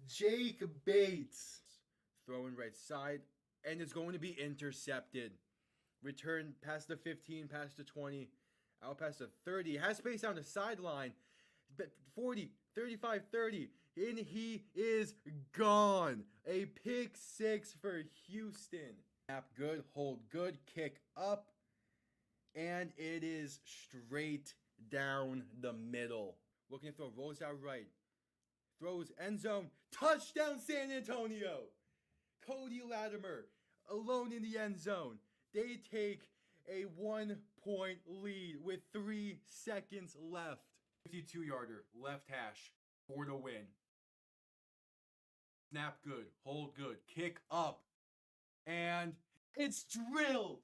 Jake Bates. Throwing right side, and it's going to be intercepted. Return past the 15, past the 20, out past the 30. Has space down the sideline. 40, 35, 30. And he is gone. A pick six for Houston. Snap good, hold good, kick up. And it is straight down the middle. Looking to throw, rolls out right. Throws end zone. Touchdown San Antonio. Cody Latimer alone in the end zone. They take a 1-point lead with 3 seconds left. 52-yarder, left hash for the win. Snap good, hold good, kick up, and it's drilled.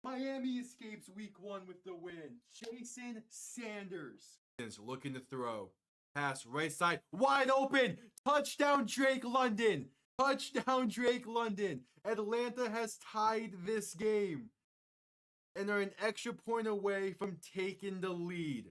Miami escapes week 1 with the win. Jason Sanders is looking to throw. Pass right side, wide open. Touchdown Drake London. Touchdown Drake London. Atlanta has tied this game and are an extra point away from taking the lead.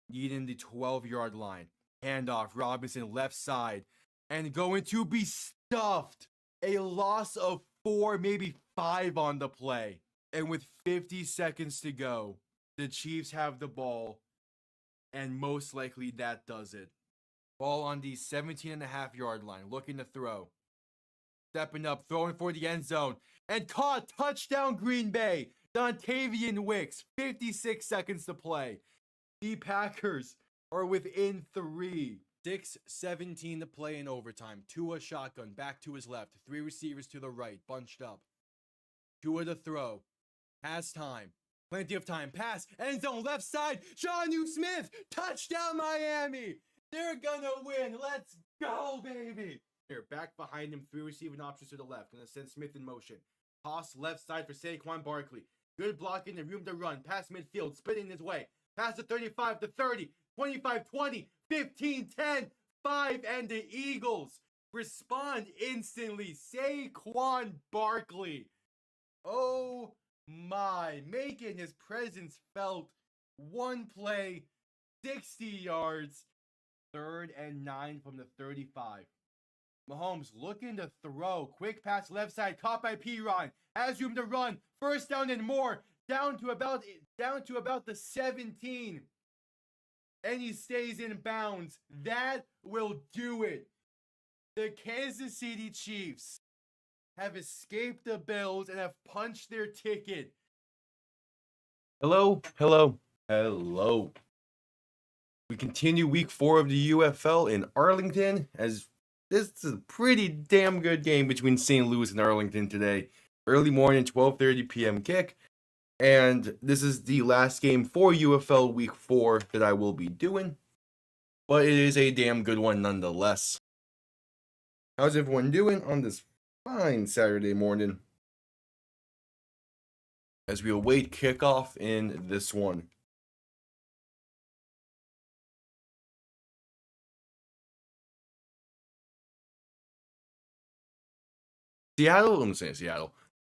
Needing the 12-yard line. Handoff, Robinson left side. And going to be stuffed. A loss of 4, maybe 5 on the play. And with 50 seconds to go, the Chiefs have the ball. And most likely that does it. Ball on the 17.5-yard line. Looking to throw. Stepping up, throwing for the end zone. And caught. Touchdown Green Bay. Dontavian Wicks. 56 seconds to play. The Packers are within 3. 6:17 to play in overtime. Tua shotgun, back to his left. 3 receivers to the right, bunched up. Tua to throw. Has time. Plenty of time. Pass. End zone, left side. Jonnu Smith. Touchdown Miami. They're gonna win. Let's go, baby. Here, back behind him. 3 receiving options to the left. Gonna send Smith in motion. Toss left side for Saquon Barkley. Good blocking and room to run. Pass midfield, spinning his way. Pass the 35 to 30, 25, 20, 15, 10, 5, and the Eagles respond instantly. Saquon Barkley. Oh my, making his presence felt. 1 play, 60 yards, 3rd and 9 from the 35. Mahomes looking to throw. Quick pass left side, caught by Piron. Has room to run. First down and more. Down to about the 17. And he stays in bounds. That will do it. The Kansas City Chiefs have escaped the Bills and have punched their ticket. Hello. We continue week 4 of the UFL in Arlington, as this is a pretty damn good game between St. Louis and Arlington today. Early morning, 12:30 p.m. kick. And this is the last game for UFL week 4 that I will be doing. But it is a damn good one nonetheless. How's everyone doing on this fine Saturday morning? As we await kickoff in this one.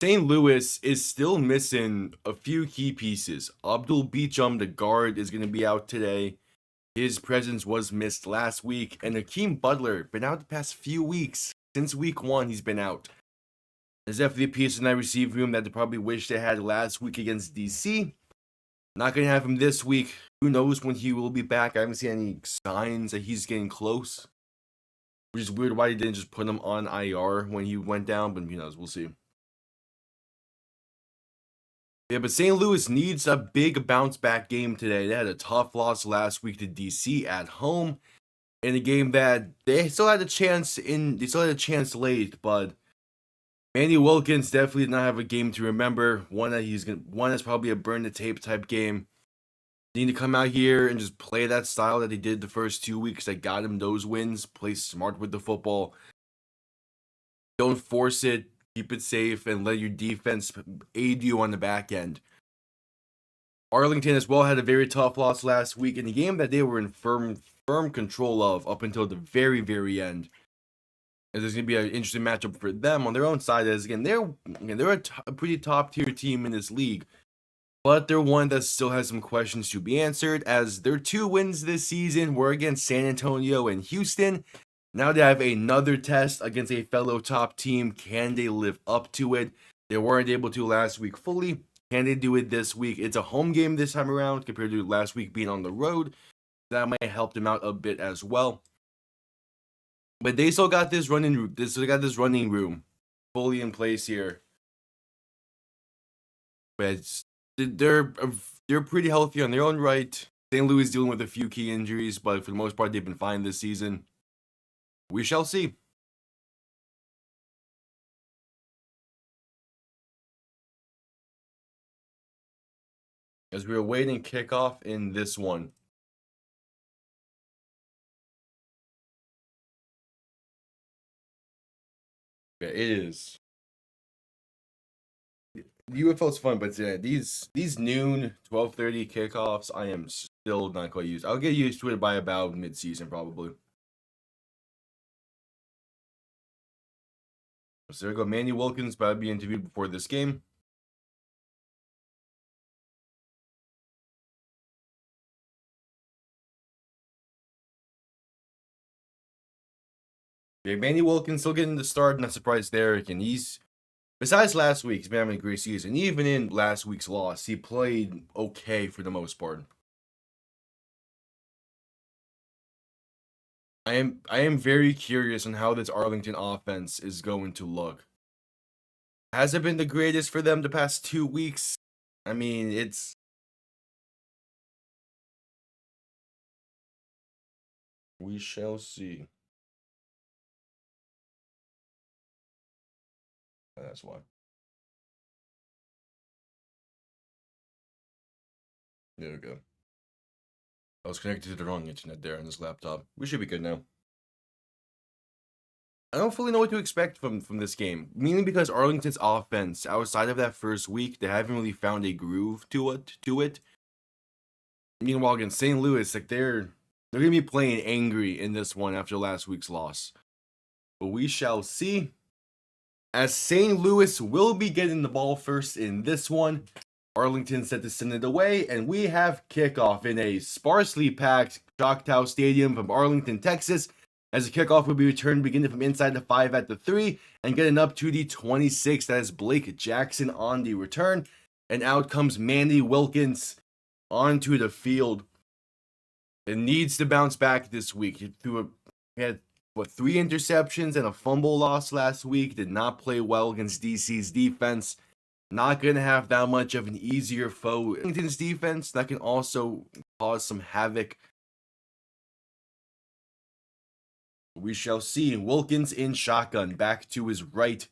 St. Louis is still missing a few key pieces. Abdul Beecham, the guard, is going to be out today. His presence was missed last week. And Hakeem Butler, been out the past few weeks. Since week 1, he's been out. There's definitely a piece in that receiver room that they probably wish they had last week against DC. Not going to have him this week. Who knows when he will be back? I haven't seen any signs that he's getting close. Which is weird why he didn't just put him on IR when he went down. But who knows? We'll see. Yeah, but St. Louis needs a big bounce back game today. They had a tough loss last week to DC at home in a game that they still had a chance late, but Manny Wilkins definitely did not have a game to remember. One that's probably a burn the tape type game. They need to come out here and just play that style that they did the first 2 weeks that got him those wins. Play smart with the football. Don't force it. Keep it safe and let your defense aid you on the back end. Arlington as well had a very tough loss last week in a game that they were in firm control of up until the very, very end. And there's going to be an interesting matchup for them on their own side. As again, they're a pretty top tier team in this league, but they're one that still has some questions to be answered. As their 2 wins this season were against San Antonio and Houston. Now they have another test against a fellow top team. Can they live up to it? They weren't able to last week fully. Can they do it this week? It's a home game this time around compared to last week being on the road. That might help them out a bit as well. But they still got this running room fully in place here. But they're pretty healthy on their own right. St. Louis dealing with a few key injuries, but for the most part, they've been fine this season. We shall see. As we're awaiting kickoff in this one. Yeah, it is. The UFL is fun, but yeah, these noon 12:30 kickoffs, I am still not quite used. I'll get used to it by about mid-season probably. So there we go. Manny Wilkins about to be interviewed before this game. Yeah, Manny Wilkins still getting the start. Not surprised there. And he's, besides last week, he's been having a great season. Even in last week's loss, he played okay for the most part. I am very curious on how this Arlington offense is going to look. Has it been the greatest for them the past 2 weeks? I mean, it's... We shall see. That's why. There we go. I was connected to the wrong internet there on this laptop. We should be good now. I don't fully know what to expect from this game, mainly because Arlington's offense, outside of that first week, they haven't really found a groove to it. Meanwhile, against St. Louis, like they're gonna be playing angry in this one after last week's loss. But we shall see. As St. Louis will be getting the ball first in this one, Arlington set to send it away, and we have kickoff in a sparsely packed Choctaw Stadium from Arlington, Texas. As the kickoff will be returned beginning from inside the 5 at the 3 and getting up to the 26. That is Blake Jackson on the return. And out comes Manny Wilkins onto the field. It needs to bounce back this week. He had 3 interceptions and a fumble loss last week. Did not play well against DC's defense. Not going to have that much of an easier foe. Arlington's defense that can also cause some havoc. We shall see. Wilkins in shotgun, back to his right.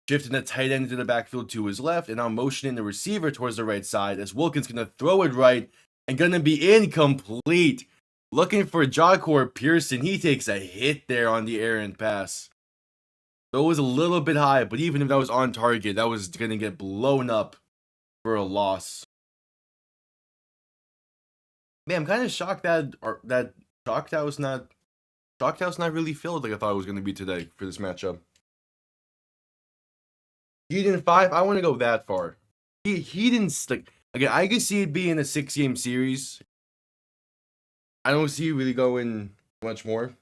Shifting the tight end into the backfield to his left, and now motioning the receiver towards the right side as Wilkins going to throw it right and going to be incomplete. Looking for Jahcour Pearson. He takes a hit there on the errant pass. So it was a little bit high, but even if that was on target, that was going to get blown up for a loss. Man, I'm kind of shocked that Choctaw's not really filled like I thought it was going to be today for this matchup. Heat 5, I want to go that far. He didn't like again. I could see it being a 6-game series. I don't see it really going much more.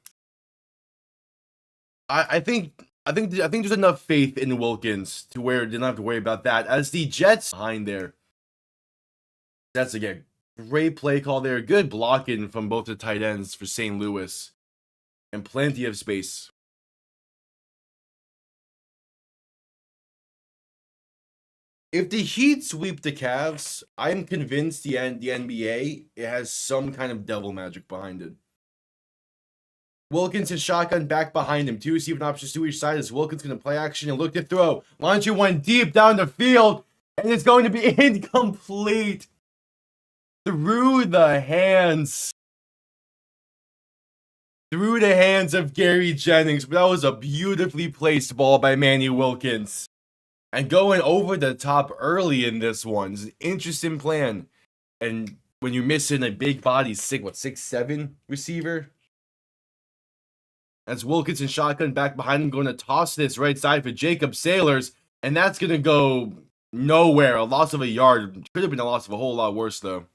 I think there's enough faith in Wilkins to where they don't have to worry about that. As the Jets behind there, that's again great play call there. Good blocking from both the tight ends for St. Louis. And plenty of space. If the Heat sweep the Cavs, I'm convinced the NBA it has some kind of devil magic behind it. Wilkins and shotgun back behind him. 2 receiving options to each side as Wilkins going to play action and look to throw. Launching one deep down the field, and it's going to be incomplete. Through the hands of Gary Jennings. But that was a beautifully placed ball by Manny Wilkins. And going over the top early in this one is an interesting plan. And when you're missing a big body, 6'7" receiver. As Wilkins and shotgun back behind him, going to toss this right side for Jacob Sailors. And that's going to go nowhere. A loss of a yard. Could have been a loss of a whole lot worse, though.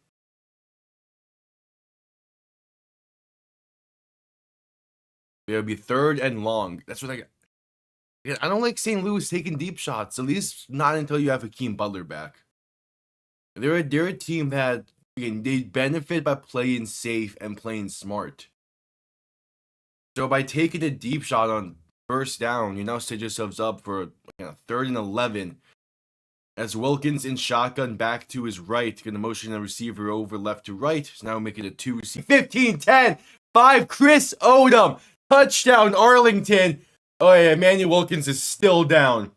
It'll be 3rd and long. That's what I don't like St. Louis taking deep shots. At least not until you have Hakeem Butler back. They're a team that, again, they benefit by playing safe and playing smart. So by taking a deep shot on 1st down, you now set yourselves up for 3rd and 11. As Wilkins in shotgun back to his right, going to motion the receiver over left to right. He's now making a 2 15, 10, 5. Chris Odom, touchdown Arlington. Oh yeah, Emmanuel Wilkins is still down.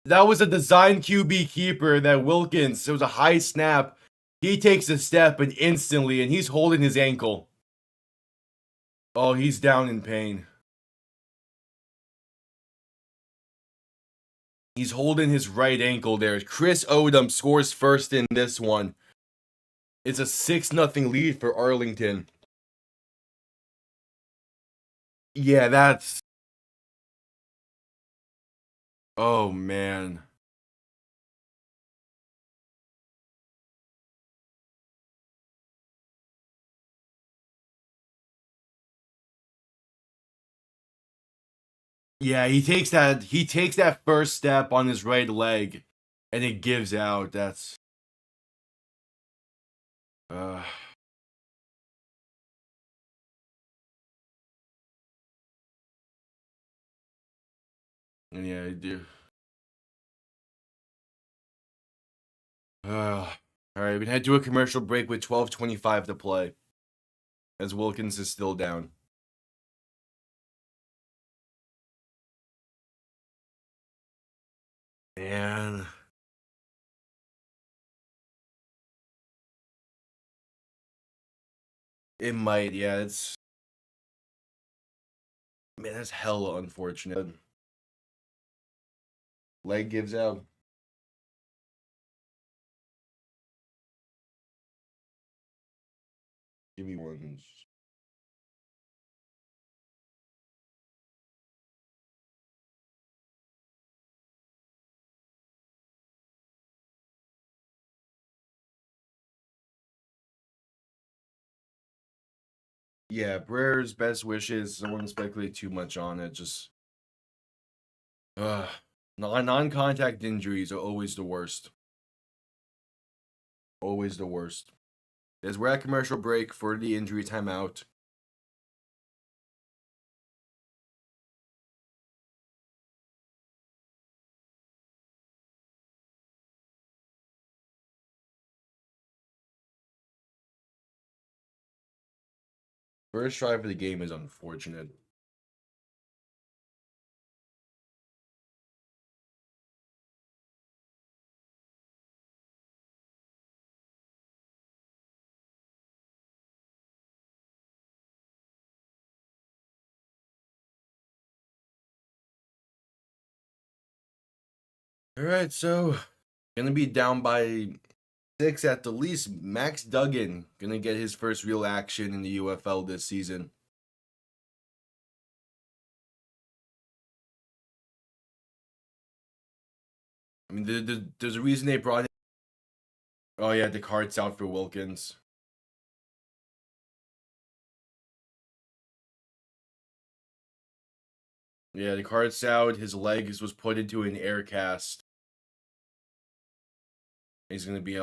That was a design QB keeper that Wilkins, it was a high snap. He takes a step and instantly, and he's holding his ankle. Oh, he's down in pain. He's holding his right ankle there. Chris Odom scores first in this one. It's a 6-0 lead for Arlington. Yeah, that's... Oh, man. Yeah, he takes that first step on his right leg, and it gives out. That's... And yeah, I do. All right, we head to a commercial break with 12:25 to play, as Wilkins is still down. Man. It might, yeah, it's... Man, that's hella unfortunate. Leg gives out. Give me one. Yeah, prayers, best wishes. I wouldn't speculate too much on it. Just, non-contact injuries are always the worst. Always the worst. As we're at commercial break for the injury timeout. First drive of the game is unfortunate. All right, so gonna be down by 6 at the least. Max Duggan gonna get his first real action in the UFL this season. I mean, there's a reason they brought in. Oh yeah, the cart's out for Wilkins. Yeah, the cart's out. His legs was put into an air cast. He's gonna be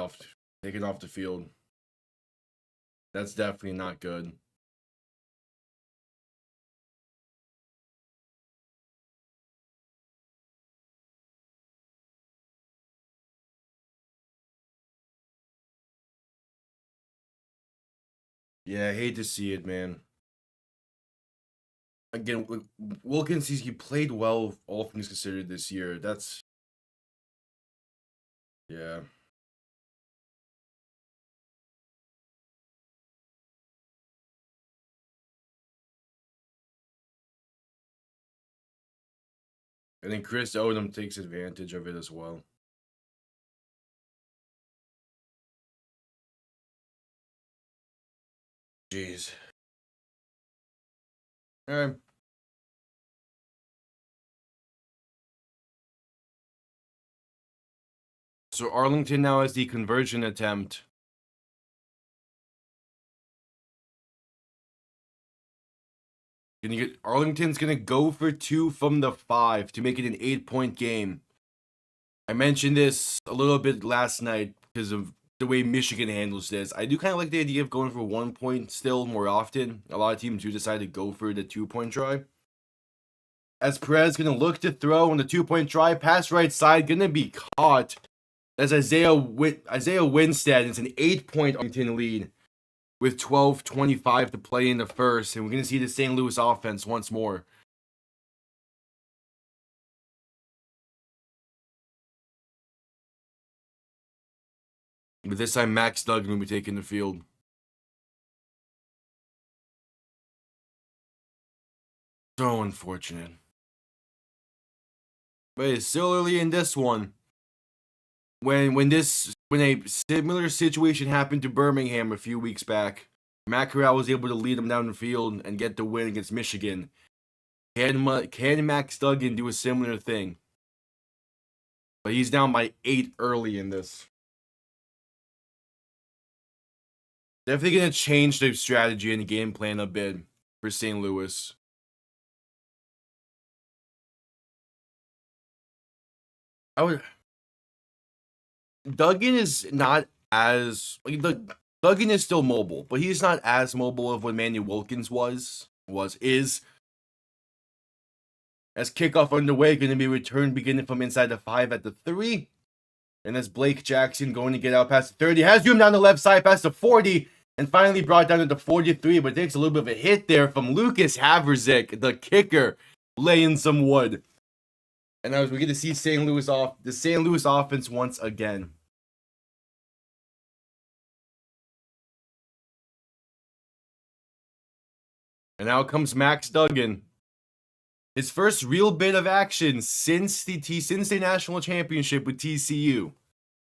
taken off the field. That's definitely not good. Yeah, I hate to see it, man. Again, Wilkins, he played well, all things considered, this year. That's... Yeah. And then Chris Odom takes advantage of it as well. Jeez. All right. So Arlington now has the conversion attempt. Arlington's gonna go for 2 from the 5 to make it an 8-point game. I mentioned this a little bit last night because of the way Michigan handles this. I do kind of like the idea of going for 1 point still more often. A lot of teams do decide to go for the 2-point try. As Perez gonna look to throw on the 2-point try, pass right side, gonna be caught. That's Isaiah Winstead. It's an 8-point Arlington lead with 12:25 to play in the first, and we're gonna see the St. Louis offense once more. But this time, Max Duggan will be taking the field. So unfortunate. But it's still early in this one. When a similar situation happened to Birmingham a few weeks back, Matt Corral was able to lead them down the field and get the win against Michigan. Can Max Duggan do a similar thing? But he's down by 8 early in this. Definitely going to change the strategy and the game plan a bit for St. Louis. Duggan is not as Duggan is still mobile, but he's not as mobile of what Manny Wilkins is. As kickoff underway, going to be returned beginning from inside the 5 at the 3. And that's Blake Jackson going to get out past the 30. Has room down the left side past the 40. And finally brought down to the 43. But takes a little bit of a hit there from Lucas Haverzik, the kicker, laying some wood. And as we get to see the St. Louis offense once again. And now comes Max Duggan. His first real bit of action since the national championship with TCU.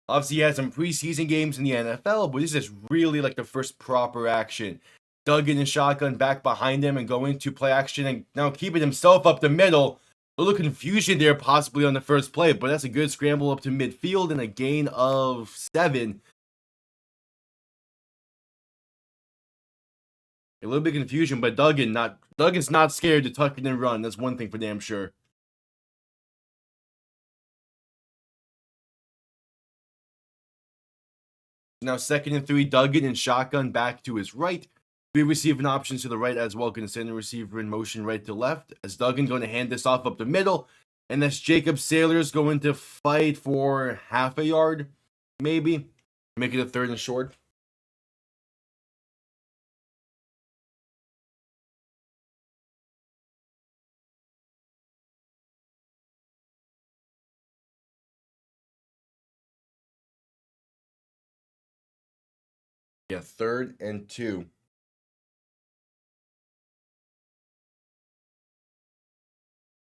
Obviously, he had some preseason games in the NFL, but this is really like the first proper action. Duggan and shotgun back behind him and going to play action and now keeping himself up the middle. A little confusion there possibly on the first play, but that's a good scramble up to midfield and a gain of 7. A little bit of confusion, but Duggan's not scared to tuck it and run. That's one thing for damn sure. Now 2nd and 3, Duggan and shotgun back to his right. 3 receiving options to the right as well. Going to send the receiver in motion right to left. As Duggan going to hand this off up the middle. And that's Jacob Sailors going to fight for half a yard, maybe. Make it a 3rd and short. Yeah, 3rd and 2.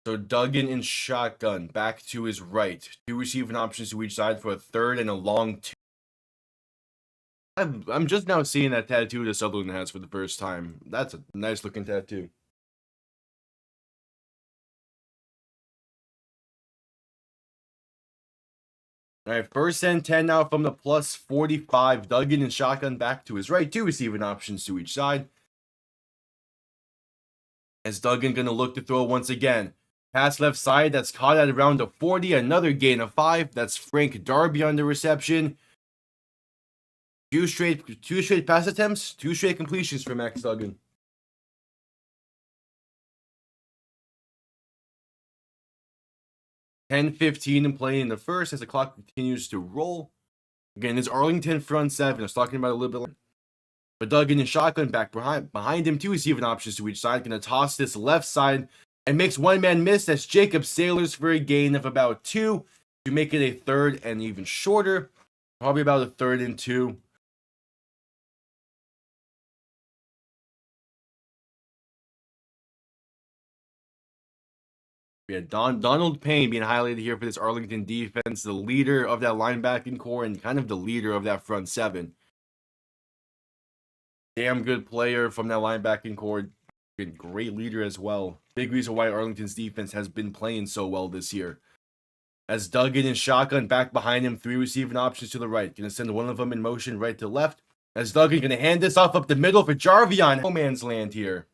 So Duggan in shotgun back to his right. 2 receiving options to each side for a 3rd and a long 2. I'm just now seeing that tattoo that Sutherland has for the first time. That's a nice looking tattoo. All right, 1st and 10 now from the plus 45. Duggan and shotgun back to his right. 2 receiving options to each side. As Duggan going to look to throw once again. Pass left side, that's caught at around the 40. Another gain of 5. That's Frank Darby on the reception. 2 straight pass attempts. 2 straight completions for Max Duggan. $10:15 in play in the first as the clock continues to roll. Again, it's Arlington front 7. I was talking about a little bit. But Duggan and shotgun back behind him. 2 receiving options to each side. Going to toss this left side and makes one man miss. That's Jacob Sailors for a gain of about 2 to make it a 3rd and even shorter. Probably about a 3rd and 2. Yeah, Donald Payne being highlighted here for this Arlington defense, the leader of that linebacking core and kind of the leader of that front 7. Damn good player from that linebacking core. Great leader as well. Big reason why Arlington's defense has been playing so well this year. As Duggan and shotgun back behind him, 3 receiving options to the right. Going to send one of them in motion right to left. As Duggan going to hand this off up the middle for Jarvion. No man's land here.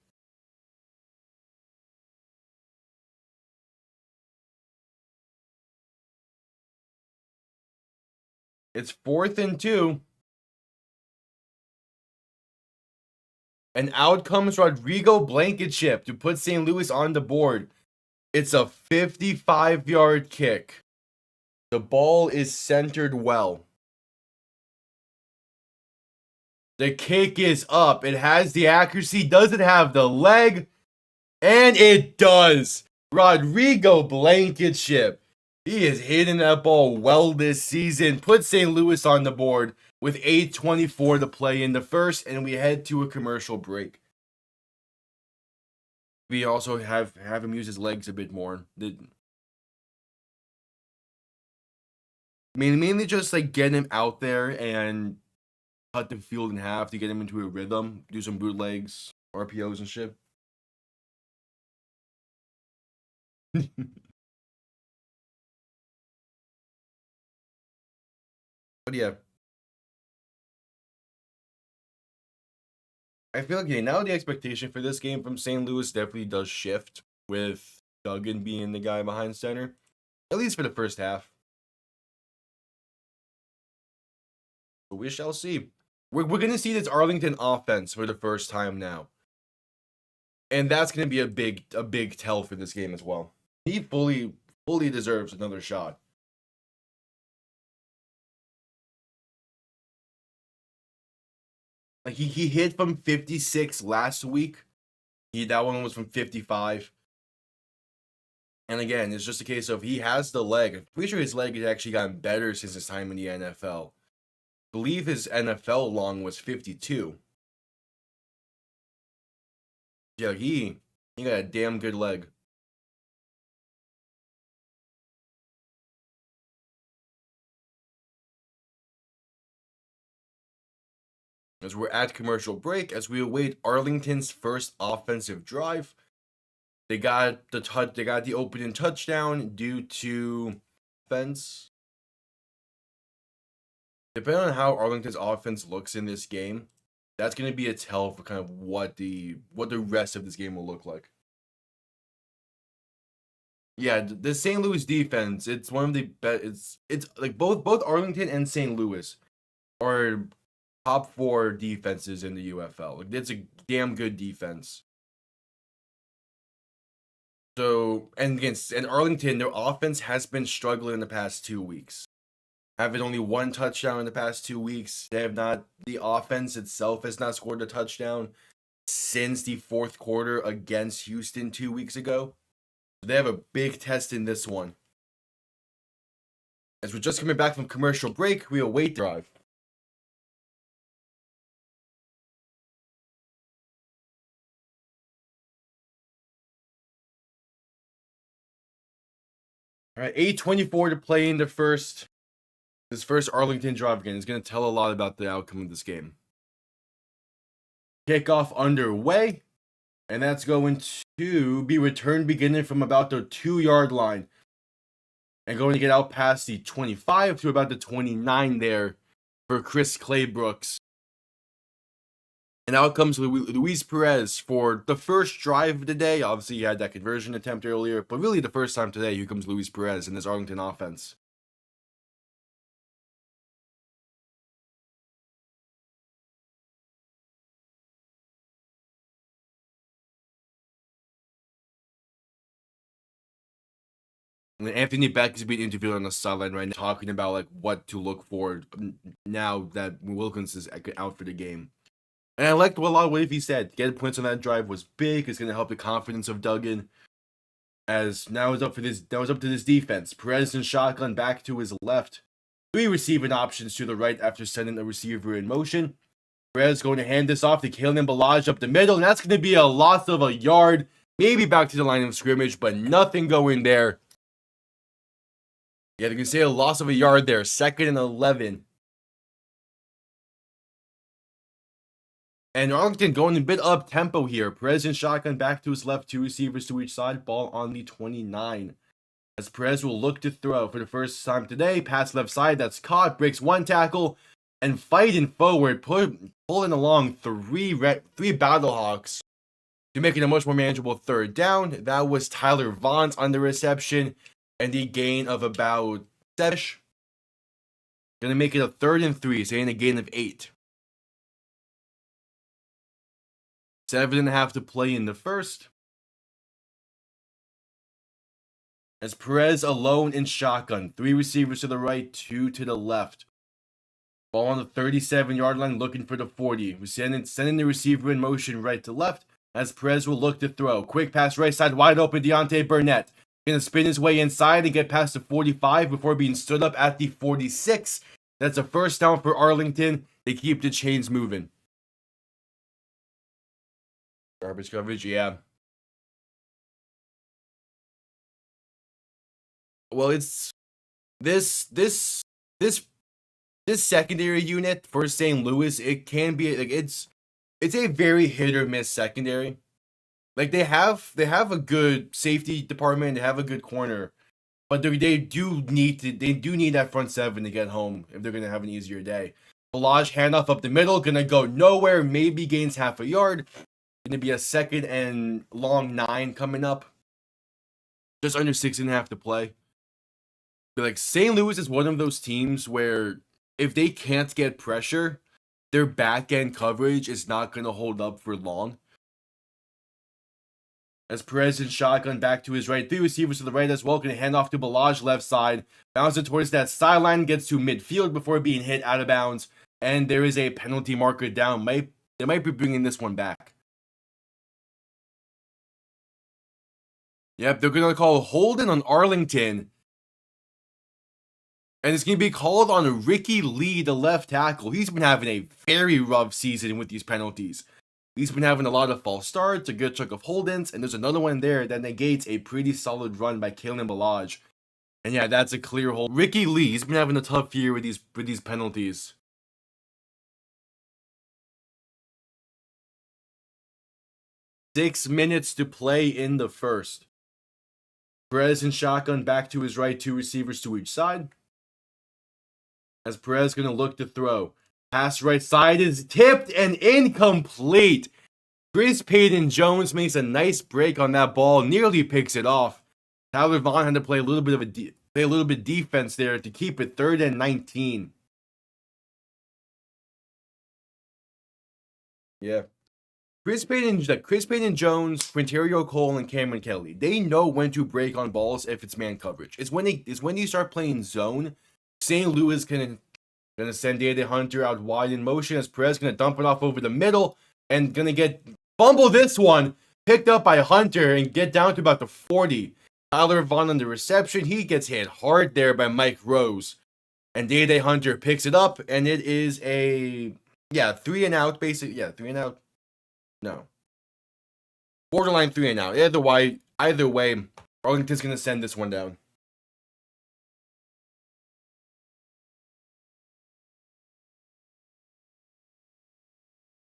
It's 4th and 2. And out comes Rodrigo Blankenship to put St. Louis on the board. It's a 55-yard kick. The ball is centered well. The kick is up. It has the accuracy. Does it have the leg? And it does. Rodrigo Blankenship. He is hitting that ball well this season. Put St. Louis on the board with 8:24 to play in the first, and we head to a commercial break. We also have him use his legs a bit more. Mainly just like getting him out there and cut the field in half to get him into a rhythm, do some bootlegs, RPOs and shit. But yeah. I feel like now the expectation for this game from St. Louis definitely does shift with Duggan being the guy behind center, at least for the first half. But we shall see. We're going to see this Arlington offense for the first time now. And that's going to be a big tell for this game as well. He fully deserves another shot. Like he hit from 56 last week. That one was from 55. And again, it's just a case of he has the leg. I'm pretty sure his leg has actually gotten better since his time in the NFL. I believe his NFL long was 52. Yeah, he got a damn good leg. As we're at commercial break, as we await Arlington's first offensive drive, they got the opening touchdown due to offense. Depending on how Arlington's offense looks in this game, that's going to be a tell for kind of what the rest of this game will look like. Yeah, the St. Louis defense, it's one of the best. It's like both Arlington and St. Louis are top 4 defenses in the UFL. Like, it's a damn good defense. So, and Arlington, their offense has been struggling in the past 2 weeks. Having only 1 touchdown in the past 2 weeks. The offense itself has not scored a touchdown since the 4th quarter against Houston 2 weeks ago. So they have a big test in this one. As we're just coming back from commercial break, we await the drive. All right, 8:24 to play in the first. This first Arlington drive game is going to tell a lot about the outcome of this game. Kickoff underway, and that's going to be returned beginning from about the 2-yard line. And going to get out past the 25 to about the 29 there for Chris Claybrooks. And out comes Luis Perez for the first drive of the day. Obviously, he had that conversion attempt earlier, but really the first time today, here comes Luis Perez in this Arlington offense. And Anthony Beck is being interviewed on the sideline right now, talking about like what to look for now that Wilkins is out for the game. And I liked a lot of what he said. Getting points on that drive was big. It's going to help the confidence of Duggan. As now is up for this. That was up to this defense. Perez and shotgun back to his left. 3 receiving options to the right after sending a receiver in motion. Perez going to hand this off to Kalen Ballage up the middle, and that's going to be a loss of a yard. Maybe back to the line of scrimmage, but nothing going there. Yeah, they can say a loss of a yard there. 2nd and 11. And Arlington going a bit up tempo here. Perez and shotgun back to his left, 2 receivers to each side. Ball on the 29. As Perez will look to throw for the first time today. Pass left side, that's caught. Breaks 1 tackle. And fighting forward, pulling along 3 Battlehawks to make it a much more manageable 3rd down. That was Tyler Vaughns on the reception. And the gain of about 7. Gonna make it a 3rd and 3, saying a gain of 8. 7.5 to play in the first. As Perez alone in shotgun. 3 receivers to the right, 2 to the left. Ball on the 37-yard line, looking for the 40. We're sending the receiver in motion right to left, as Perez will look to throw. Quick pass right side, wide open, Deontay Burnett. Gonna spin his way inside and get past the 45 before being stood up at the 46. That's a first down for Arlington. They keep the chains moving. Garbage coverage, yeah. Well, it's this secondary unit for St. Louis. It can be like it's a very hit or miss secondary. Like they have a good safety department, they have a good corner, but they do need that front seven to get home if they're gonna have an easier day. Ballage handoff up the middle, gonna go nowhere, maybe gains half a yard. Gonna be a 2nd and long 9 coming up. Just under 6.5 to play. But like St. Louis is one of those teams where if they can't get pressure, their back end coverage is not gonna hold up for long. As Perez in shotgun back to his right. 3 receivers to the right as well. Going to hand off to Ballage left side. Bounces towards that sideline. Gets to midfield before being hit out of bounds. And there is a penalty marker down. They might be bringing this one back. Yep, they're going to call holding on Arlington. And it's going to be called on Ricky Lee, the left tackle. He's been having a very rough season with these penalties. He's been having a lot of false starts, a good chunk of hold-ins, and there's another one there that negates a pretty solid run by Kalen Ballage. And yeah, that's a clear hold. Ricky Lee, he's been having a tough year with these penalties. Six minutes to play in the first. Perez in shotgun back to his right, 2 receivers to each side. As Perez going to look to throw. Pass right side is tipped and incomplete. Chris Payton Jones makes a nice break on that ball, nearly picks it off. Tyler Vaughn had to play a little bit defense there to keep it 3rd and 19. Yeah. Chris Payton Jones, Quinterio Cole, and Cameron Kelly. They know when to break on balls if it's man coverage. It's when you start playing zone. St. Louis can gonna send Dede Hunter out wide in motion as Perez gonna dump it off over the middle and gonna fumble this one, picked up by Hunter and get down to about the 40. Tyler Vaughn on the reception, he gets hit hard there by Mike Rose. And Dede Hunter picks it up and it is a 3 and out basically. Yeah, 3 and out. No. Borderline 3 and out. Either way, Arlington's gonna send this one down.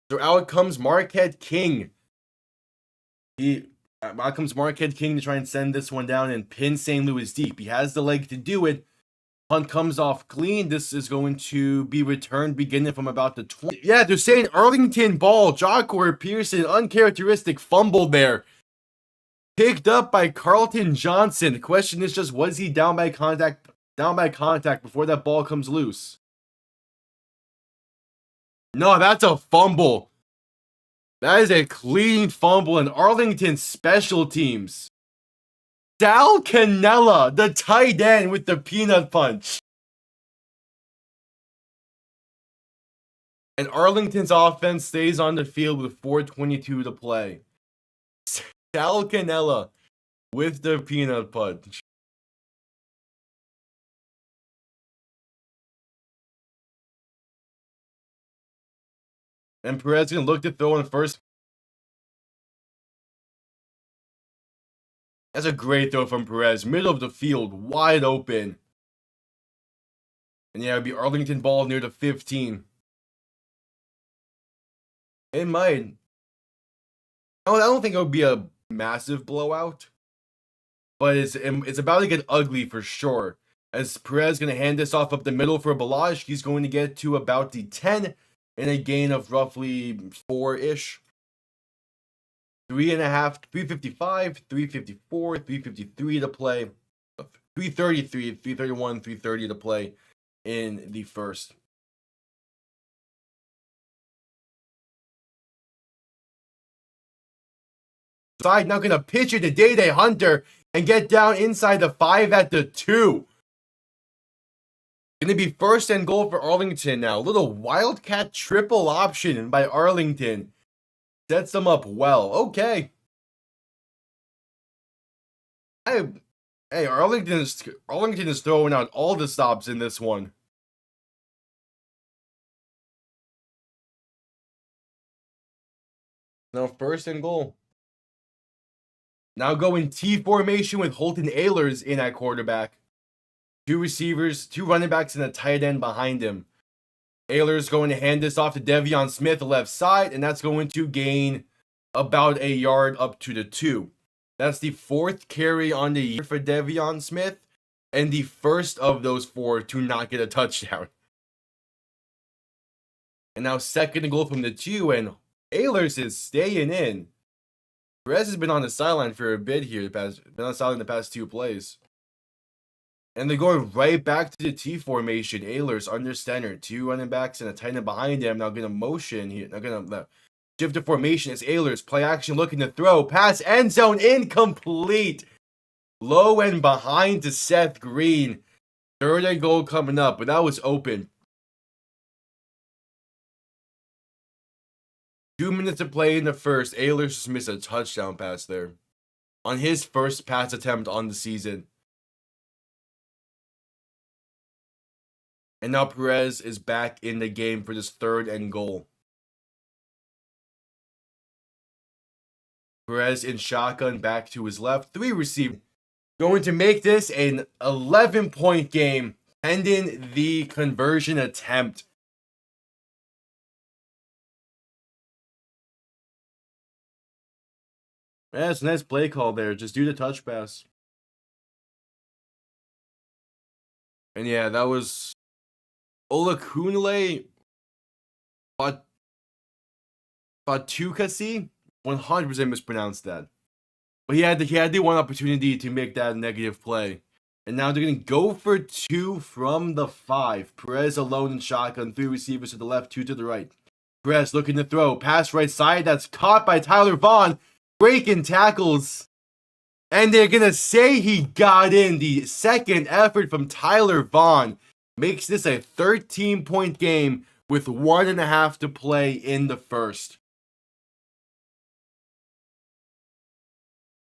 So out comes Marquette King. Out comes Marquette King to try and send this one down and pin St. Louis deep. He has the leg to do it. Punt comes off clean. This is going to be returned beginning from about the 20. Yeah, they're saying Arlington ball. Jacquard Pearson, uncharacteristic fumble there. Picked up by Carlton Johnson. The question is just, was he down by contact before that ball comes loose? No, that's a fumble. That is a clean fumble in Arlington special teams. Sal Cannella, the tight end with the peanut punch. And Arlington's offense stays on the field with 4:22 to play. Sal Cannella with the peanut punch. And Perez gonna look to throw in first. That's a great throw from Perez. Middle of the field, wide open. And yeah, it'd be Arlington ball near the 15. It might. I don't think it would be a massive blowout. But it's about to get ugly for sure. As Perez gonna hand this off up the middle for Ballage. He's going to get to about the 10. In a gain of roughly 4-ish. 3.5, 355, 354, 353 to play. 333, 331, 330 to play. in the first. Side now gonna pitch it to Day Hunter and get down inside the 5 at the 2. Gonna be first and goal for Arlington now. A little Wildcat triple option by Arlington. Sets them up well. Okay. Hey, Arlington is throwing out all the stops in this one. Now first and goal. Now going T formation with Holton Ahlers in at quarterback. 2 receivers, 2 running backs, and a tight end behind him. Ahlers going to hand this off to Devion Smith, left side, and that's going to gain about a yard up to the 2. That's the 4th carry on the year for Devion Smith, and the first of those 4 to not get a touchdown. And now second and goal from the 2, and Ahlers is staying in. Perez has been on the sideline for a bit here. Been on the sideline the past 2 plays. And they're going right back to the T formation. Ahlers under center. 2 running backs and a tight end behind him. Now going to motion here. Now going to shift the formation. It's Ahlers. Play action looking to throw. Pass end zone incomplete. Low and behind to Seth Green. 3rd and goal coming up. But that was open. 2 minutes to play in the first. Ahlers just missed a touchdown pass there. On his first pass attempt on the season. And now Perez is back in the game for this 3rd and goal. Perez in shotgun back to his left. 3 receivers. Going to make this an 11-point game. Pending the conversion attempt. Yeah, it's a nice play call there. Just do the touch pass. And yeah, that was Olakunle Fatukasi. 100% mispronounced that. But he had the one opportunity to make that negative play. And now they're going to go for 2 from the 5. Perez alone in shotgun. 3 receivers to the left, 2 to the right. Perez looking to throw. Pass right side. That's caught by Tyler Vaughn. Breaking tackles. And they're going to say he got in. The second effort from Tyler Vaughn makes this a 13-point game with 1.5 to play in the first.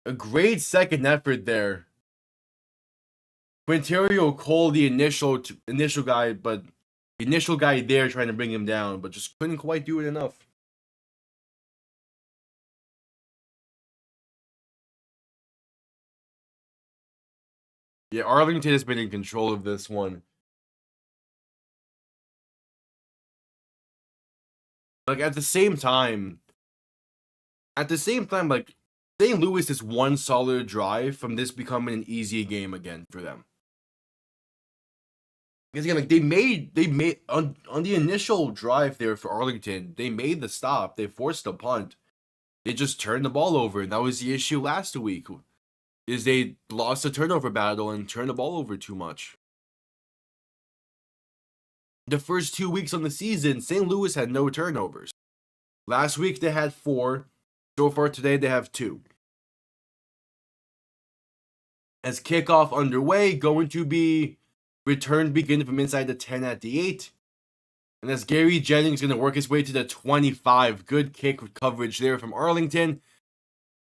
A great second effort there. Quinterio Cole, the initial guy, but the initial guy there trying to bring him down, but just couldn't quite do it enough. Yeah, Arlington has been in control of this one. Like, at the same time, like, St. Louis is one solid drive from this becoming an easy game again for them. Because again, like they made on the initial drive there for Arlington, they made the stop, they forced a punt, they just turned the ball over, and that was the issue last week. Is they lost the turnover battle and turned the ball over too much. The first 2 weeks on the season, St. Louis had no turnovers. Last week they had 4. So far today they have 2. As kickoff underway, going to be return begin from inside the 10 at the 8. And as Gary Jennings going to work his way to the 25. Good kick coverage there from Arlington.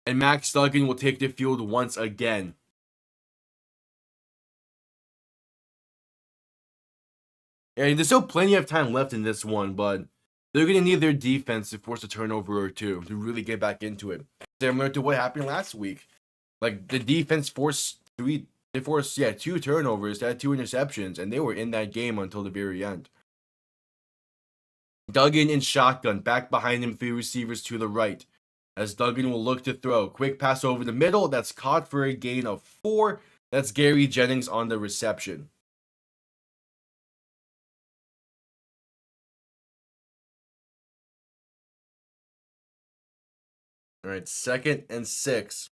And Max Duggan will take the field once again. And there's still plenty of time left in this one, but they're going to need their defense to force a turnover or 2 to really get back into it. Similar to what happened last week. Like, the defense forced 2 turnovers, they had 2 interceptions, and they were in that game until the very end. Duggan in shotgun, back behind him, 3 receivers to the right. As Duggan will look to throw. Quick pass over the middle, that's caught for a gain of 4. That's Gary Jennings on the reception. Alright, 2nd and 6.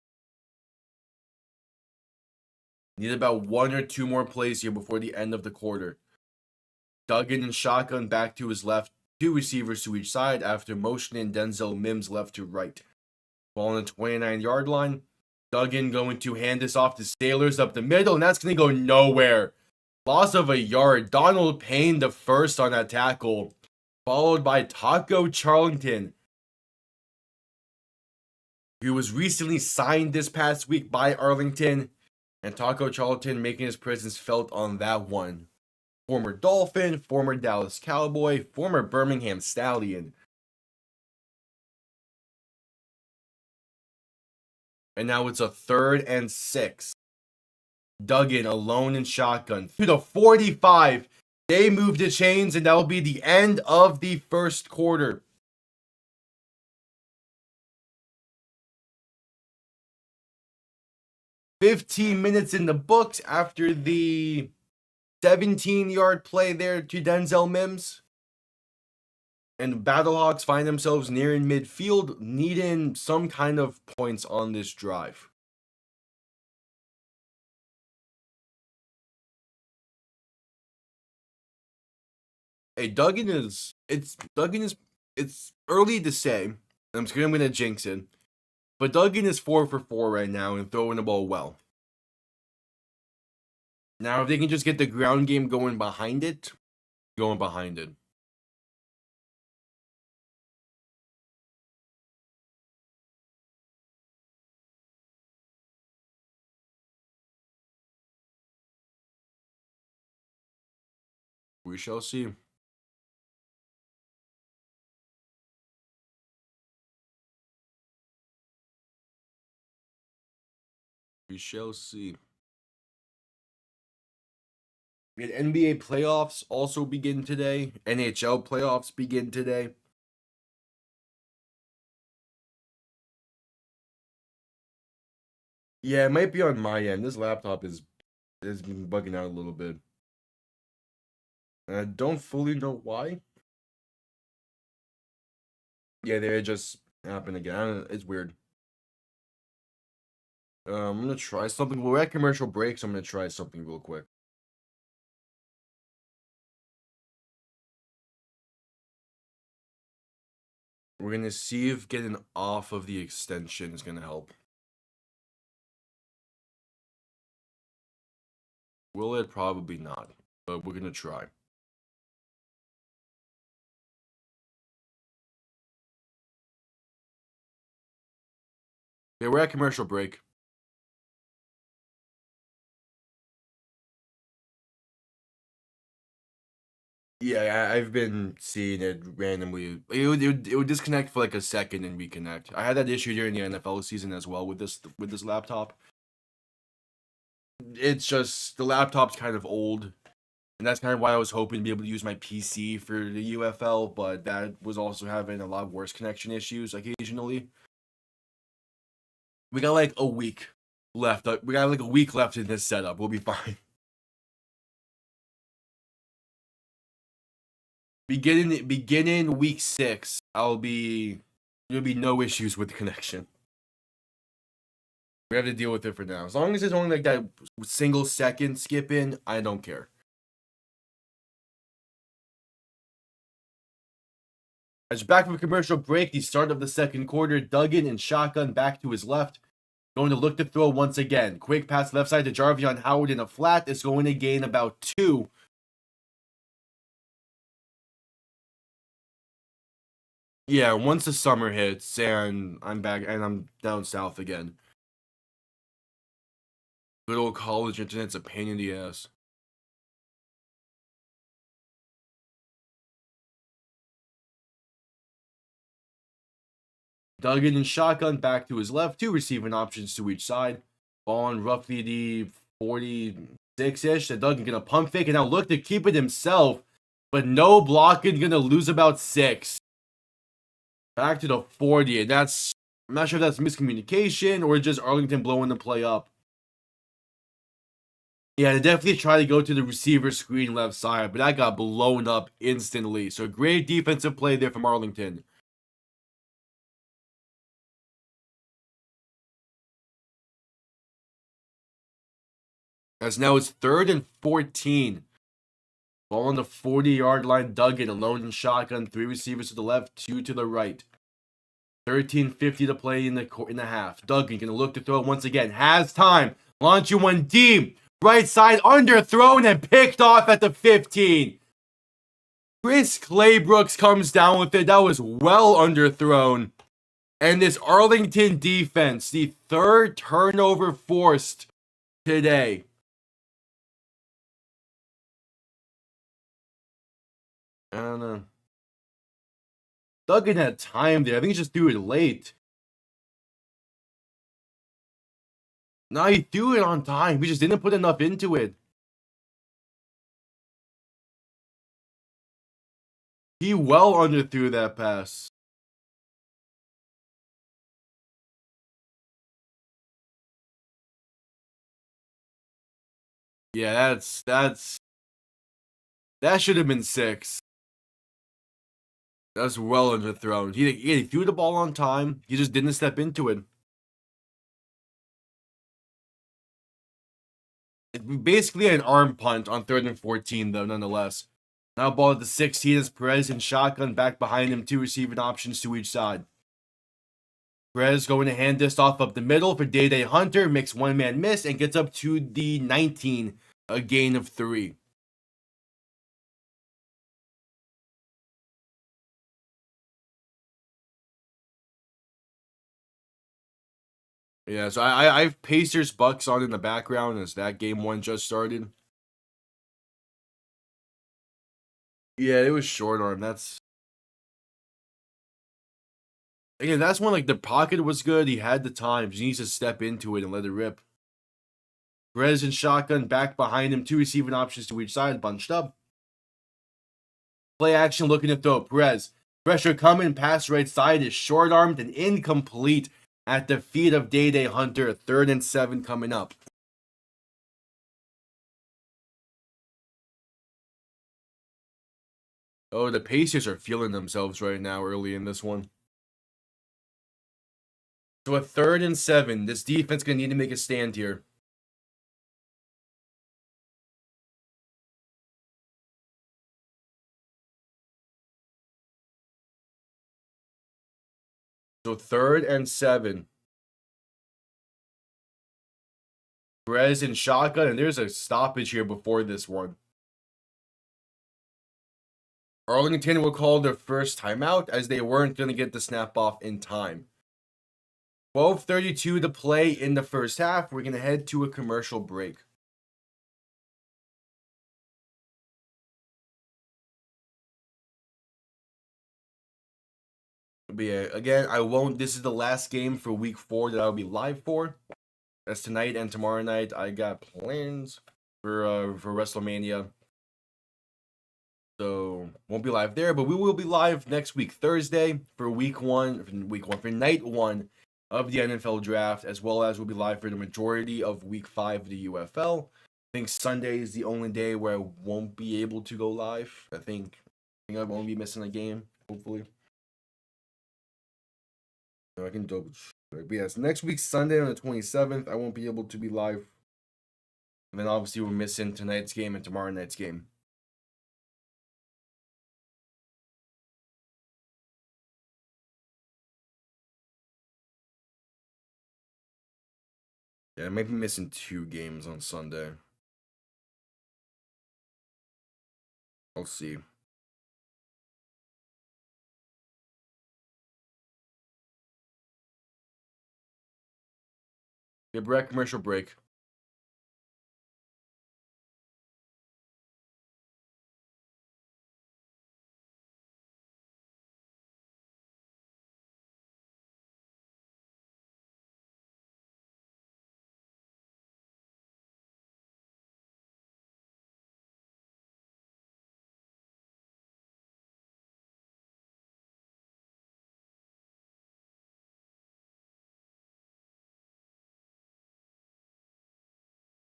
Need about 1 or 2 more plays here before the end of the quarter. Duggan and shotgun back to his left, 2 receivers to each side after motioning Denzel Mims left to right. Ball on the 29-yard line. Duggan going to hand this off to Sailors up the middle, and that's going to go nowhere. Loss of a yard. Donald Payne the first on that tackle, followed by Taco Charlton, who was recently signed this past week by Arlington, and Taco Charlton making his presence felt on that one. Former Dolphin, former Dallas Cowboy, former Birmingham Stallion. And now it's a 3rd and 6. Duggan alone in shotgun to the 45. They move the chains, and that will be the end of the first quarter. "15 minutes in the books after the 17-yard play there to Denzel Mims. And Battlehawks find themselves near in midfield, needing some kind of points on this drive. Hey, Duggan is it's early to say. I'm gonna jinx it. But Duggan is 4 for 4 right now and throwing the ball well. Now, if they can just get the ground game going behind it. We shall see. We shall see. We had NBA playoffs also begin today. NHL playoffs begin today. Yeah, it might be on my end. This laptop has been bugging out a little bit. And I don't fully know why. Yeah, they just happened again. I don't know, it's weird. I'm gonna try something. We're at commercial break, so I'm gonna try something real quick. We're gonna see if getting off of the extension is gonna help. Will it? Probably not, but we're gonna try. Yeah, we're at commercial break. Yeah, I've been seeing it randomly. It would disconnect for like a second and reconnect. I had that issue during the NFL season as well with this laptop. It's just the laptop's kind of old, and that's kind of why I was hoping to be able to use my PC for the UFL, but that was also having a lot worse connection issues occasionally. We got like a week left. We got like a week left in this setup. We'll be fine. Beginning week 6, there'll be no issues with the connection. We have to deal with it for now. As long as it's only like that single second skip in, I don't care. As back from a commercial break, the start of the second quarter, Duggan and shotgun back to his left. Going to look to throw once again. Quick pass left side to Jarvion Howard in a flat. Is going to gain about 2. Yeah, once the summer hits and I'm back and I'm down south again. Good old college internet's a pain in the ass. Duggan and shotgun back to his left. 2 receiving options to each side. Ball on roughly the 46-ish. The Duggan gonna pump fake and now look to keep it himself. But no blocking, gonna lose about 6. Back to the 40, and that's, I'm not sure if that's miscommunication or just Arlington blowing the play up. Yeah, they definitely tried to go to the receiver screen left side, but that got blown up instantly. So great defensive play there from Arlington. As now it's 3rd and 14. Ball on the 40-yard line. Duggan alone in shotgun. 3 receivers to the left, 2 to the right. 13:50 to play in the half. Duggan gonna look to throw once again. Has time. Launching one deep. Right side underthrown and picked off at the 15. Chris Claybrooks comes down with it. That was well underthrown. And this Arlington defense, the 3rd turnover forced today. I don't know. Duggan had time there. I think he just threw it late. No, he threw it on time. He just didn't put enough into it. He well underthrew that pass. Yeah, that should have been 6. That's well underthrown. He threw the ball on time. He just didn't step into it. It's basically an arm punt on 3rd and 14, though, nonetheless. Now ball at the 16 is Perez in shotgun. Back behind him, 2 receiving options to each side. Perez going to hand this off up the middle for Day Hunter. Makes one-man miss and gets up to the 19. A gain of 3. Yeah, so I have Pacers Bucks on in the background as that game 1 just started. Yeah, it was short arm. That's again, that's when like the pocket was good. He had the time. He needs to step into it and let it rip. Perez in shotgun, back behind him, 2 receiving options to each side, bunched up. Play action looking to throw. Perez. Pressure coming, pass right side is short armed and incomplete at the feet of Day Hunter. 3rd and 7 coming up. Oh, the Pacers are feeling themselves right now early in this one. So a 3rd and 7. This defense gonna need to make a stand here. So 3rd and 7. Perez in shotgun, and there's a stoppage here before this one. Arlington will call their first timeout as they weren't going to get the snap off in time. 12:32 to play in the first half. We're going to head to a commercial break. But yeah, again, I won't. This is the last game for week 4 that I'll be live for. That's tonight and tomorrow night. I got plans for WrestleMania. So won't be live there, but we will be live next week, Thursday, for for night 1 of the NFL draft, as well as we'll be live for the majority of week 5 of the UFL. I think Sunday is the only day where I won't be able to go live. I think I won't be missing a game, hopefully. So I can double check. But yes, next week, Sunday on the 27th, I won't be able to be live. And then obviously we're missing tonight's game and tomorrow night's game. Yeah, I might be missing 2 games on Sunday. I'll see. Yeah, Brett, commercial break.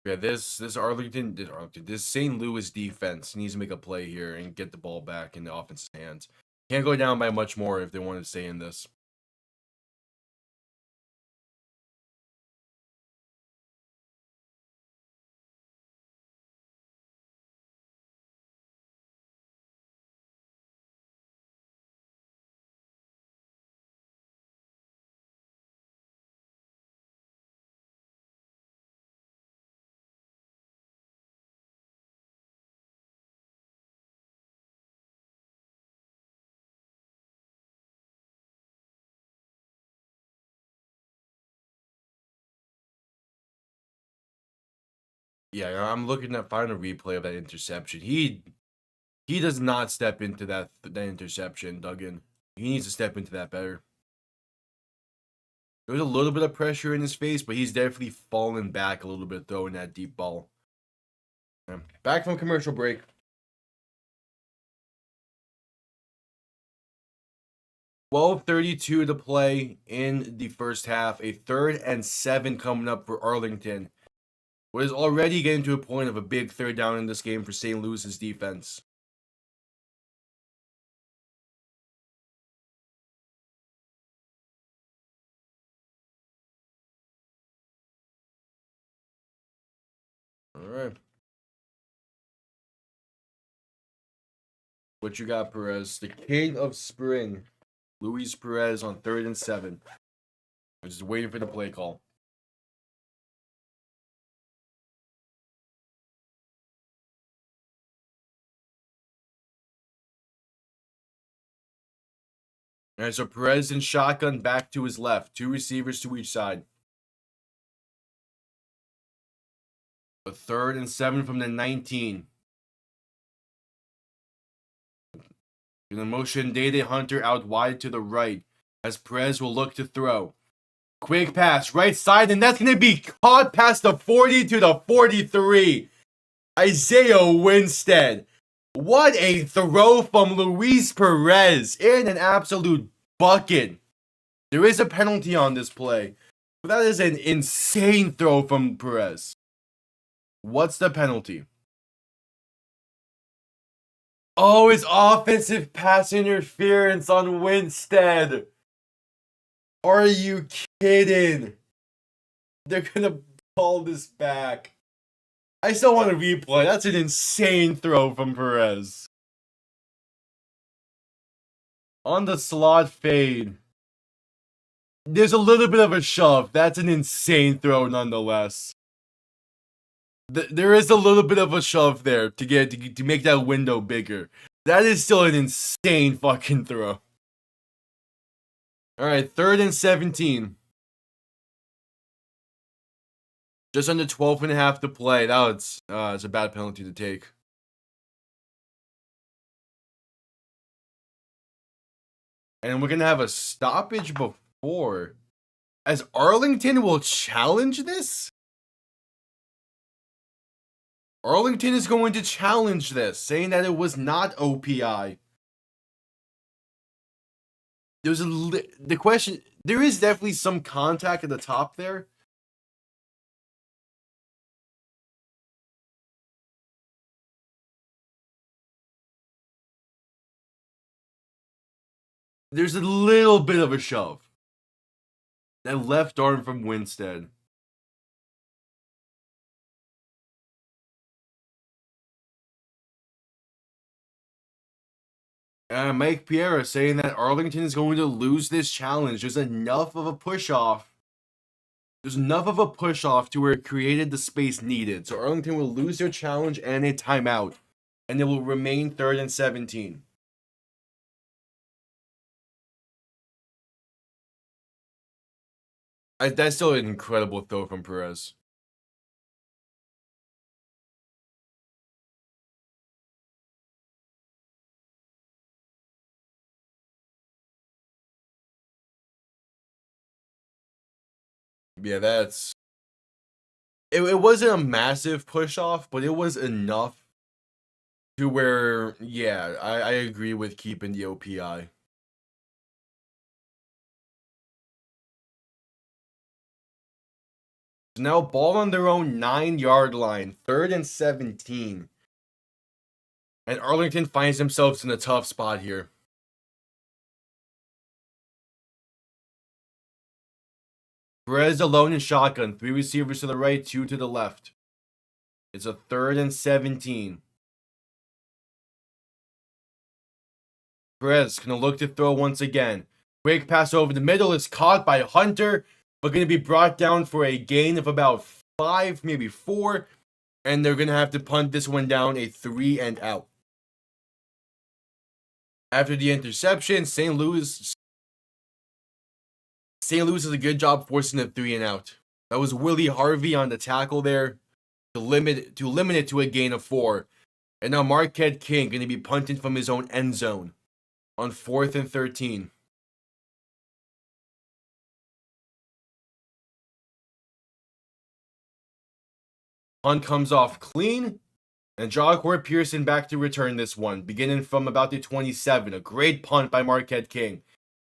Yeah, this St. Louis defense needs to make a play here and get the ball back in the offense's hands. Can't go down by much more if they want to stay in this. Yeah, I'm looking at final replay of that interception. He does not step into that interception, Duggan. He needs to step into that better. There was a little bit of pressure in his face, but he's definitely fallen back a little bit throwing that deep ball. Yeah. Back from commercial break. 12:32 to play in the first half. A 3rd and 7 coming up for Arlington. What is already getting to a point of a big 3rd down in this game for St. Louis's defense. All right. What you got, Perez? The king of spring. Luis Perez on 3rd and 7. I'm just waiting for the play call. All right, so Perez in shotgun back to his left. 2 receivers to each side. A 3rd and 7 from the 19. In the motion, Dede Hunter out wide to the right as Perez will look to throw. Quick pass, right side, and that's going to be caught past the 40 to the 43. Isaiah Winstead. What a throw from Luis Perez in an absolute bucket. There is a penalty on this play, but that is an insane throw from Perez. What's the penalty? Oh, it's offensive pass interference on Winstead. Are you kidding? They're gonna call this back. I still want to replay. That's an insane throw from Perez. On the slot fade. There's a little bit of a shove. That's an insane throw nonetheless. There is a little bit of a shove there to make that window bigger. That is still an insane fucking throw. All right, 3rd and 17. Just under 12 and a half to play. It's a bad penalty to take. And we're going to have a stoppage before. As Arlington will challenge this? Arlington is going to challenge this, saying that it was not OPI. The question, there is definitely some contact at the top there. There's a little bit of a shove. That left arm from Winstead. Mike Pierre saying that Arlington is going to lose this challenge. There's enough of a push-off. There's enough of a push-off to where it created the space needed. So Arlington will lose their challenge and a timeout. And it will remain 3rd and 17. That's still an incredible throw from Perez. Yeah, that's... It wasn't a massive push-off, but it was enough to where, yeah, I agree with keeping the OPI. Now ball on their own 9-yard line, 3rd and 17. And Arlington finds themselves in a tough spot here. Perez alone in shotgun, 3 receivers to the right, 2 to the left. It's a 3rd and 17. Perez gonna look to throw once again. Quick pass over the middle is caught by Hunter, but gonna be brought down for a gain of about 5, maybe 4. And they're gonna have to punt this one down, a 3 and out. After the interception, St. Louis does a good job forcing a 3 and out. That was Willie Harvey on the tackle there. to limit it to a gain of 4. And now Marquette King going to be punting from his own end zone on 4th and 13. Punt comes off clean. And Jahcour Pearson back to return this one, beginning from about the 27. A great punt by Marquette King.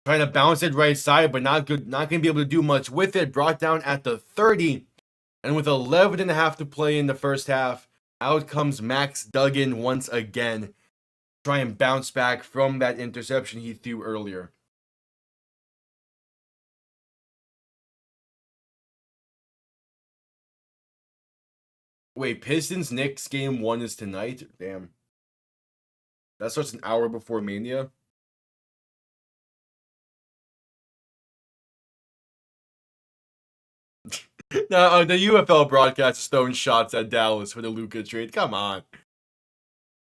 Trying to bounce it right side, but not going to be able to do much with it. Brought down at the 30. And with 11.5 to play in the first half, out comes Max Duggan once again. Try and bounce back from that interception he threw earlier. Wait, Pistons Knicks game 1 is tonight? Damn. That starts an hour before Mania. No, the UFL broadcast is throwing shots at Dallas for the Luka trade. Come on.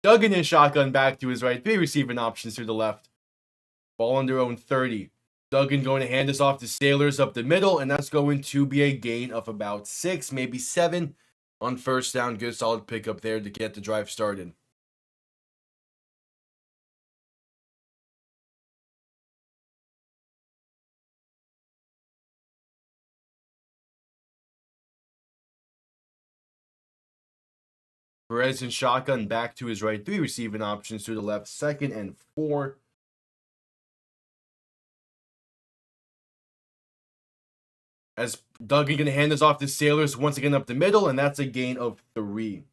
Duggan in shotgun back to his right. 3 receiving options to the left. Ball on their own 30. Duggan going to hand this off to Sailors up the middle, and that's going to be a gain of about 6, maybe 7 on first down. Good solid pickup there to get the drive started. Perez in shotgun back to his right. 3 receiving options to the left. 2nd and 4. As Duggan going to hand this off to Sailors once again up the middle, and that's a gain of 3.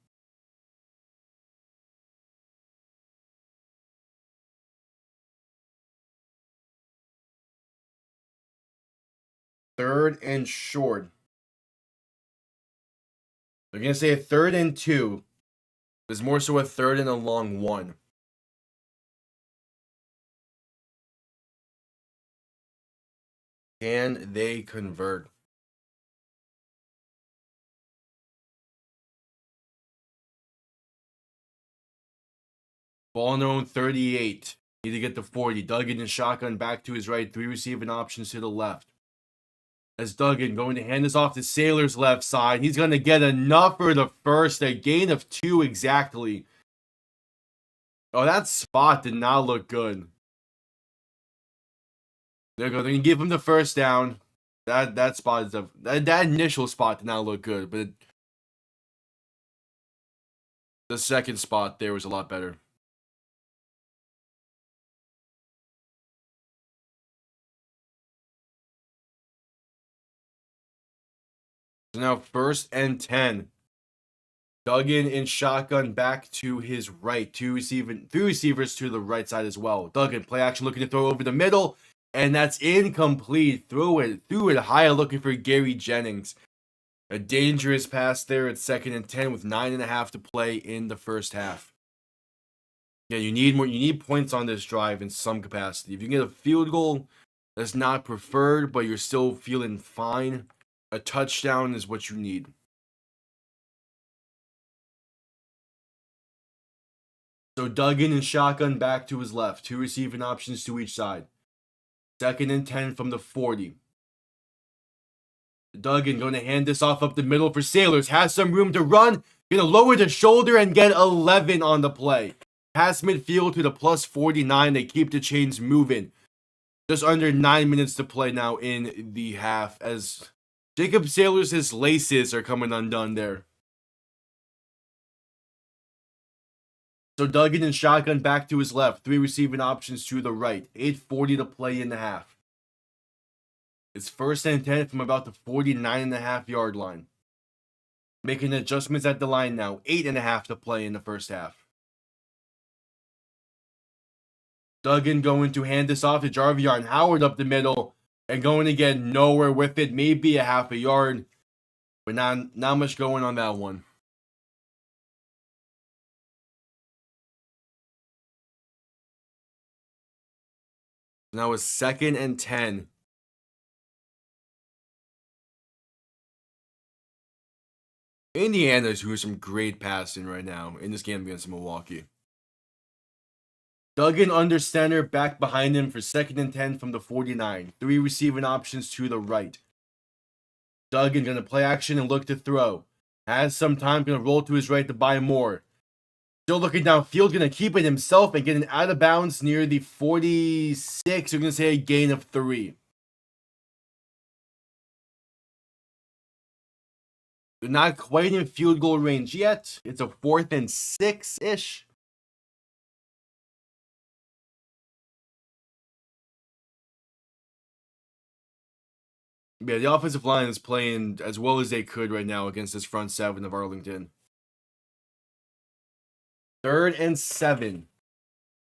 Third and short. They're going to say a 3rd and 2. There's more so a 3rd and a long 1. Can they convert? Ball on their own 38. Need to get to 40. Duggan and shotgun back to his right. 3 receiving options to the left. As Duggan going to hand this off to Sailor's left side. He's going to get enough for the first. A gain of 2 exactly. Oh, that spot did not look good. There you go. They're going to give him the first down. That spot is that initial spot did not look good, but the second spot there was a lot better. So now 1st and 10. Duggan in shotgun back to his right. 3 receivers to the right side as well. Duggan play action looking to throw over the middle. And that's incomplete. Threw it high looking for Gary Jennings. A dangerous pass there at 2nd and 10 with 9.5 to play in the first half. Yeah, you need points on this drive in some capacity. If you can get a field goal, that's not preferred, but you're still feeling fine. A touchdown is what you need. So Duggan and shotgun back to his left. 2 receiving options to each side. 2nd and 10 from the 40. Duggan going to hand this off up the middle for Sailors. Has some room to run. Going to lower the shoulder and get 11 on the play. Pass midfield to the plus 49. They keep the chains moving. Just under 9 minutes to play now in the half as Jacob Sailors' laces are coming undone there. So Duggan and shotgun back to his left. 3 receiving options to the right. 8:40 to play in the half. It's 1st and 10 from about the 49.5 yard line. Making adjustments at the line now. 8.5 to play in the first half. Duggan going to hand this off to Jarvion Howard up the middle. And going to get nowhere with it. Maybe a half a yard. But not much going on that one. Now it's 2nd and 10. Indiana's doing some great passing right now in this game against Milwaukee. Duggan under center, back behind him for 2nd and 10 from the 49. 3 receiving options to the right. Duggan going to play action and look to throw. Has some time, gonna roll to his right to buy more. Still looking downfield, gonna keep it himself and get an out of bounds near the 46. We're gonna say a gain of 3. They're not quite in field goal range yet. It's a 4th and 6-ish. Yeah, the offensive line is playing as well as they could right now against this front 7 of Arlington. 3rd and 7.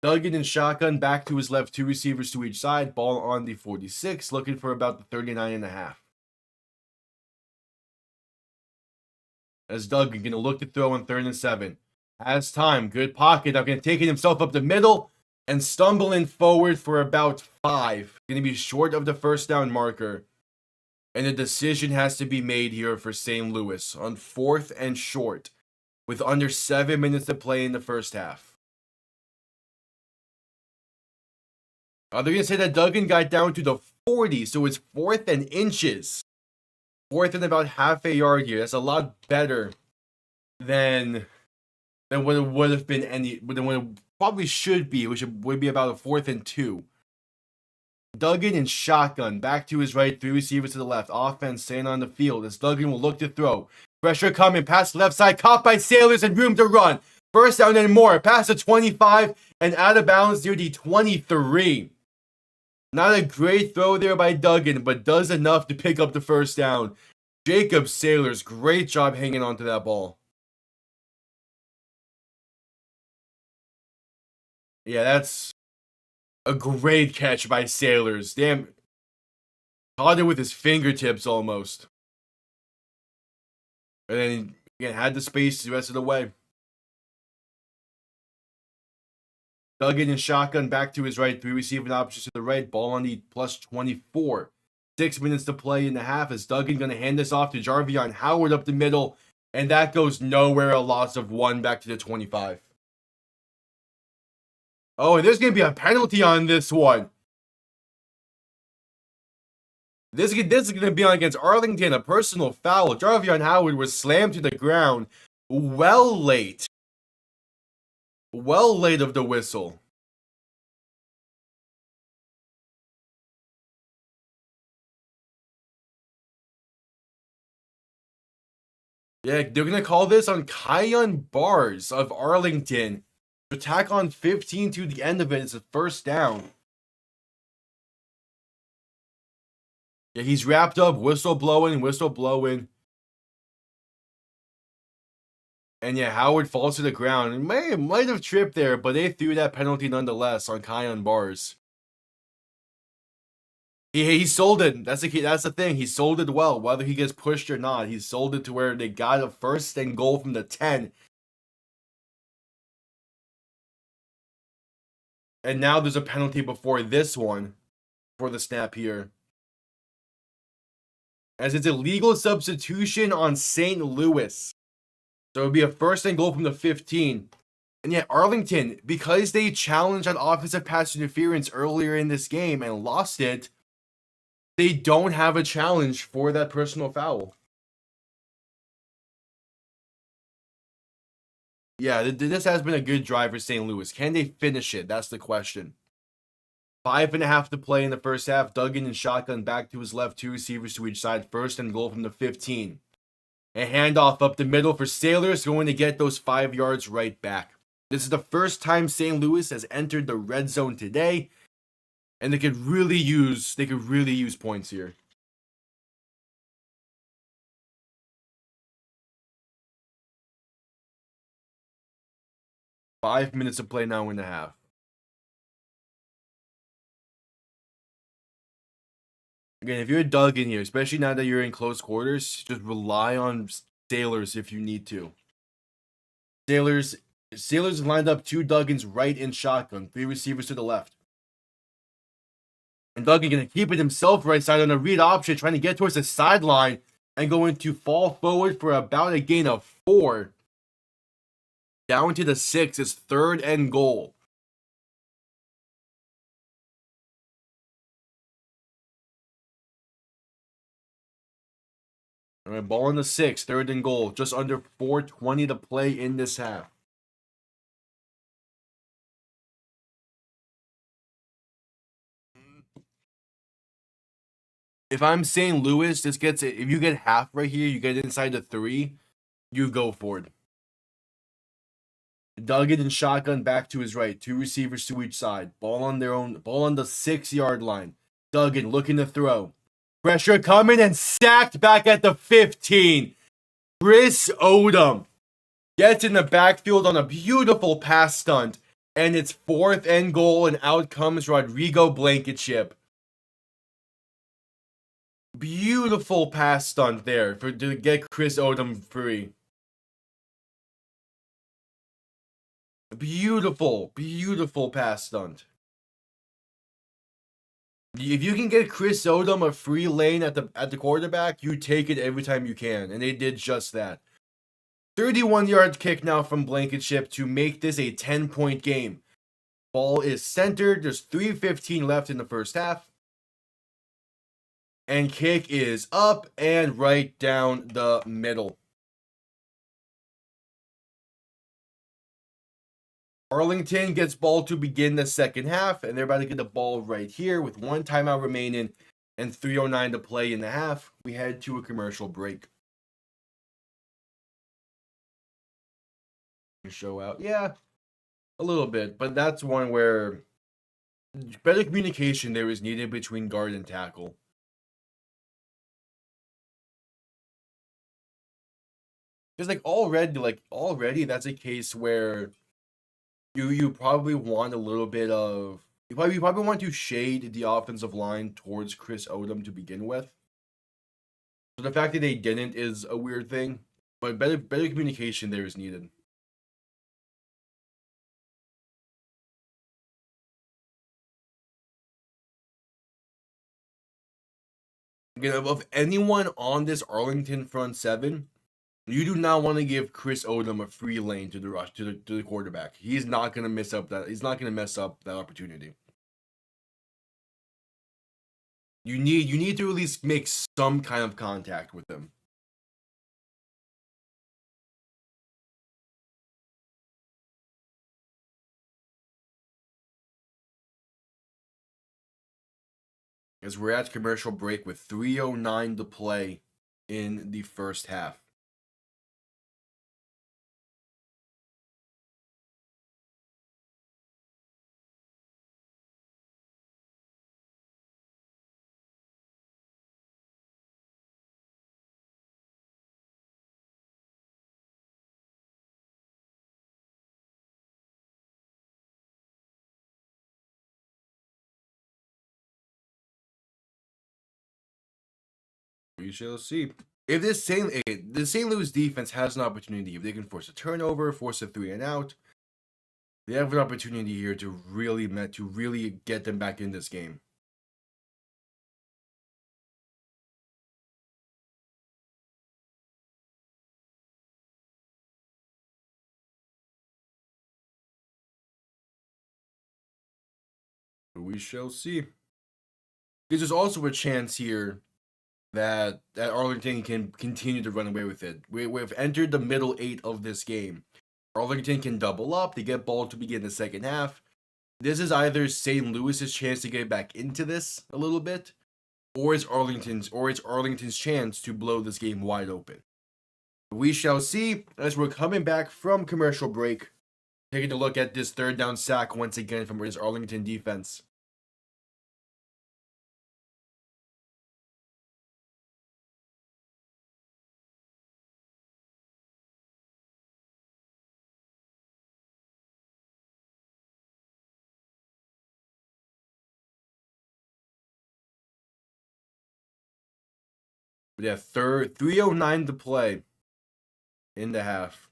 Duggan in shotgun, back to his left, 2 receivers to each side. Ball on the 46, looking for about the 39.5. As Duggan going to look to throw on 3rd and 7. Has time, good pocket. I'm going to take it himself up the middle and stumbling forward for about 5. Going to be short of the first down marker. And a decision has to be made here for St. Louis on 4th and short with under 7 minutes to play in the first half. They're going to say that Duggan got down to the 40, so it's 4th and inches. 4th and about half a yard here. That's a lot better than what it would have been than what it probably should be, which would be about a 4th and 2. Duggan in shotgun, back to his right, 3 receivers to the left. Offense staying on the field as Duggan will look to throw. Pressure coming, pass left side, caught by Sailors and room to run. First down and more, past the 25 and out of bounds near the 23. Not a great throw there by Duggan, but does enough to pick up the first down. Jacob Sailors, great job hanging on to that ball. Yeah, that's a great catch by Sailors. Damn. Caught it with his fingertips almost. And then again had the space the rest of the way. Duggan in shotgun, back to his right, 3 receiving options to the right. Ball on the plus 24. 6 minutes to play in the half as Duggan going to hand this off to Jarvion Howard up the middle. And that goes nowhere, a loss of 1 back to the 25. Oh, and there's going to be a penalty on this one. This is going to be on against Arlington, a personal foul. Jarvion Howard was slammed to the ground well late. Well late of the whistle. Yeah, they're going to call this on Kion Bars of Arlington. To tack on 15 to the end of it. It's a first down. Yeah, he's wrapped up, whistle blowing. And yeah, Howard falls to the ground. It might have tripped there, but they threw that penalty nonetheless on Kion Bars. He sold it. That's the thing. He sold it well. Whether he gets pushed or not, he sold it to where they got a first and goal from the 10. And now there's a penalty before this one, for the snap here. As it's a legal substitution on St. Louis. So it would be a first and goal from the 15. And yet Arlington, because they challenged on offensive pass interference earlier in this game and lost it, they don't have a challenge for that personal foul. Yeah, this has been a good drive for St. Louis. Can they finish it? That's the question. 5.5 to play in the first half. Duggan in shotgun, back to his left, 2 receivers to each side. First and goal from the 15. A handoff up the middle for Sailors, going to get those 5 yards right back. This is the first time St. Louis has entered the red zone today, and they could really use points here. Five minutes to play now in the half. Again, if you're Duggan here, especially now that you're in close quarters, just rely on Sailors if you need to. Sailors lined up 2 Duggans right in shotgun, 3 receivers to the left. And Duggan going to keep it himself right side on a read option, trying to get towards the sideline and going to fall forward for about a gain of 4. Down to the 6 is 3rd and goal. All right, ball on the 6, 3rd and goal. Just under 4:20 to play in this half. If I'm St. Louis, this gets it. If you get half right here, you get inside the 3, you go for it. Duggan and shotgun back to his right. 2 receivers to each side. Ball on their own. Ball on the 6-yard line. Duggan looking to throw. Pressure coming and sacked back at the 15. Chris Odom gets in the backfield on a beautiful pass stunt. And it's 4th and goal, and out comes Rodrigo Blankenship. Beautiful pass stunt there to get Chris Odom free. Beautiful, beautiful pass stunt. If you can get Chris Odom a free lane at the quarterback, you take it every time you can, and they did just that. 31-yard kick now from Blankenship to make this a 10-point game. Ball is centered. There's 3:15 left in the first half. And kick is up and right down the middle. Arlington gets ball to begin the second half, and they're about to get the ball right here with 1 timeout remaining and 3:09 to play in the half. We head to a commercial break. Show out, yeah, a little bit, but that's one where better communication there is needed between guard and tackle. Because already that's a case where you probably want a little bit of you probably want to shade the offensive line towards Chris Odom to begin with. So the fact that they didn't is a weird thing, but better communication there is needed. Again, of anyone on this Arlington front 7, you do not want to give Chris Odom a free lane to the rush to the quarterback. He's not gonna mess up that opportunity. You need to at least make some kind of contact with him. As we're at commercial break with 3:09 to play in the first half. We shall see. If the St. Louis defense has an opportunity, if they can force a turnover, force a 3 and out, they have an opportunity here to really get them back in this game. We shall see. There's also a chance here that Arlington can continue to run away with it. We've entered the middle 8 of this game. Arlington can double up. They get ball to begin the second half. This is either St. Louis's chance to get back into this a little bit, or it's Arlington's chance to blow this game wide open. We shall see as we're coming back from commercial break, taking a look at this 3rd down sack once again from his Arlington defense. But yeah, 3:09 to play in the half.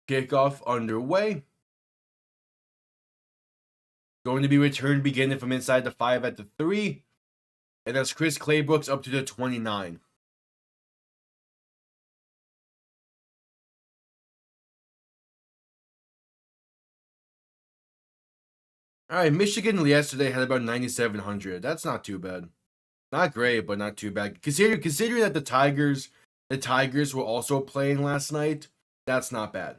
Kickoff underway. Going to be returned beginning from inside the 5 at the 3. And that's Chris Claybrooks up to the 29. All right, Michigan yesterday had about 9,700. That's not too bad. Not great, but not too bad. Considering that the Tigers were also playing last night, that's not bad.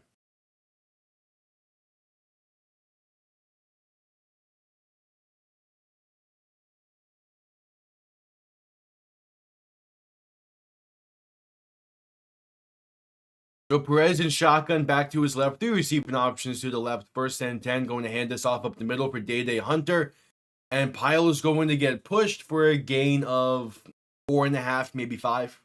So Perez in shotgun back to his left. Three receiving options to the left. First and 10, going to hand this off up the middle for Day Hunter. And Pyle is going to get pushed for a gain of 4.5, maybe 5.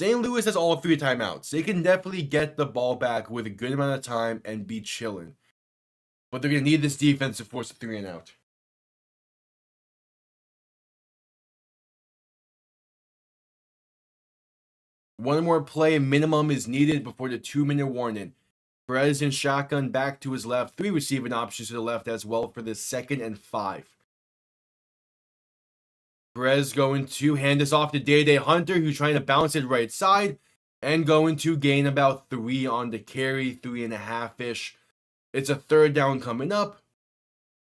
St. Louis has all 3 timeouts. They can definitely get the ball back with a good amount of time and be chilling. But they're going to need this defense to force a 3 and out. One more play minimum is needed before the 2-minute warning. Perez in shotgun back to his left. 3 receiving options to the left as well for this 2nd and 5. Perez going to hand this off to Day Hunter, who's trying to bounce it right side. And going to gain about 3 on the carry, 3.5-ish. It's a 3rd down coming up,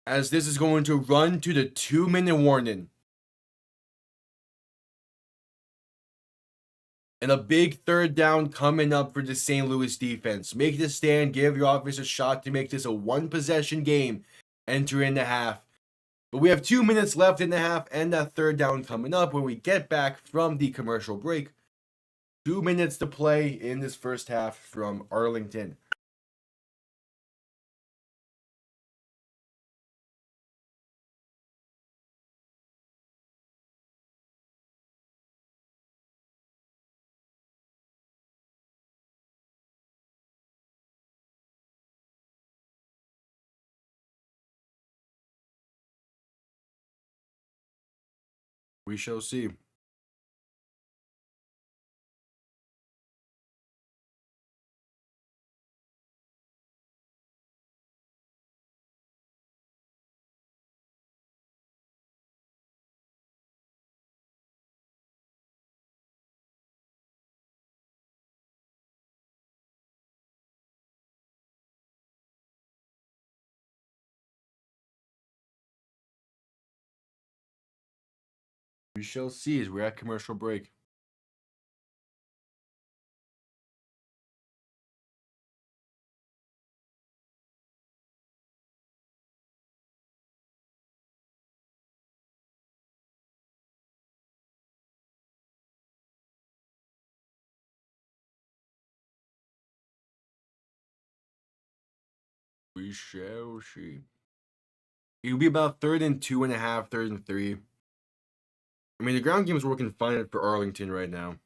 as this is going to run to the 2-minute warning. And a big 3rd down coming up for the St. Louis defense. Make this stand, give your offense a shot to make this a 1-possession game. Enter in the half. But we have 2 minutes left in the half and that 3rd down coming up when we get back from the commercial break. 2 minutes to play in this first half from Arlington. We shall see. We shall see as we're at commercial break. We shall see. It'll be about 3rd and 2.5, 3rd and 3. I mean, the ground game is working fine for Arlington right now.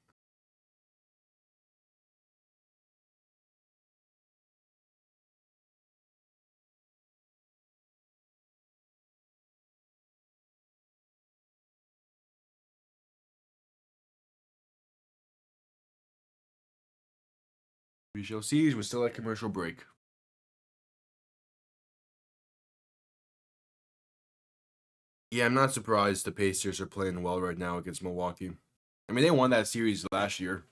We shall see as we're still at commercial break. Yeah, I'm not surprised the Pacers are playing well right now against Milwaukee. I mean, they won that series last year.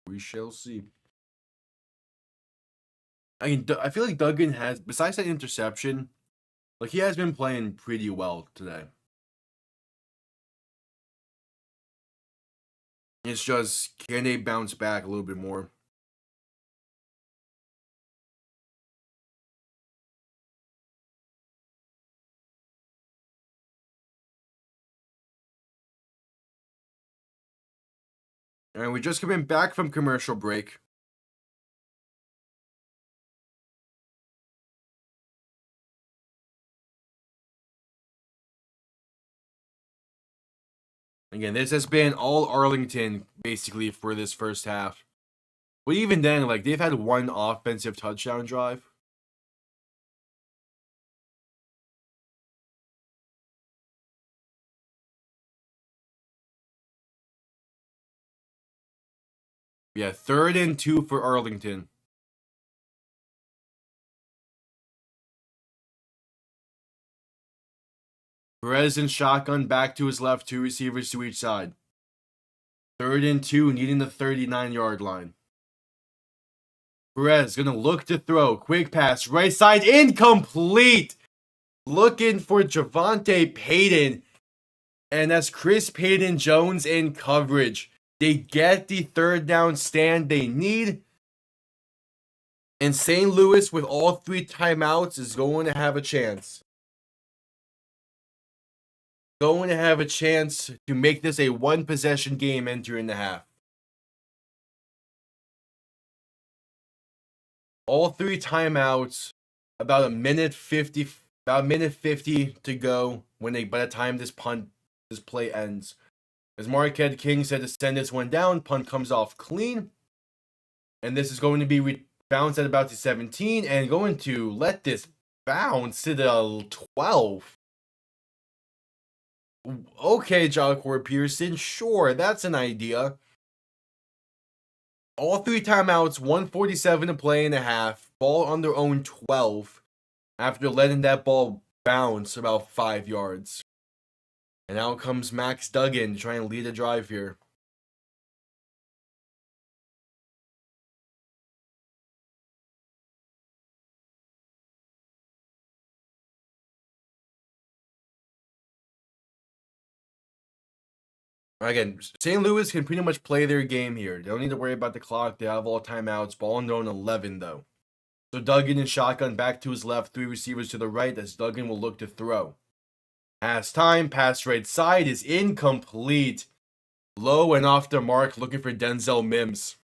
We shall see. I mean, I feel like Duggan has, besides that interception, like he has been playing pretty well today. It's just, can they bounce back a little bit more? And we just coming back from commercial break. Again, this has been all Arlington basically for this first half. But even then, like they've had one offensive touchdown drive. Yeah, 3rd and 2 for Arlington. Perez in shotgun, back to his left, 2 receivers to each side. 3rd and 2, needing the 39-yard line. Perez gonna look to throw. Quick pass, right side, incomplete. Looking for Javonte Payton. And that's Chris Payton Jones in coverage. They get the 3rd down stand they need. And St. Louis, with all 3 timeouts, is going to have a chance. Going to have a chance to make this a 1-possession game entering the half. All 3 timeouts, about a minute 50 to go by the time this play ends. As Marquette King said to send this one down, punt comes off clean. And this is going to be bounced at about the 17 and going to let this bounce to the 12. Okay, Jahcour Pearson, sure, that's an idea. All 3 timeouts, 1:47 to play in a half. Ball on their own 12 after letting that ball bounce about 5 yards. And out comes Max Duggan to try and lead a drive here. Again, St. Louis can pretty much play their game here. They don't need to worry about the clock. They have all timeouts. Ball on their own 11, though. So Duggan in shotgun, back to his left, 3 receivers to the right as Duggan will look to throw. Has time, pass right side is incomplete. Low and off the mark, looking for Denzel Mims.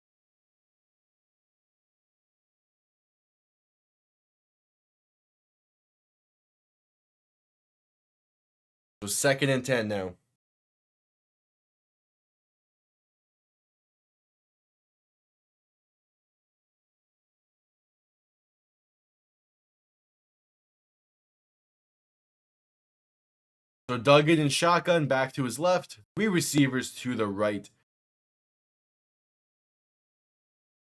So 2nd and 10 now. So Duggan in shotgun, back to his left, 3 receivers to the right.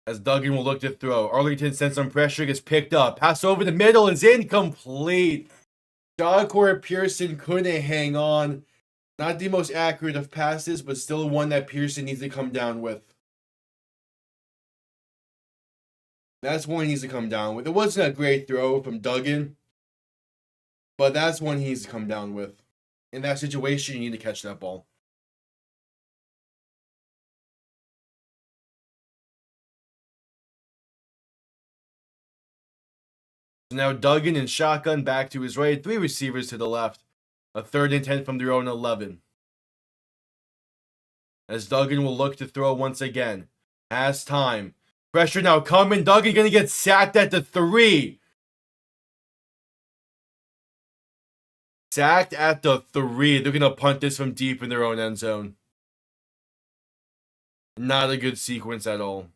As Duggan will look to throw. Arlington sends some pressure, gets picked up. Pass over the middle is incomplete. Jahcour Pearson couldn't hang on. Not the most accurate of passes, but still one that Pearson needs to come down with. That's one he needs to come down with. It wasn't a great throw from Duggan, but that's one he needs to come down with. In that situation, you need to catch that ball. So now Duggan in shotgun, back to his right, 3 receivers to the left. A 3rd and 10 from their own 11. As Duggan will look to throw once again. Has time. Pressure now coming. Duggan gonna get sacked at the 3. Sacked at the 3. They're gonna punt this from deep in their own end zone. Not a good sequence at all.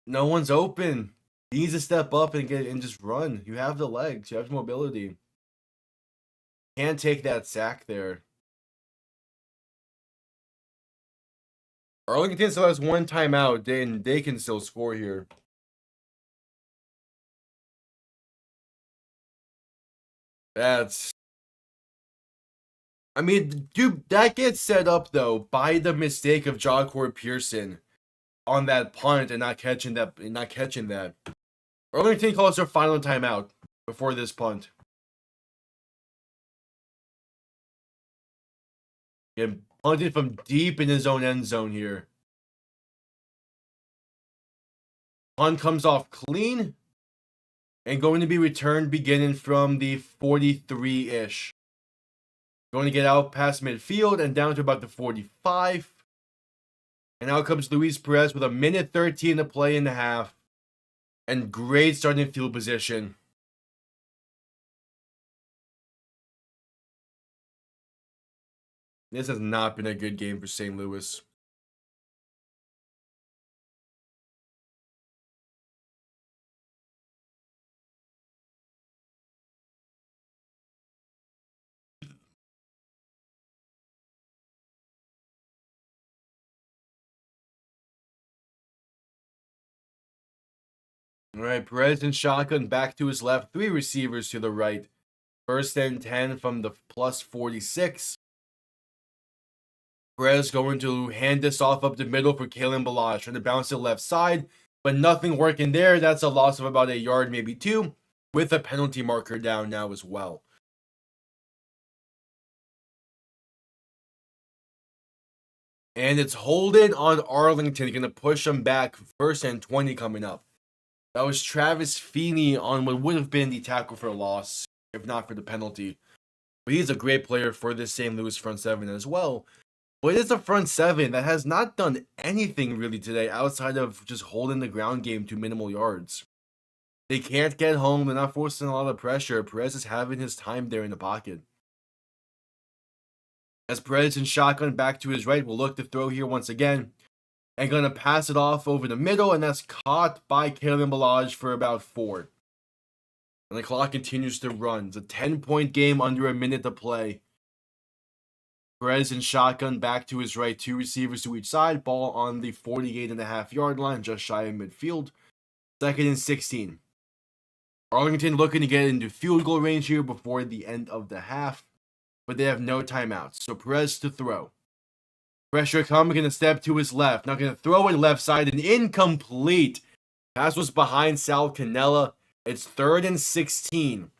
No one's open. He needs to step up and just run. You have the legs. You have the mobility. Can't take that sack there. Arlington still has 1 timeout. Then they can still score here. I mean, dude, that gets set up though by the mistake of Jahcour Pearson on that punt and not catching that. Arlington calls their final timeout before this punt. And punted from deep in his own end zone here. Punt comes off clean and going to be returned beginning from the 43-ish. Going to get out past midfield and down to about the 45. And out comes Luis Perez with a minute 13 to play in the half. And great starting field position. This has not been a good game for St. Louis. All right, Perez in shotgun, back to his left, 3 receivers to the right. First and 10 from the plus 46. Perez going to hand this off up the middle for Kalen Ballage, trying to bounce to the left side, but nothing working there. That's a loss of about a yard, maybe 2, with a penalty marker down now as well. And it's holding on Arlington, going to push them back. First and 20 coming up. That was Travis Feeney on what would have been the tackle for a loss, if not for the penalty. But he's a great player for this St. Louis front seven as well. But it's a front seven that has not done anything really today outside of just holding the ground game to minimal yards. They can't get home. They're not forcing a lot of pressure. Perez is having his time there in the pocket. As Perez in shotgun back to his right, will look to throw here once again. And going to pass it off over the middle, and that's caught by Kalen Ballage for about 4. And the clock continues to run. It's a 10-point game under a minute to play. Perez in shotgun back to his right, 2 receivers to each side. Ball on the 48.5-yard line, just shy of midfield. 2nd and 16. Arlington looking to get into field goal range here before the end of the half, but they have no timeouts. So Perez to throw. Pressure coming, going to step to his left. Now going to throw it left side and incomplete. Pass was behind Sal Cannella. It's 3rd and 16.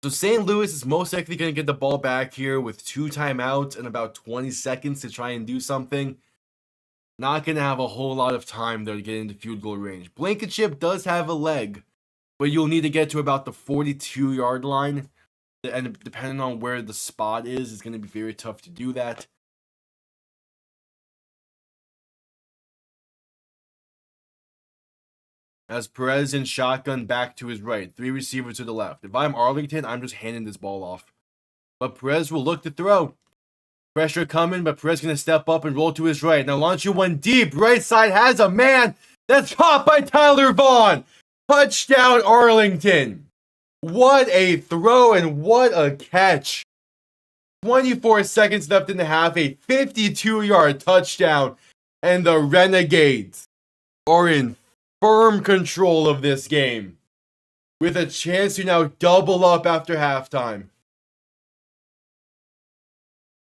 So St. Louis is most likely going to get the ball back here with 2 timeouts and about 20 seconds to try and do something. Not going to have a whole lot of time though to get into field goal range. Blankenship does have a leg, but you'll need to get to about the 42-yard line. And depending on where the spot is, it's going to be very tough to do that. As Perez in shotgun back to his right. 3 receivers to the left. If I'm Arlington, I'm just handing this ball off. But Perez will look to throw. Pressure coming, but Perez going to step up and roll to his right. Now launch you one deep. Right side has a man. That's caught by Tyler Vaughn. Touchdown Arlington. What a throw and what a catch. 24 seconds left in the half. A 52-yard touchdown. And the Renegades are in firm control of this game, with a chance to now double up after halftime.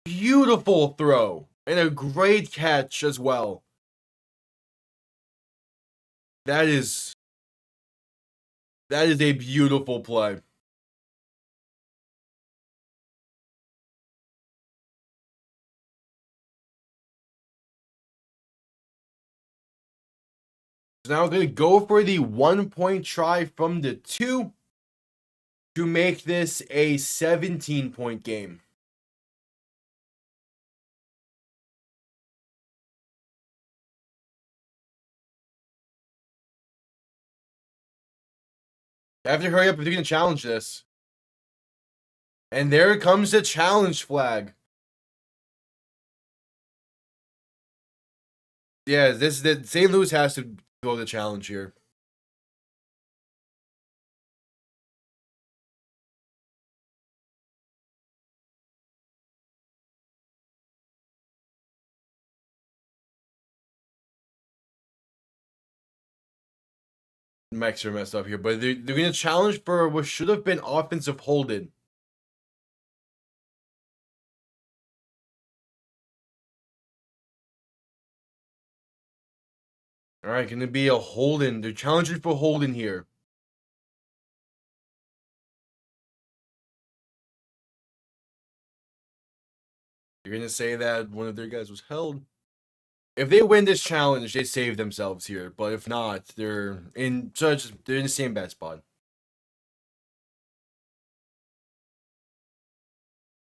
Beautiful throw, and a great catch as well. That is a beautiful play. Now we're going to go for the 1-point try from the 2 to make this a 17-point game. I have to hurry up if you're going to challenge this. And there comes the challenge flag. Yeah, St. Louis has to go the challenge here. Mics are messed up here, but they're going to challenge for what should have been offensive holding. All right, going to be a holding. They're challenging for holding here. You're going to say that one of their guys was held. If they win this challenge, they save themselves here. But if not, they're in the same bad spot.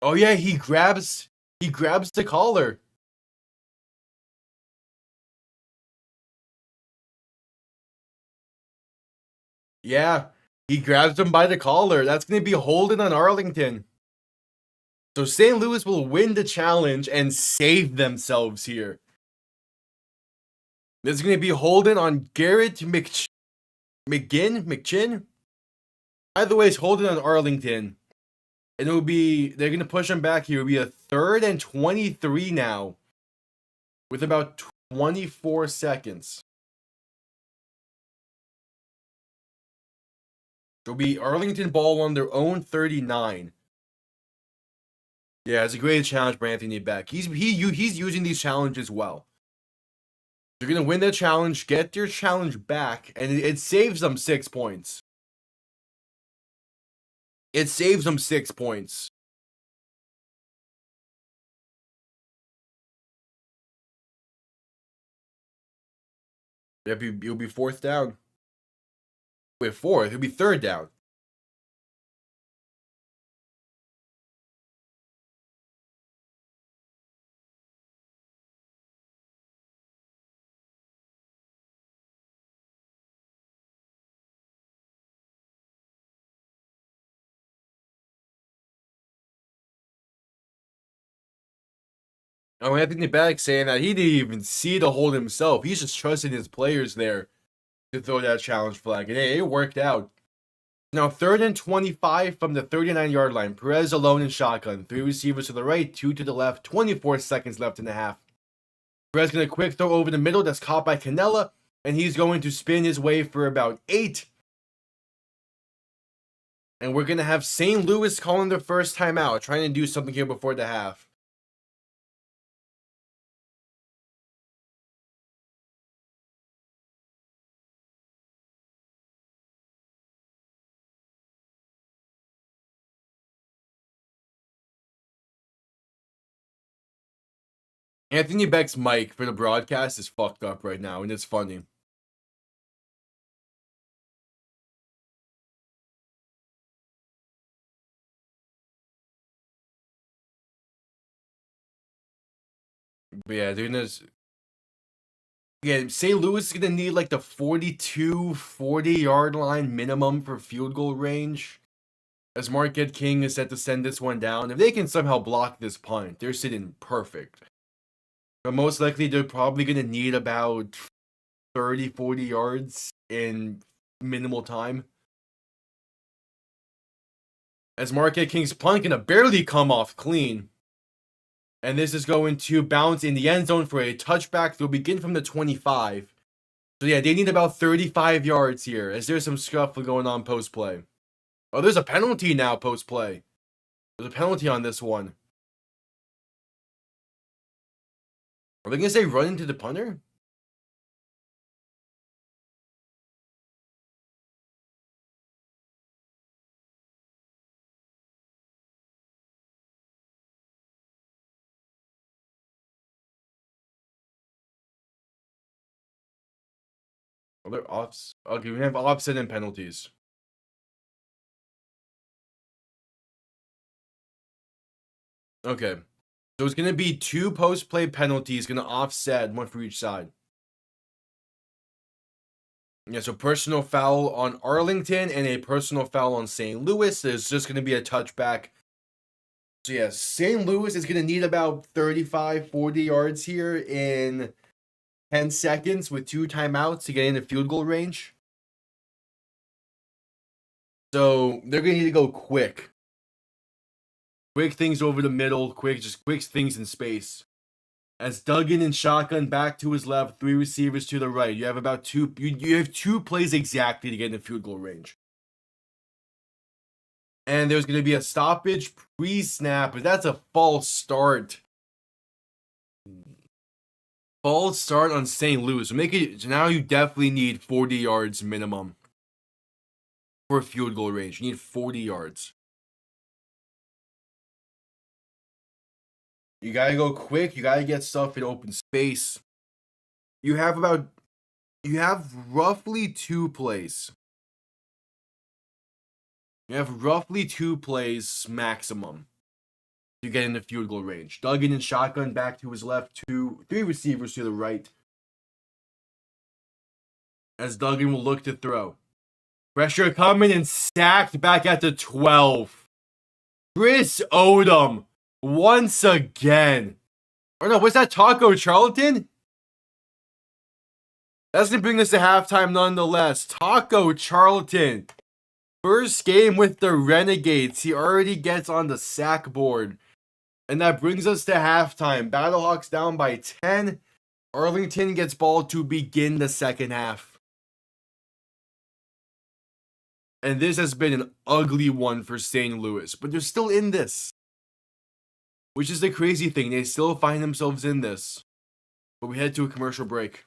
Oh yeah, he grabs the collar. Yeah, he grabs him by the collar. That's going to be holding on Arlington. So St. Louis will win the challenge and save themselves here. This is going to be holding on Garrett McChin. Either way, it's holding on Arlington. And they're going to push him back here. It'll be a 3rd and 23 now, with about 24 seconds. It'll be Arlington ball on their own 39. Yeah, it's a great challenge for Anthony Beck. He's using these challenges well. They're gonna win their challenge, get their challenge back, and it saves them 6 points. It saves them 6 points. It'll be 4th down. Wait, 4th. It'll be 3rd down. Oh, Anthony Beck saying that he didn't even see the hold himself. He's just trusting his players there to throw that challenge flag. And it worked out. Now, 3rd and 25 from the 39-yard line. Perez alone in shotgun. 3 receivers to the right, 2 to the left. 24 seconds left in the half. Perez going to quick throw over the middle. That's caught by Canella. And he's going to spin his way for about 8. And we're going to have St. Louis calling their first timeout. Trying to do something here before the half. Anthony Beck's mic for the broadcast is fucked up right now, and it's funny. But yeah, they're gonna... Yeah, St. Louis is gonna need like the 42, 40-yard line minimum for field goal range. As Marquette King is set to send this one down. If they can somehow block this punt, they're sitting perfect. But most likely, they're probably gonna need about 30, 40 yards in minimal time. As Marquette King's punt gonna barely come off clean. And this is going to bounce in the end zone for a touchback. They'll begin from the 25. So yeah, they need about 35 yards here, as there's some scuffle going on post-play. Oh, there's a penalty now post-play. There's a penalty on this one. Are they going to say run into the punter? Oh, they're offs. Okay, we have offset and penalties. Okay. So it's going to be 2 post-play penalties, going to offset, 1 for each side. Yeah, so personal foul on Arlington and a personal foul on St. Louis. There's just going to be a touchback. So yeah, St. Louis is going to need about 35, 40 yards here in 10 seconds with 2 timeouts to get into field goal range. So they're going to need to go quick. Quick things over the middle, quick things in space. As Duggan and shotgun back to his left, 3 receivers to the right. You have about 2. You have 2 plays exactly to get into field goal range. And there's going to be a stoppage pre-snap, but that's a false start. False start on St. Louis. So now you definitely need 40 yards minimum for field goal range. You need 40 yards. You gotta go quick. You gotta get stuff in open space. You have roughly 2 plays. You have roughly 2 plays maximum to get into field goal range. Duggan and shotgun back to his left, 3 receivers to the right. As Duggan will look to throw. Pressure coming and sacked back at the 12. Chris Odom. Once again. Or no, was that Taco Charlton? That's going to bring us to halftime nonetheless. Taco Charlton. First game with the Renegades. He already gets on the sack board. And that brings us to halftime. Battlehawks down by 10. Arlington gets ball to begin the second half. And this has been an ugly one for St. Louis, but they're still in this. Which is the crazy thing. They still find themselves in this. But we head to a commercial break.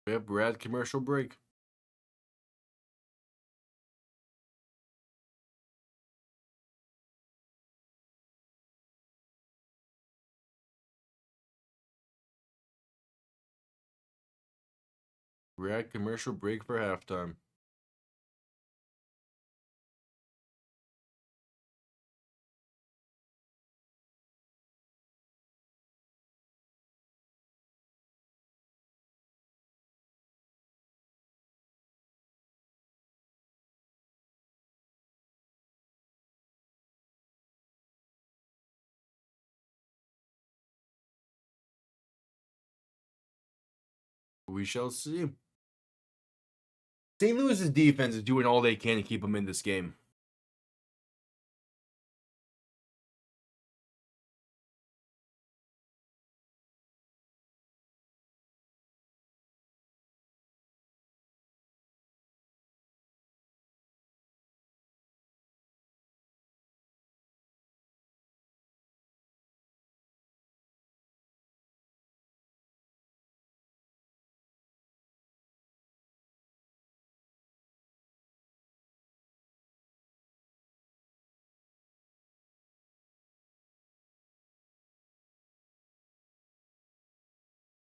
Yep, we're at commercial break. We're at commercial break for halftime. We shall see. St. Louis's defense is doing all they can to keep them in this game.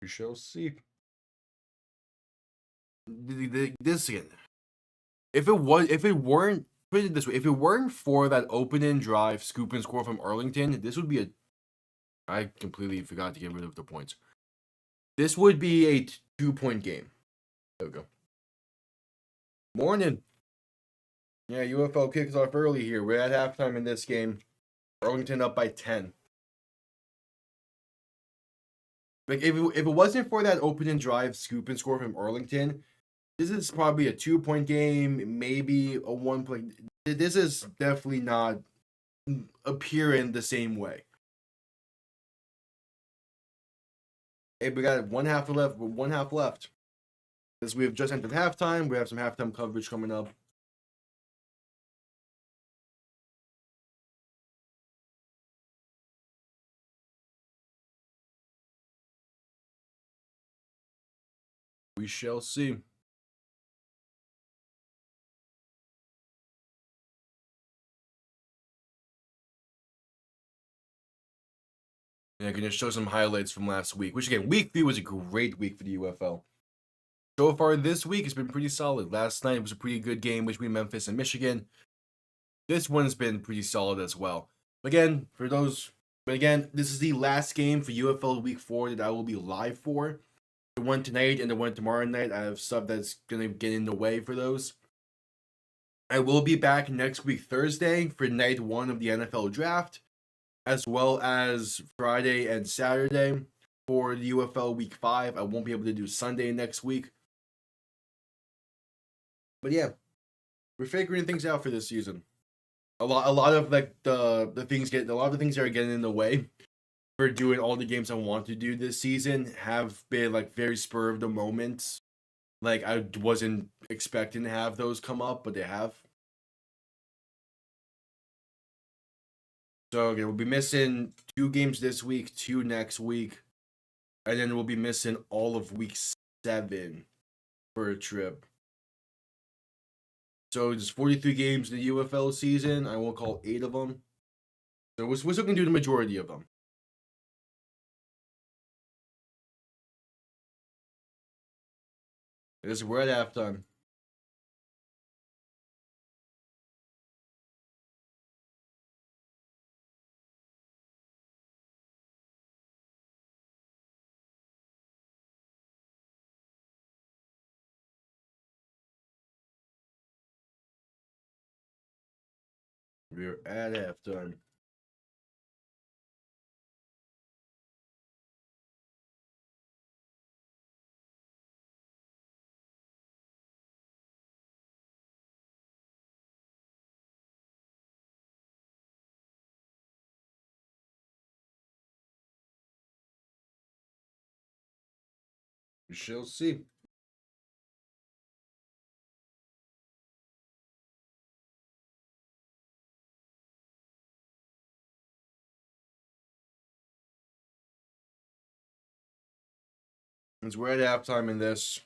We shall see. This again. If it weren't, put it this way, if it weren't for that open-end drive, scoop and score from Arlington, this would be a. I completely forgot to get rid of the points. This would be a 2-point game. There we go. Morning. Yeah, UFL kicks off early here. We're at halftime in this game. Arlington up by 10. Like if it wasn't for that open-end drive, scoop and score from Arlington, this is probably a 2-point game, maybe a 1-point. This is definitely not appearing the same way. Hey, we got 1/2 left. 1/2 left. As we have just entered halftime, we have some halftime coverage coming up. We shall see. Yeah, I'm gonna show some highlights from last week. Which again, week 3 was a great week for the UFL. So far this week, it's been pretty solid. Last night was a pretty good game between Memphis and Michigan. This one's been pretty solid as well. Again, this is the last game for UFL Week 4 that I will be live for. The one tonight and the one tomorrow night, I have stuff that's gonna get in the way for those. I will be back next week Thursday for night 1 of the NFL draft, as well as Friday and Saturday for the UFL Week 5. I won't be able to do Sunday next week. But yeah, we're figuring things out for this season. A lot of like the things get a lot of the things that are getting in the way for doing all the games I want to do this season have been like very spur of the moment. Like I wasn't expecting to have those come up, but they have. So okay, we'll be missing 2 games this week, 2 next week, and then we'll be missing all of week 7 for a trip. So there's 43 games in the UFL season. I will call 8 of them. So we're still gonna do the majority of them. We're at halftime. We're at halftime. We shall see. As we're at halftime in this.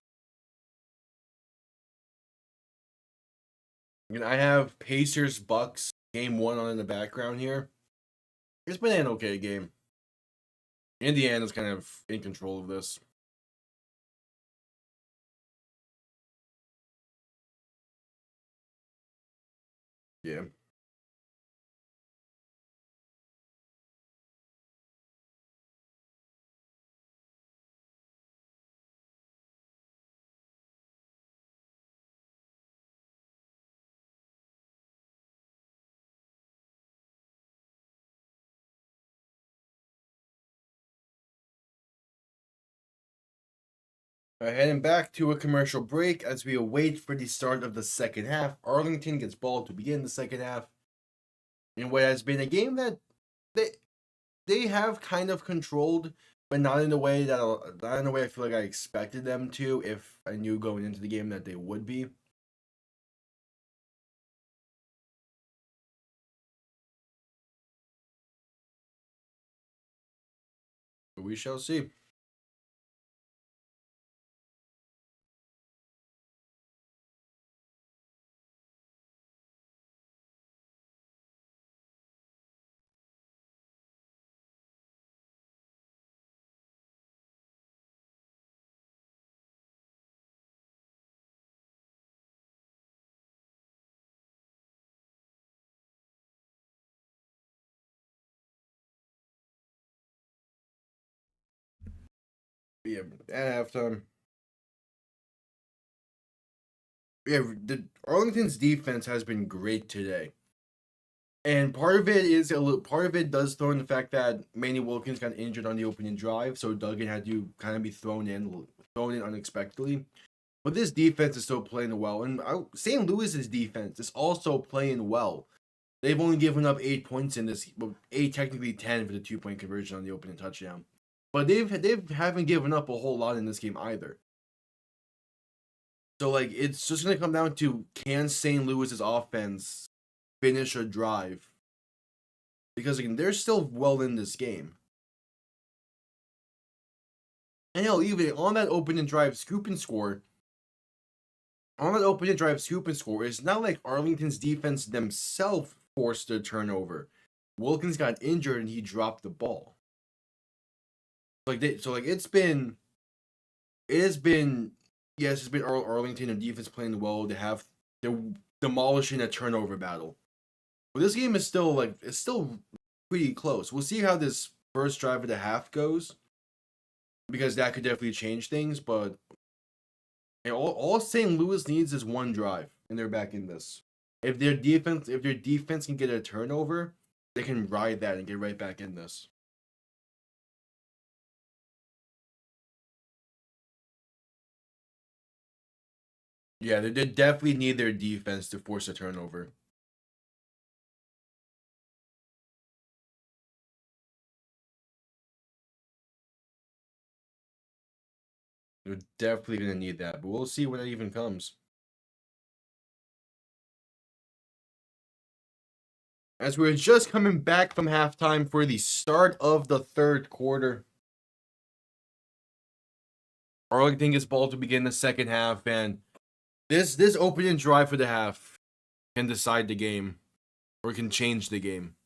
And I have Pacers Bucks game 1 on in the background here. It's been an okay game. Indiana's kind of in control of this. Yeah. Heading back to a commercial break as we await for the start of the second half. Arlington gets ball to begin the second half. In what has been a game that they have kind of controlled, but not in the way I feel like I expected them to if I knew going into the game that they would be. But we shall see. Yeah, at halftime. Yeah, the Arlington's defense has been great today. And part of it does throw in the fact that Manny Wilkins got injured on the opening drive, so Duggan had to kind of be thrown in unexpectedly. But this defense is still playing well, and St. Louis's defense is also playing well. They've only given up 8 points in this, well, 8 technically 10 for the 2-point conversion on the opening touchdown. But they haven't given up a whole lot in this game either. So like it's just gonna come down to, can St. Louis's offense finish a drive? Because again, they're still well in this game. And hell, even on that opening drive, scoop and score. On that opening drive, scoop and score. It's not like Arlington's defense themselves forced a turnover. Wilkins got injured and he dropped the ball. It's been Arlington and defense playing well. They're demolishing a turnover battle. But this game is still pretty close. We'll see how this first drive of the half goes, because that could definitely change things. But all St. Louis needs is one drive, and they're back in this. If their defense can get a turnover, they can ride that and get right back in this. Yeah, they definitely need their defense to force a turnover. They're definitely going to need that, but we'll see when that even comes. As we're just coming back from halftime for the start of the third quarter. Arlington gets ball to begin the second half, and this opening drive for the half can decide the game, or can change the game.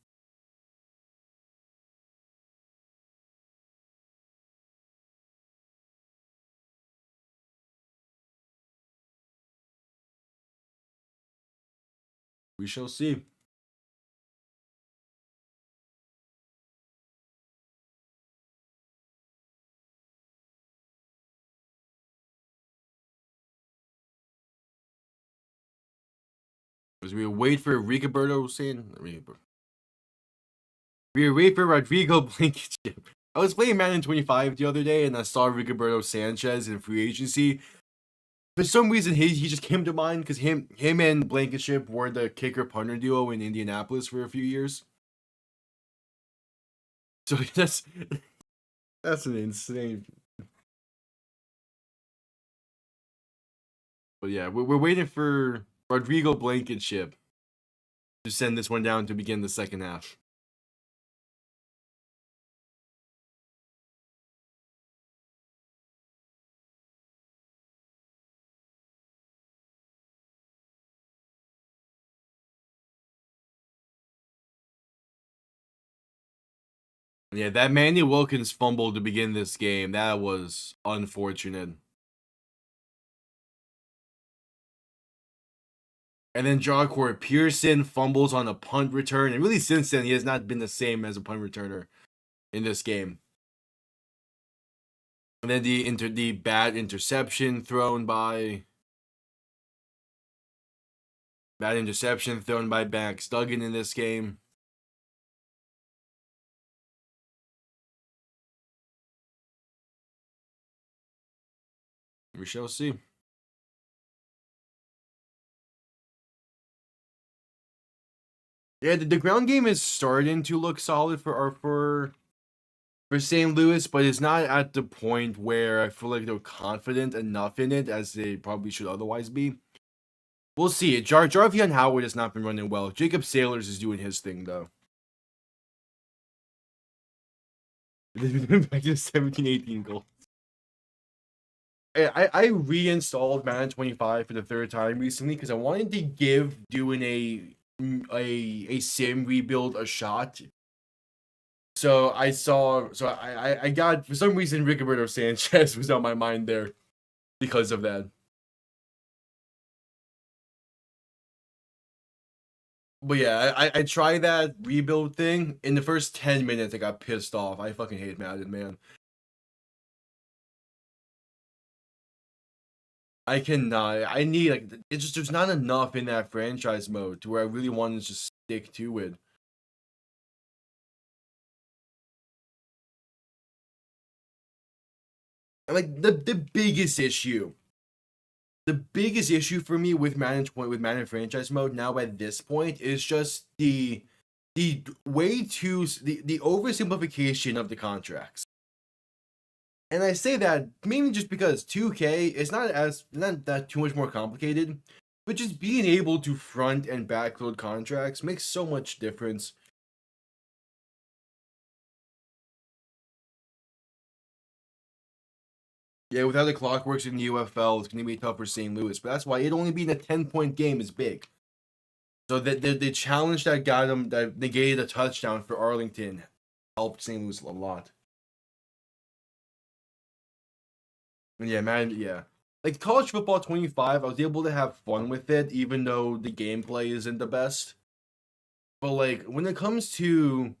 We shall see. As we wait for Rodrigo Blankenship. I was playing Madden 25 the other day, and I saw Rigoberto Sanchez in free agency. For some reason, he just came to mind because him and Blankenship were the kicker punter duo in Indianapolis for a few years. So that's an insane. But yeah, we're waiting for Rodrigo Blankenship to send this one down to begin the second half. Yeah, that Manny Wilkins fumble to begin this game, that was unfortunate. And then Jahcour Pearson fumbles on a punt return. And really, since then, he has not been the same as a punt returner in this game. And then the bad interception thrown by Max Duggan in this game. We shall see. Yeah, the ground game is starting to look solid for St. Louis, but it's not at the point where I feel like they're confident enough in it as they probably should otherwise be. We'll see. Jarvion Howard has not been running well. Jacob Sailors is doing his thing though. Back to 17-18 goals. I reinstalled Madden 25 for the third time recently because I wanted to give doing a sim rebuild a shot. So I got, for some reason, Rigoberto Sanchez was on my mind there because of that. But yeah, I tried that rebuild thing. In the first 10 minutes, I got pissed off. I fucking hate Madden, man. I cannot. I need, like, it's just, there's not enough in that franchise mode to where I really want to just stick to it. Like, the biggest issue for me with Madden franchise mode now at this point is just the oversimplification of the contracts. And I say that mainly just because 2K is not that too much more complicated, but just being able to front and backload contracts makes so much difference. Yeah, with how the clock works in the UFL, it's going to be tough for St. Louis, but that's why it only being a 10-point game is big. So the challenge that got him, that negated a touchdown for Arlington, helped St. Louis a lot. And yeah, man, yeah. Like College Football 25, I was able to have fun with it, even though the gameplay isn't the best. But like when it comes to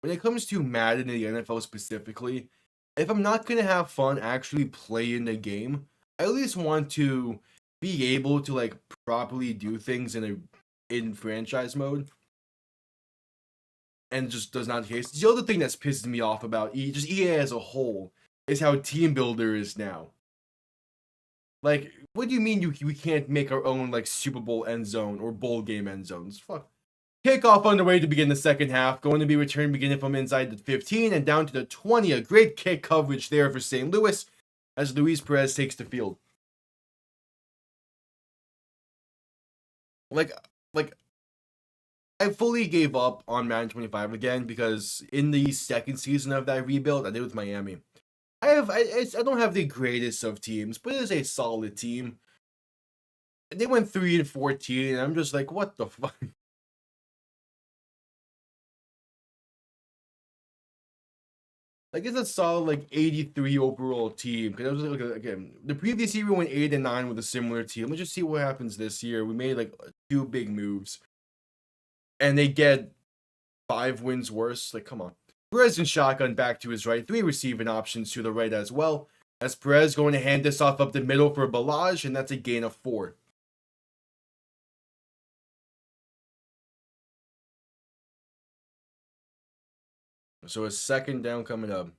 Madden in the NFL specifically, if I'm not gonna have fun actually playing the game, I at least want to be able to like properly do things in franchise mode. And just does not the case. The other thing that's pissing me off about EA as a whole is how Team Builder is now. Like, what do you mean we can't make our own like Super Bowl end zone or bowl game end zones? Fuck. Kickoff underway to begin the second half. Going to be returned beginning from inside the 15 and down to the 20. A great kick coverage there for St. Louis as Luis Perez takes the field. Like I fully gave up on Madden 25 again because in the second season of that rebuild, I did with Miami. I don't have the greatest of teams, but it is a solid team. They went 3-14, and I'm just like, what the fuck? Like it's a solid like 83 overall team. Because I was like, again, the previous year we went 8-9 with a similar team. Let's just see what happens this year. We made like 2 big moves, and they get 5 wins worse. Like, come on. Perez and shotgun back to his right. 3 receiving options to the right as well. As Perez going to hand this off up the middle for Balaj, and that's a gain of 4. So a second down coming up.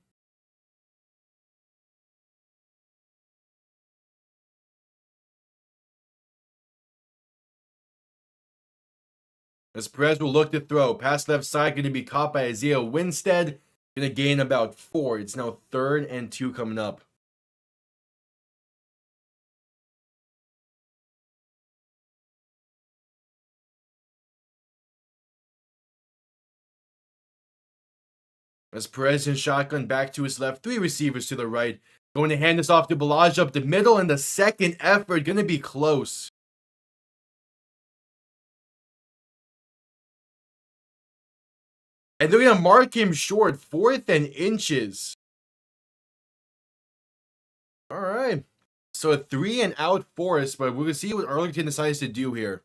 As Perez will look to throw. Pass left side going to be caught by Isaiah Winstead. Going to gain about 4. It's now 3rd and 2 coming up. As Perez in shotgun back to his left, 3 receivers to the right. Going to hand this off to Ballage up the middle, and the second effort going to be close. And they're going to mark him short, 4th and inches. All right. So a 3-and-out for us, but we're going to see what Arlington decides to do here.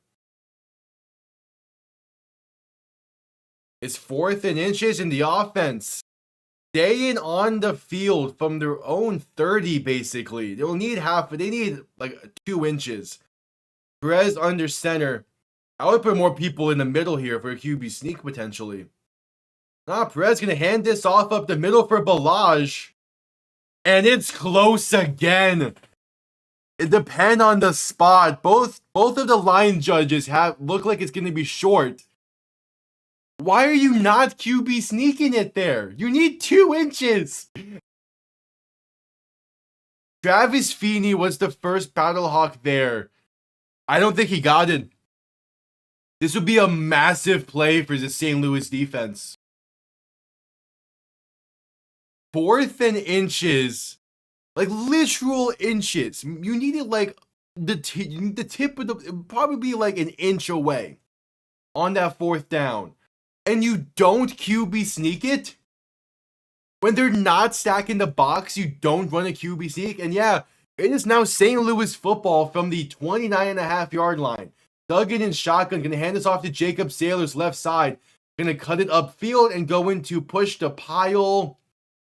It's 4th and inches in the offense. Staying on the field from their own 30, basically. They'll need they need like 2 inches. Perez under center. I would put more people in the middle here for a QB sneak, potentially. Perez going to hand this off up the middle for Ballage. And it's close again. It depends on the spot. Both of the line judges look like it's going to be short. Why are you not QB sneaking it there? You need 2 inches. Travis Feeney was the first Battlehawk there. I don't think he got it. This would be a massive play for the St. Louis defense. 4th and inches. Like literal inches. You needed like the tip of the, probably like an inch away on that 4th down. And you don't QB sneak it? When they're not stacking the box, you don't run a QB sneak? And yeah, it is now St. Louis football from the 29.5-yard line. Duggan in shotgun, going to hand this off to Jacob Saylor's left side. Going to cut it upfield and go into push the pile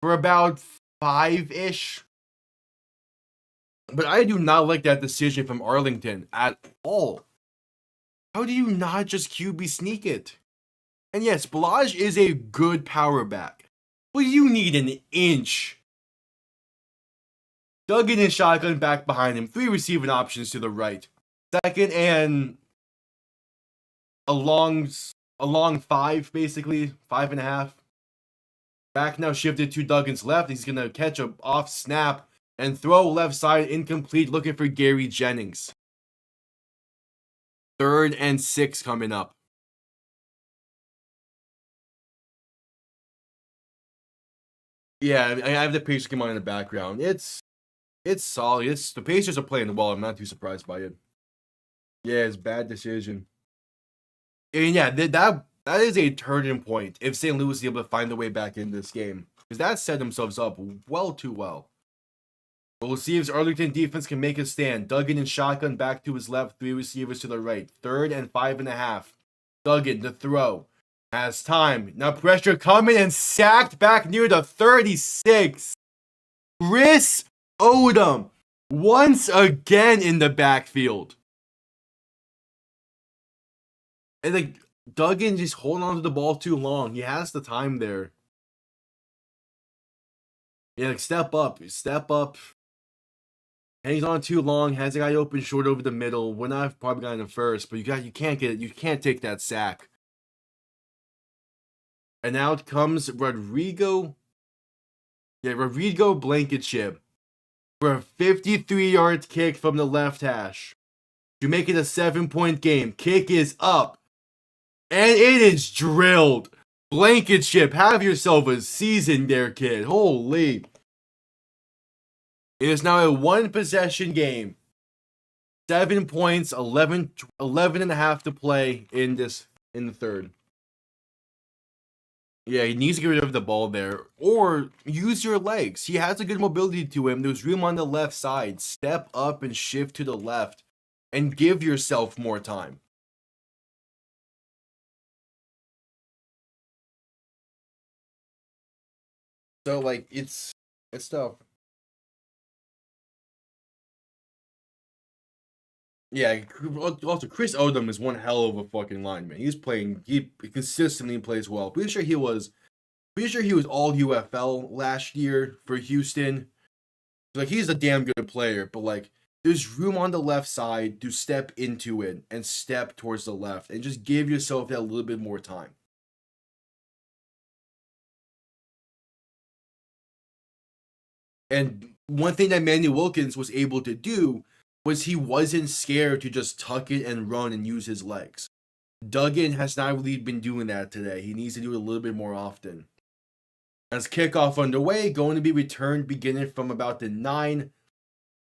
for about 5-ish. But I do not like that decision from Arlington at all. How do you not just QB sneak it? And yes, Ballage is a good power back, but you need an inch. Duggan in shotgun back behind him. 3 receiving options to the right. 2nd and a long 5, basically. 5.5. Back now shifted to Duggan's left. He's going to catch a off snap and throw left side incomplete, looking for Gary Jennings. 3rd and 6 coming up. Yeah, I have the Pacers come on in the background. It's solid. The Pacers are playing well. I'm not too surprised by it. Yeah, it's a bad decision. And yeah, that is a turning point if St. Louis is able to find a way back in this game. Because that set themselves up well too well. But we'll see if Arlington defense can make a stand. Duggan in shotgun back to his left. 3 receivers to the right. 3rd and 5.5. Duggan, the throw. Has time. Now pressure coming and sacked back near the 36. Chris Odom once again in the backfield. And like Duggan just holding on to the ball too long. He has the time there. Yeah, like step up. Hangs on too long. Has a guy open short over the middle. Would not have probably gotten him first, but you can't get it. You can't take that sack. And out comes Rodrigo. Yeah, Rodrigo Blankenship for a 53-yard kick from the left hash to make it a 7-point game. Kick is up. And it is drilled. Blankenship, have yourself a season there, kid. Holy. It is now a 1-possession game. 7 points, 11.5 to play in the 3rd. Yeah, he needs to get rid of the ball there. Or use your legs. He has a good mobility to him. There's room on the left side. Step up and shift to the left. And give yourself more time. So, like, it's tough. Yeah, also Chris Odom is one hell of a fucking lineman. He consistently plays well. Pretty sure he was all UFL last year for Houston. Like, he's a damn good player, but like there's room on the left side to step into it and step towards the left and just give yourself that little bit more time. And one thing that Manny Wilkins was able to do was he wasn't scared to just tuck it and run and use his legs. Duggan has not really been doing that today. He needs to do it a little bit more often. As kickoff underway, going to be returned beginning from about the 9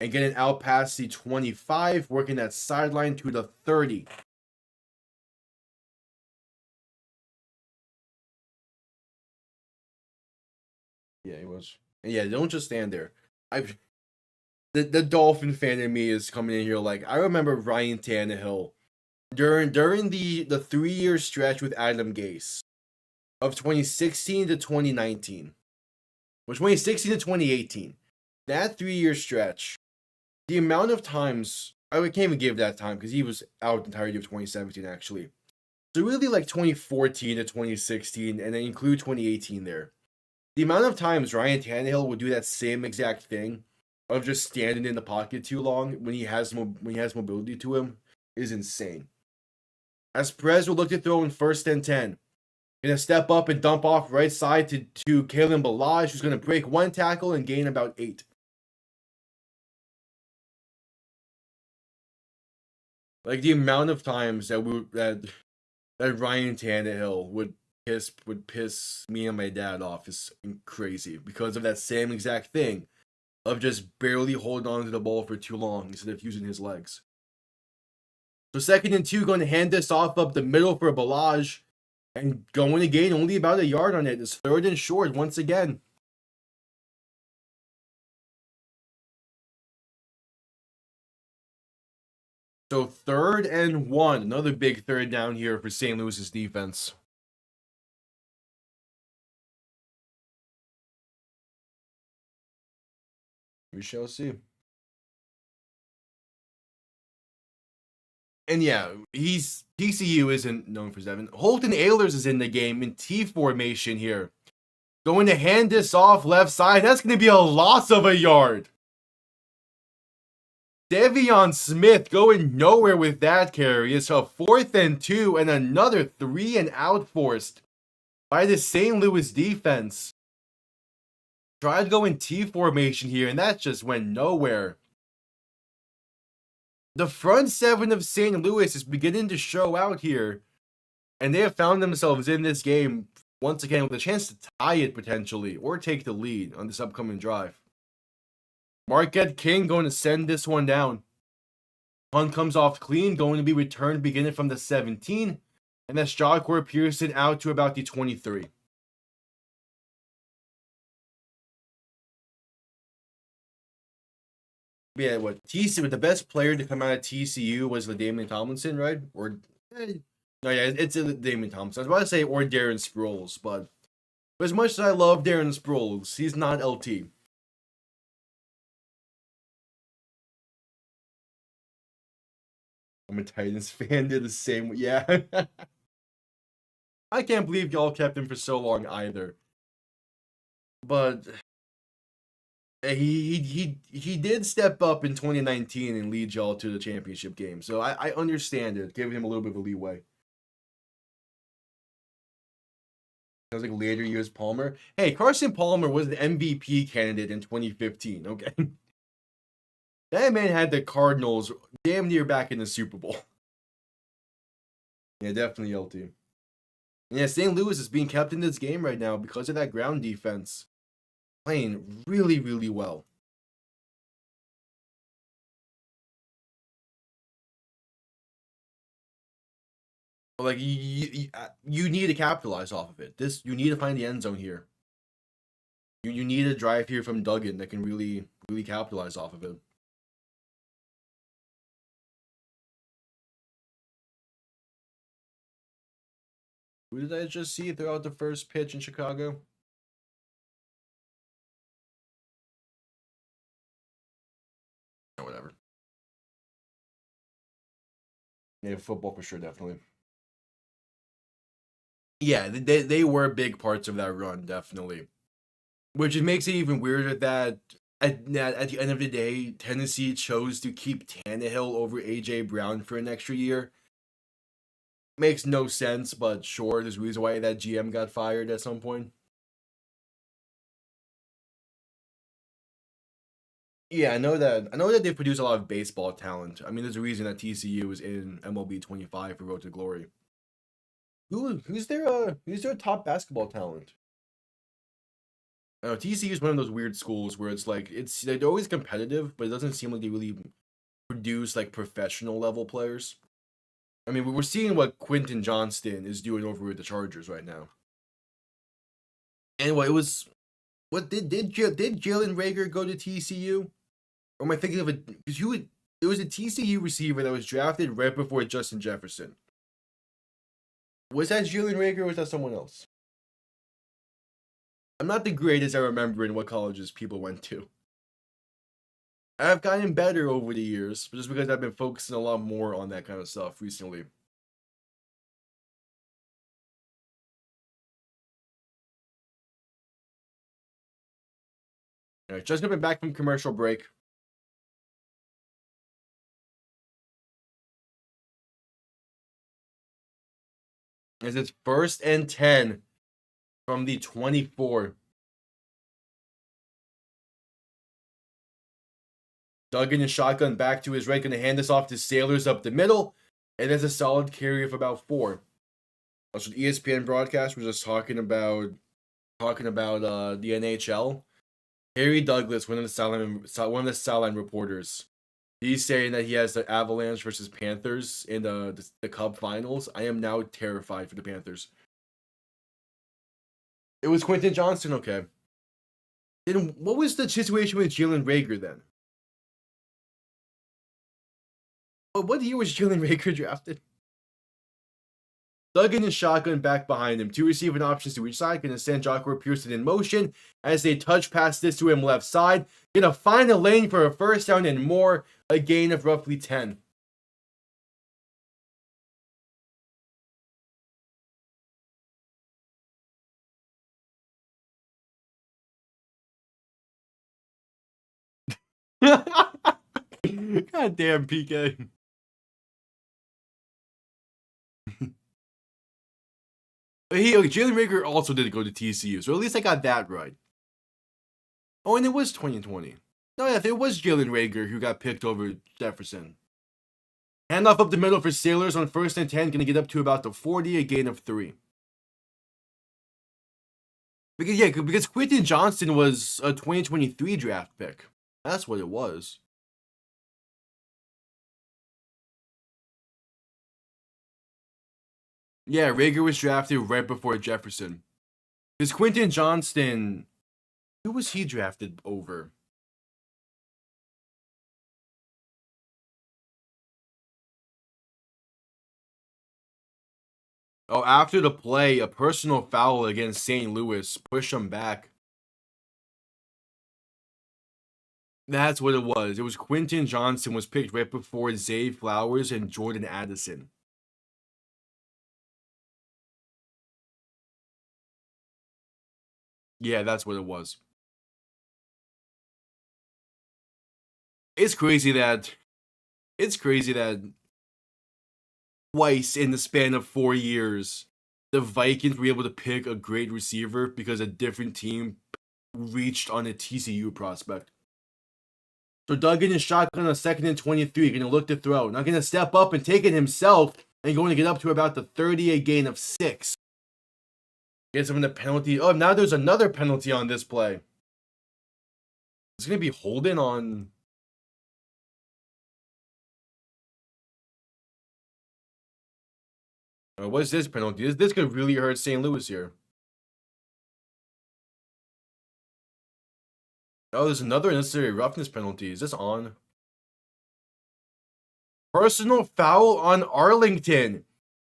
and getting out past the 25, working that sideline to the 30. Yeah, he was. And yeah, don't just stand there. The Dolphin fan in me is coming in here like, I remember Ryan Tannehill during the 3-year stretch with Adam Gase of 2016 to 2019. Or 2016 to 2018. That 3-year stretch, the amount of times, I can't even give that time because he was out the entirety of 2017 actually. So really like 2014 to 2016 and then include 2018 there. The amount of times Ryan Tannehill would do that same exact thing of just standing in the pocket too long when he has mobility to him is insane. As Perez will look to throw in 1st and 10. Gonna step up and dump off right side to Kalen Ballage, who's gonna break 1 tackle and gain about 8. Like the amount of times that Ryan Tannehill would piss me and my dad off is crazy because of that same exact thing of just barely holding on to the ball for too long instead of using his legs. So 2nd and 2, going to hand this off up the middle for Ballage and going to gain only about a yard on it. It's 3rd and short once again. So 3rd and 1, another big 3rd down here for St. Louis's defense. We shall see. And yeah, TCU isn't known for 7. Holton Ahlers is in the game in T formation here. Going to hand this off left side. That's going to be a loss of a yard. Devion Smith going nowhere with that carry. It's a 4th and 2 and another 3 and out forced by the St. Louis defense. Tried going T formation here, and that just went nowhere. The front 7 of St. Louis is beginning to show out here, and they have found themselves in this game once again with a chance to tie it potentially or take the lead on this upcoming drive. Marquette King going to send this one down. Punt comes off clean, going to be returned beginning from the 17, and that's Jahcour Pearson out to about the 23. Yeah, what TCU, the best player to come out of TCU was LaDainian Tomlinson, right? Or no, yeah, it's LaDainian Tomlinson. I was about to say or Darren Sproles, but as much as I love Darren Sproles, he's not LT. I'm a Titans fan. They're the same. Yeah. I can't believe y'all kept him for so long either. But he did step up in 2019 and lead y'all to the championship game. So I understand it, giving him a little bit of a leeway. Sounds like later years Palmer. Hey, Carson Palmer was an MVP candidate in 2015, okay? That man had the Cardinals damn near back in the Super Bowl. Yeah, definitely LT. Yeah, St. Louis is being kept in this game right now because of that ground defense. Playing really, really well. Like, you need to capitalize off of it. You need to find the end zone here. You need a drive here from Duggan that can really, really capitalize off of it. Who did I just see throughout the first pitch in Chicago? Or whatever. Yeah, football for sure, definitely. Yeah, they were big parts of that run, definitely. Which makes it even weirder that at the end of the day, Tennessee chose to keep Tannehill over A.J. Brown for an extra year. Makes no sense, but sure, there's a reason why that GM got fired at some point. Yeah, I know that they produce a lot of baseball talent. I mean, there's a reason that TCU is in MLB 25 for Road to Glory. Who's their top basketball talent? TCU is one of those weird schools where it's like they're always competitive, but it doesn't seem like they really produce like professional level players. I mean, we're seeing what Quentin Johnston is doing over with the Chargers right now. And what did Jalen Reagor go to TCU? Or am I thinking of because it was a TCU receiver that was drafted right before Justin Jefferson. Was that Jalen Reagor or was that someone else? I'm not the greatest at remembering what colleges people went to. I've gotten better over the years, just because I've been focusing a lot more on that kind of stuff recently. All right, just coming back from commercial break. As it's 1st and 10 from the 24. Duggan and shotgun back to his right, going to hand this off to Sailors up the middle, and there's a solid carry of about 4. Also, the ESPN broadcast was just talking about the NHL. Harry Douglas, one of the sideline reporters, he's saying that he has the Avalanche versus Panthers in the Cup Finals. I am now terrified for the Panthers. It was Quentin Johnston, okay. Then what was the situation with Jalen Reagor then? What year was Jalen Reagor drafted? Duggan and shotgun back behind him. 2 receiving options to each side. Gonna send Joshua Pearson in motion as they touch pass this to him left side. Gonna find a lane for a first down and more. A gain of roughly 10. God damn, PK. Jalen Reagor also did go to TCU, so at least I got that right. Oh, and it was 2020. No, yeah, it was Jalen Reagor who got picked over Jefferson. Handoff up the middle for Sailors on 1st and 10, gonna get up to about the 40, a gain of 3. Because Quentin Johnston was a 2023 draft pick. That's what it was. Yeah, Reagor was drafted right before Jefferson. Because Quentin Johnston, who was he drafted over? Oh, after the play, a personal foul against St. Louis pushed him back. That's what it was. It was Quentin Johnston was picked right before Zay Flowers and Jordan Addison. Yeah, that's what it was. It's crazy that twice in the span of 4 years, the Vikings were able to pick a great receiver because a different team reached on a TCU prospect. So Duggan is shotgun on 2nd and 23, going to look to throw. Not going to step up and take it himself, and going to get up to about the 30, a gain of 6. Gets him in the penalty. Oh, now there's another penalty on this play. It's going to be holding on. What's this penalty? This could really hurt St. Louis here. Oh, there's another unnecessary roughness penalty. Is this on? Personal foul on Arlington.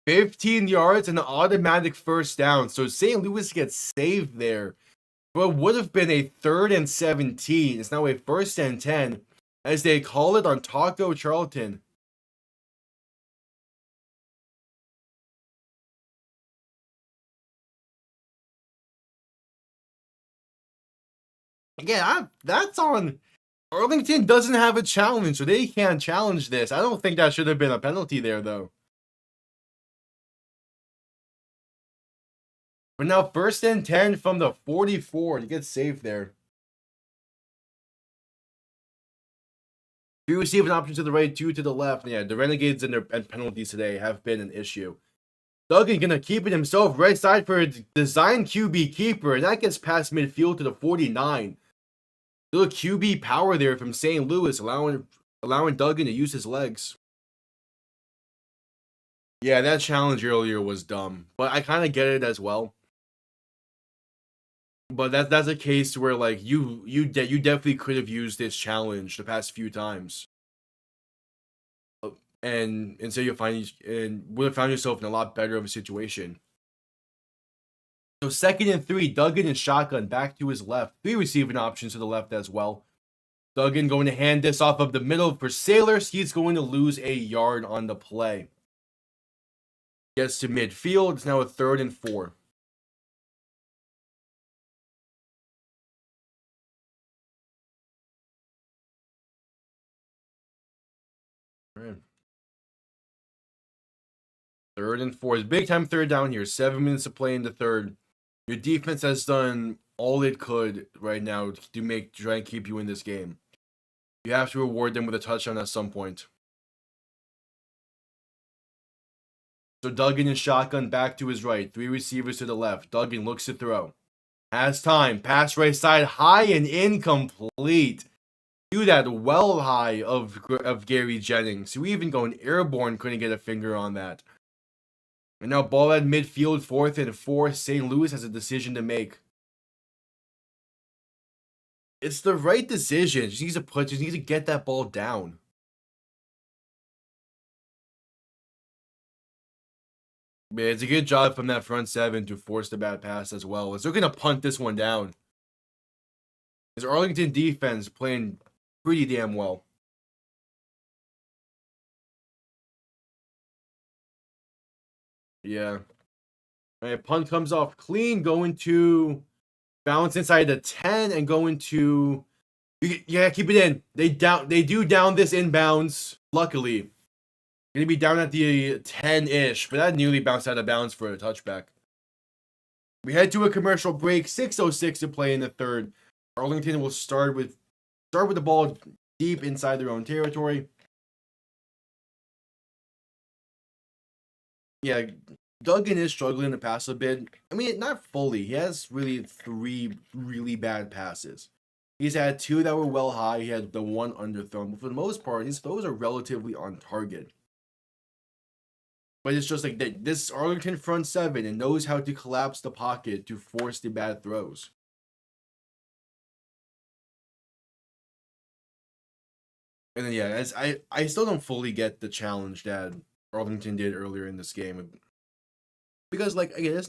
15 yards and an automatic first down. So St. Louis gets saved there. But it would have been a 3rd and 17. It's now a 1st and 10 as they call it on Taco Charlton. Again, that's on. Arlington doesn't have a challenge, so they can't challenge this. I don't think that should have been a penalty there, though. But now 1st and 10 from the 44 to get saved there. 3 receiving options to the right, 2 to the left. Yeah, the Renegades and their penalties today have been an issue. Duggan gonna keep it himself right side for a design QB keeper, and that gets past midfield to the 49. Little QB power there from St. Louis, allowing Duggan to use his legs. Yeah, that challenge earlier was dumb, but I kind of get it as well. But that's a case where like you definitely could have used this challenge the past few times, and so you would have found yourself in a lot better of a situation. So 2nd and 3, Duggan and shotgun back to his left. 3 receiving options to the left as well. Duggan going to hand this off of the middle for Sailors. He's going to lose a yard on the play. Gets to midfield. It's now a 3rd and 4. Right. 3rd and 4 is big time 3rd down here. 7 minutes to play in the 3rd. Your defense has done all it could right now to try and keep you in this game. You have to reward them with a touchdown at some point. So Duggan and shotgun back to his right. 3 receivers to the left. Duggan looks to throw. Has time. Pass right side. High and incomplete. Do that well high of Gary Jennings, who even going airborne couldn't get a finger on that. And now ball at midfield, 4th and 4. St. Louis has a decision to make. It's the right decision. Just needs to get that ball down. Man, it's a good job from that front 7 to force the bad pass as well. As they're gonna punt this one down. His Arlington defense playing pretty damn well. Yeah. All right, punt comes off clean, going to bounce inside the 10 and going to yeah, keep it in. They do down this inbounds. Luckily. Gonna be down at the 10-ish, but that nearly bounced out of bounds for a touchback. We head to a commercial break. 6:06 to play in the 3rd. Arlington will start with the ball deep inside their own territory. Yeah, Duggan is struggling to pass a bit. I mean, not fully. He has really 3 really bad passes. He's had 2 that were well high. He had the 1 underthrown. But for the most part, his throws are relatively on target. But it's just like this Arlington front 7 and knows how to collapse the pocket to force the bad throws. And then yeah, I still don't fully get the challenge that Arlington did earlier in this game. Because like again, it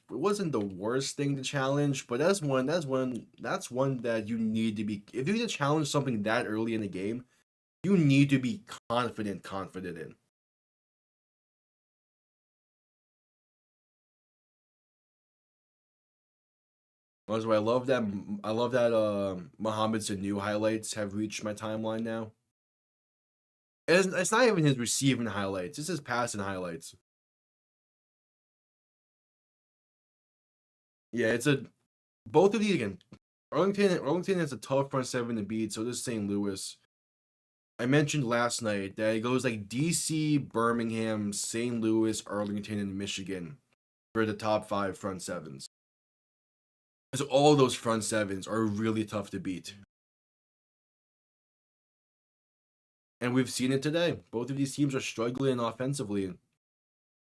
wasn't the worst thing to challenge, but that's one that you need to be, if you're gonna challenge something that early in the game, you need to be confident in. Also, I love that Mohamed Sanu highlights have reached my timeline now. It's not even his receiving highlights, it's his passing highlights. Yeah, both of these again. Arlington has a tough front 7 to beat, so does St. Louis. I mentioned last night that it goes like DC, Birmingham, St. Louis, Arlington, and Michigan for the top 5 front 7s. So all those front 7s are really tough to beat. And we've seen it today. Both of these teams are struggling offensively.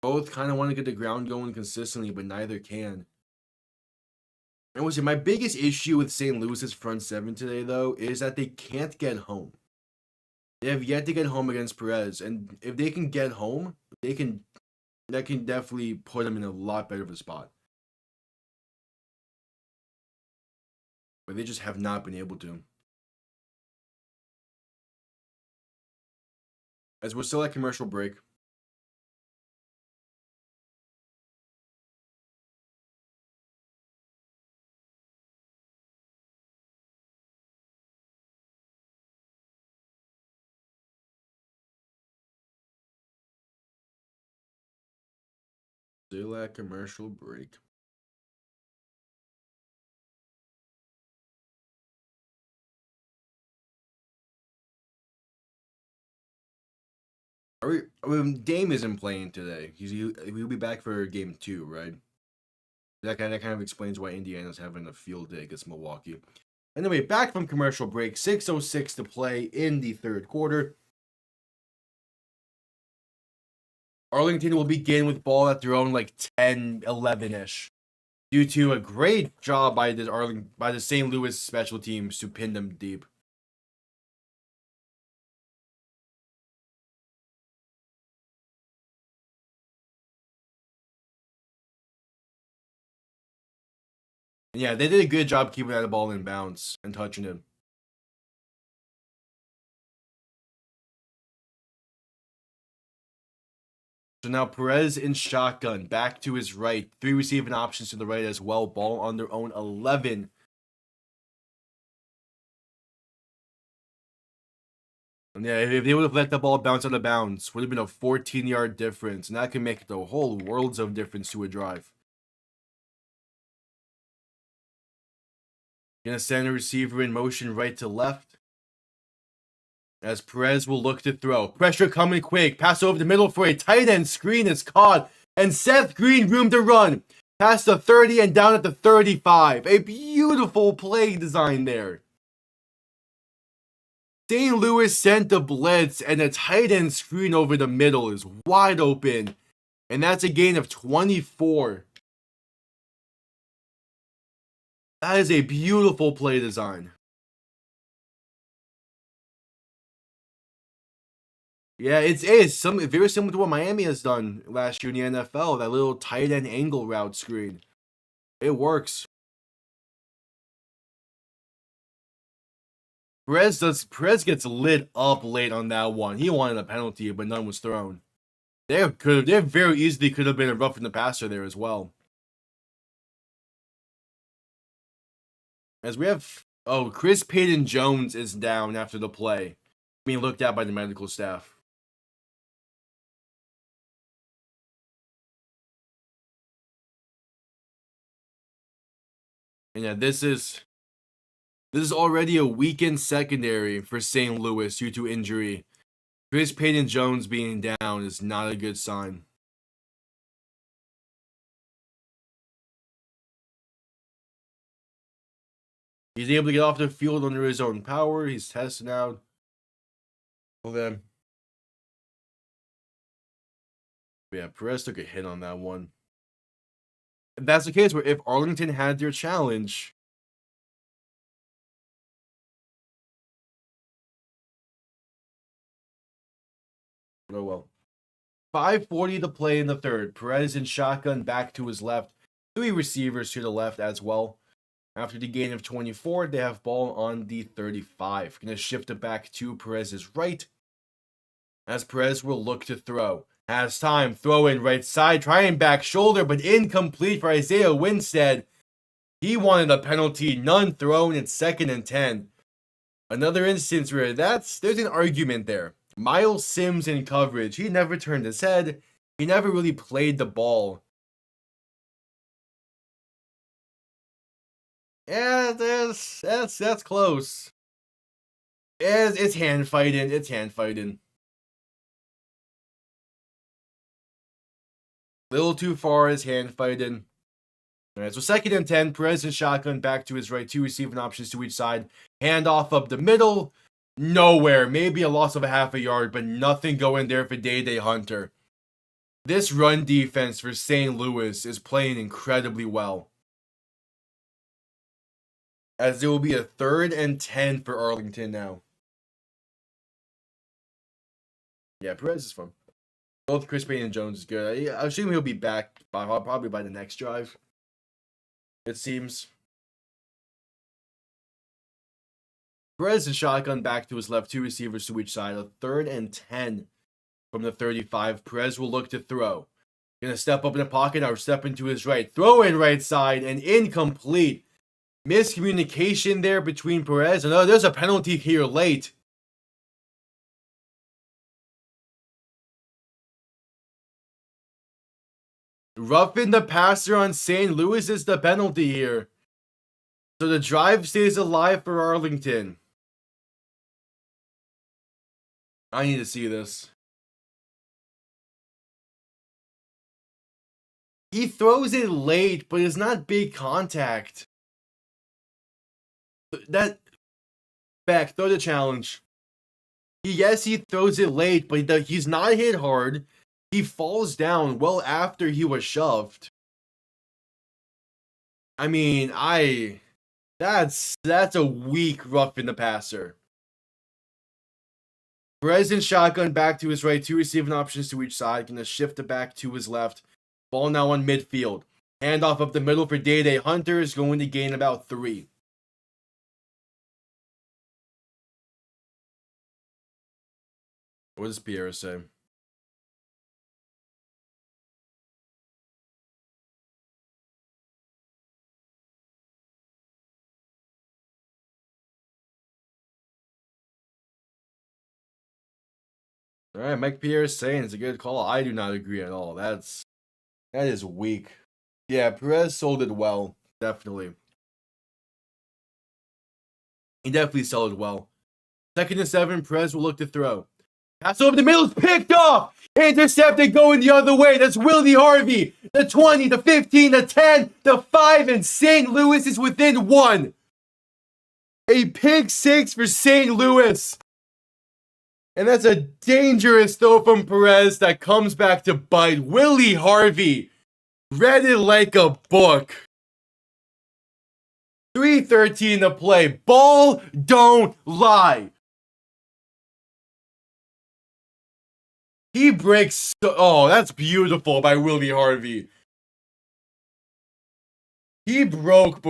Both kind of want to get the ground going consistently, but neither can. And what's my biggest issue with St. Louis's front 7 today, though, is that they can't get home. They have yet to get home against Perez, and if they can get home, that can definitely put them in a lot better of a spot. But they just have not been able to. As we're still at commercial break. Still at commercial break. Dame isn't playing today. He'll be back for game 2, right? That kind of explains why Indiana's having a field day against Milwaukee. Anyway, back from commercial break, 6:06 to play in the third quarter. Arlington will begin with ball at their own 10, 11-ish. Due to a great job by the St. Louis special teams to pin them deep. Yeah, they did a good job keeping that ball in bounds and touching it. So now Perez in shotgun, back to his right. 3 receiving options to the right as well. Ball on their own 11. And yeah, if they would have let the ball bounce out of bounds, would have been a 14-yard difference. And that can make the whole worlds of difference to a drive. Gonna send a receiver in motion right to left. As Perez will look to throw. Pressure coming quick. Pass over the middle for a tight end screen is caught. And Seth Green room to run. Past the 30 and down at the 35. A beautiful play design there. St. Louis sent the blitz and a tight end screen over the middle is wide open. And that's a gain of 24. That is a beautiful play design. Yeah, it's very similar to what Miami has done last year in the NFL. That little tight end angle route screen. It works. Perez gets lit up late on that one. He wanted a penalty, but none was thrown. They very easily could have been a roughing the passer there as well. As we have, Chris Payton Jones is down after the play, being looked at by the medical staff. And yeah, this is already a weakened secondary for St. Louis due to injury. Chris Payton Jones being down is not a good sign. He's able to get off the field under his own power. He's testing out. Well then. Yeah, Perez took a hit on that one. If that's the case, where if Arlington had their challenge, oh well. 5:40 to play in the third. Perez in shotgun back to his left. 3 receivers to the left as well. After the gain of 24, they have ball on the 35. Gonna shift it back to Perez's right. As Perez will look to throw. Has time. Throw in right side. Trying back shoulder, but incomplete for Isaiah Winstead. He wanted a penalty. None thrown. It's 2nd and 10. Another instance where there's an argument there. Miles Sims in coverage. He never turned his head. He never really played the ball. Yeah, that's close. It's hand fighting. It's hand fighting. Little too far is hand fighting. Alright, so 2nd and 10. Perez in shotgun back to his right. 2 receiving options to each side. Hand off up the middle. Nowhere. Maybe a loss of a half a yard, but nothing going there for Day Hunter. This run defense for St. Louis is playing incredibly well. As there will be a 3rd and 10 for Arlington now. Yeah, Perez is fun. Both Chris Payton and Jones is good. I assume he'll be back probably by the next drive. It seems. Perez in shotgun back to his left. 2 receivers to each side. A 3rd and 10 from the 35. Perez will look to throw. Gonna step up in the pocket or step into his right. Throw in right side and incomplete. Miscommunication there between Perez. And there's a penalty here late. Roughing the passer on St. Louis is the penalty here. So the drive stays alive for Arlington. I need to see this. He throws it late, but it's not big contact. That back, throw the challenge. Yes, he throws it late, but he's not hit hard. He falls down well after he was shoved. I mean, that's a weak roughing the passer. Perez in shotgun back to his right, 2 receiving options to each side. Gonna shift it back to his left. Ball now on midfield. Handoff up the middle for Day. Hunter is going to gain about 3. What does Pierre say? All right, Mike Pierre is saying it's a good call. I do not agree at all. That is weak. Yeah, Perez sold it well. Definitely. He definitely sold it well. 2nd and 7, Perez will look to throw. Pass over the middle is picked off. Intercepted going the other way. That's Willie Harvey. The 20, the 15, the 10, the 5, and St. Louis is within 1. A pick 6 for St. Louis. And that's a dangerous throw from Perez that comes back to bite. Willie Harvey read it like a book. 3:13 to play. Ball don't lie. He breaks. Oh, that's beautiful by Willie Harvey. He broke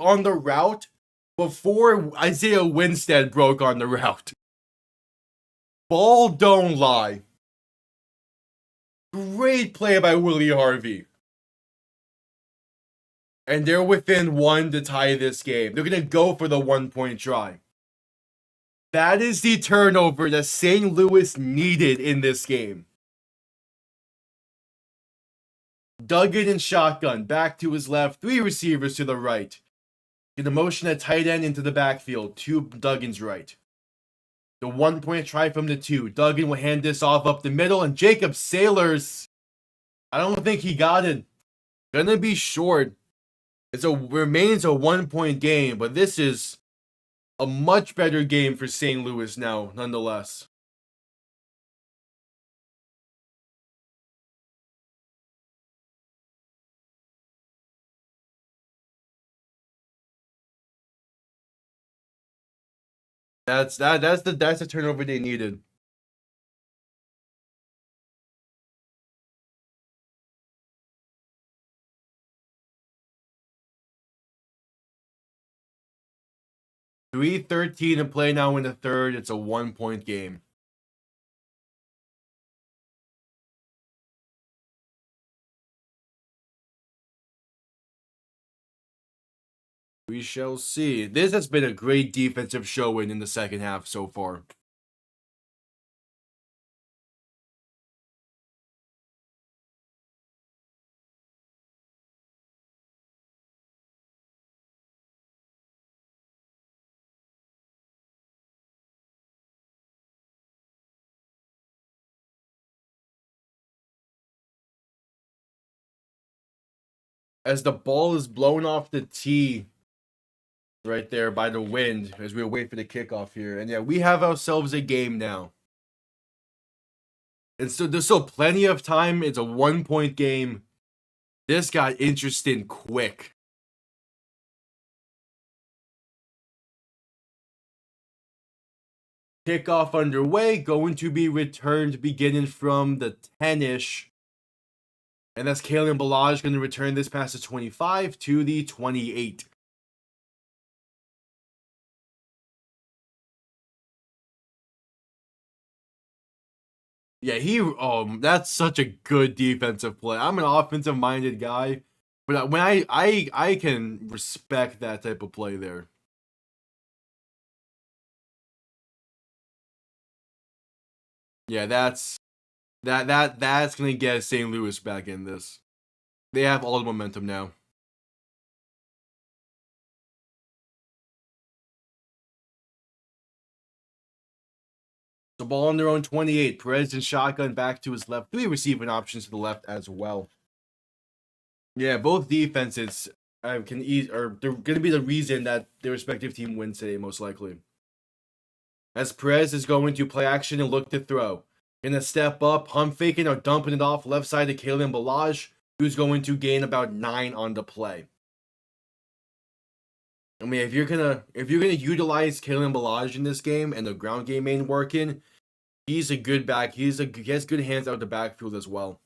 on the route before Isaiah Winstead broke on the route. Ball don't lie. Great play by Willie Harvey. And they're within 1 to tie this game. They're going to go for the 1-point try. That is the turnover that St. Louis needed in this game. Duggan and shotgun back to his left, 3 receivers to the right. Gonna motion a tight end into the backfield to Duggan's right. The 1-point try from the 2. Duggan will hand this off up the middle, and Jacob Sailors, I don't think he got it. Gonna be short. Remains a 1-point game, but this is a much better game for St. Louis now, nonetheless. That's the turnover they needed. .313 to play now in the 3rd. It's a 1-point game. We shall see. This has been a great defensive showing in the second half so far. As the ball is blown off the tee right there by the wind as we wait for the kickoff here. And yeah, we have ourselves a game now. And so there's still plenty of time. It's a 1-point game. This got interesting quick. Kickoff underway, going to be returned beginning from the 10-ish. And that's Kalen Ballage going to return this past the 25 to the 28. Yeah, that's such a good defensive play. I'm an offensive minded guy, but when I can respect that type of play there. Yeah, that's gonna get St. Louis back in this. They have all the momentum now. The ball on their own 28. Perez and shotgun back to his left. 3 receiving options to the left as well. Yeah, both defenses can ease, or they're going to be the reason that their respective team wins today, most likely. As Perez is going to play action and look to throw. Gonna step up, pump faking or dumping it off left side to Kalen Ballage, who's going to gain about 9 on the play. I mean, if you're gonna utilize Kalen Ballage in this game and the ground game ain't working, he's a good back. He has good hands out of the backfield as well.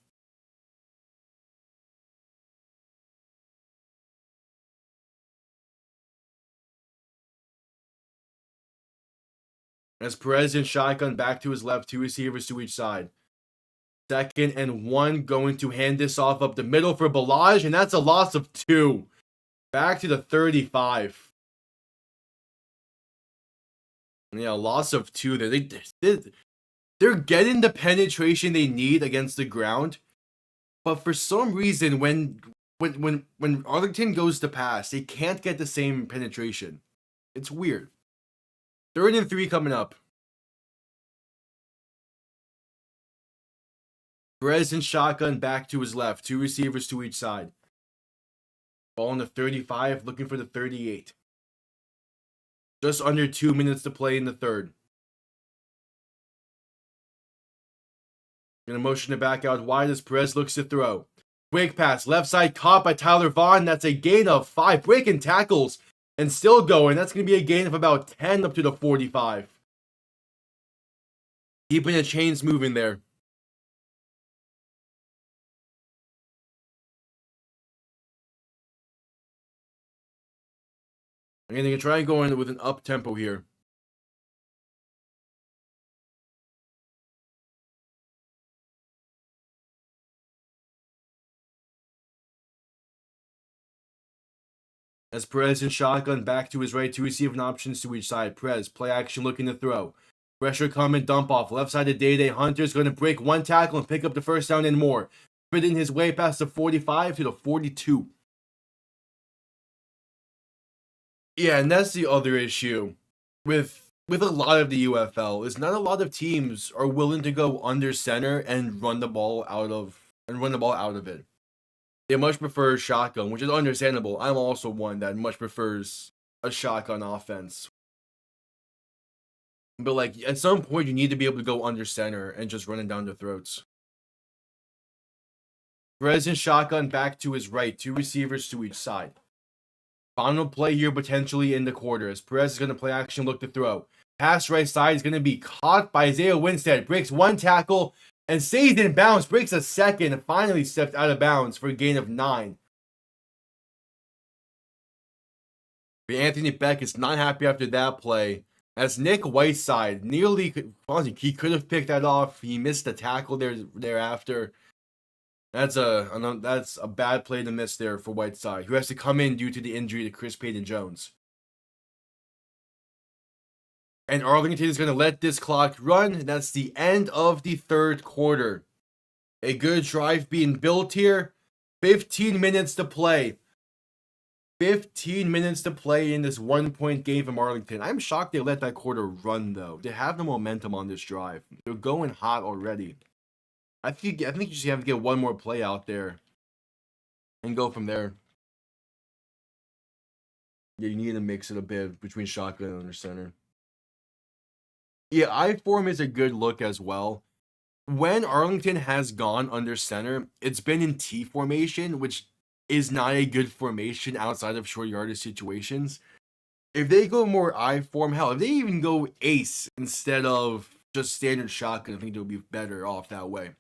As Perez in shotgun back to his left, 2 receivers to each side. 2nd and 1, going to hand this off up the middle for Ballage, and that's a loss of 2. Back to the 35. Yeah, loss of 2 there. They're getting the penetration they need against the ground, but for some reason, when Arlington goes to pass, they can't get the same penetration. It's weird. 3rd and 3 coming up. Perez and shotgun back to his left. 2 receivers to each side. Ball on the 35, looking for the 38. Just under 2 minutes to play in the third. Gonna motion it back out wide as Perez looks to throw. Quick pass, left side caught by Tyler Vaughn. That's a gain of 5. Breaking tackles and still going. That's going to be a gain of about 10 up to the 45. Keeping the chains moving there. I'm going to try and go in with an up tempo here. As Perez in shotgun back to his right, 2 receiving options to each side. Perez, play action looking to throw. Pressure coming, dump off. Left side of Day Hunter's going to break 1 tackle and pick up the first down and more. Fitting his way past the 45 to the 42. Yeah, and that's the other issue with a lot of the UFL is not a lot of teams are willing to go under center and run the ball out of it. They much prefer shotgun, which is understandable. I'm also one that much prefers a shotgun offense. But like at some point you need to be able to go under center and just run it down the throats. Perez in shotgun back to his right, 2 receivers to each side. Final play here potentially in the quarter as Perez is going to play action, look to throw. Pass right side is going to be caught by Isaiah Winstead. Breaks 1 tackle and stays in bounds. Breaks a 2nd and finally stepped out of bounds for a gain of 9. But Anthony Beck is not happy after that play. As Nick Whiteside he could have picked that off. He missed the tackle thereafter. That's a bad play to miss there for Whiteside, who has to come in due to the injury to Chris Payton-Jones. And Arlington is going to let this clock run. And that's the end of the third quarter. A good drive being built here. 15 minutes to play. 15 minutes to play in this 1-point game from Arlington. I'm shocked they let that quarter run, though. They have the momentum on this drive. They're going hot already. I think you just have to get one more play out there and go from there. Yeah, you need to mix it a bit between shotgun and under center. Yeah, I-form is a good look as well. When Arlington has gone under center, it's been in T formation, which is not a good formation outside of short yardage situations. If they go more I-form, hell, if they even go ace instead of just standard shotgun, I think they'll be better off that way.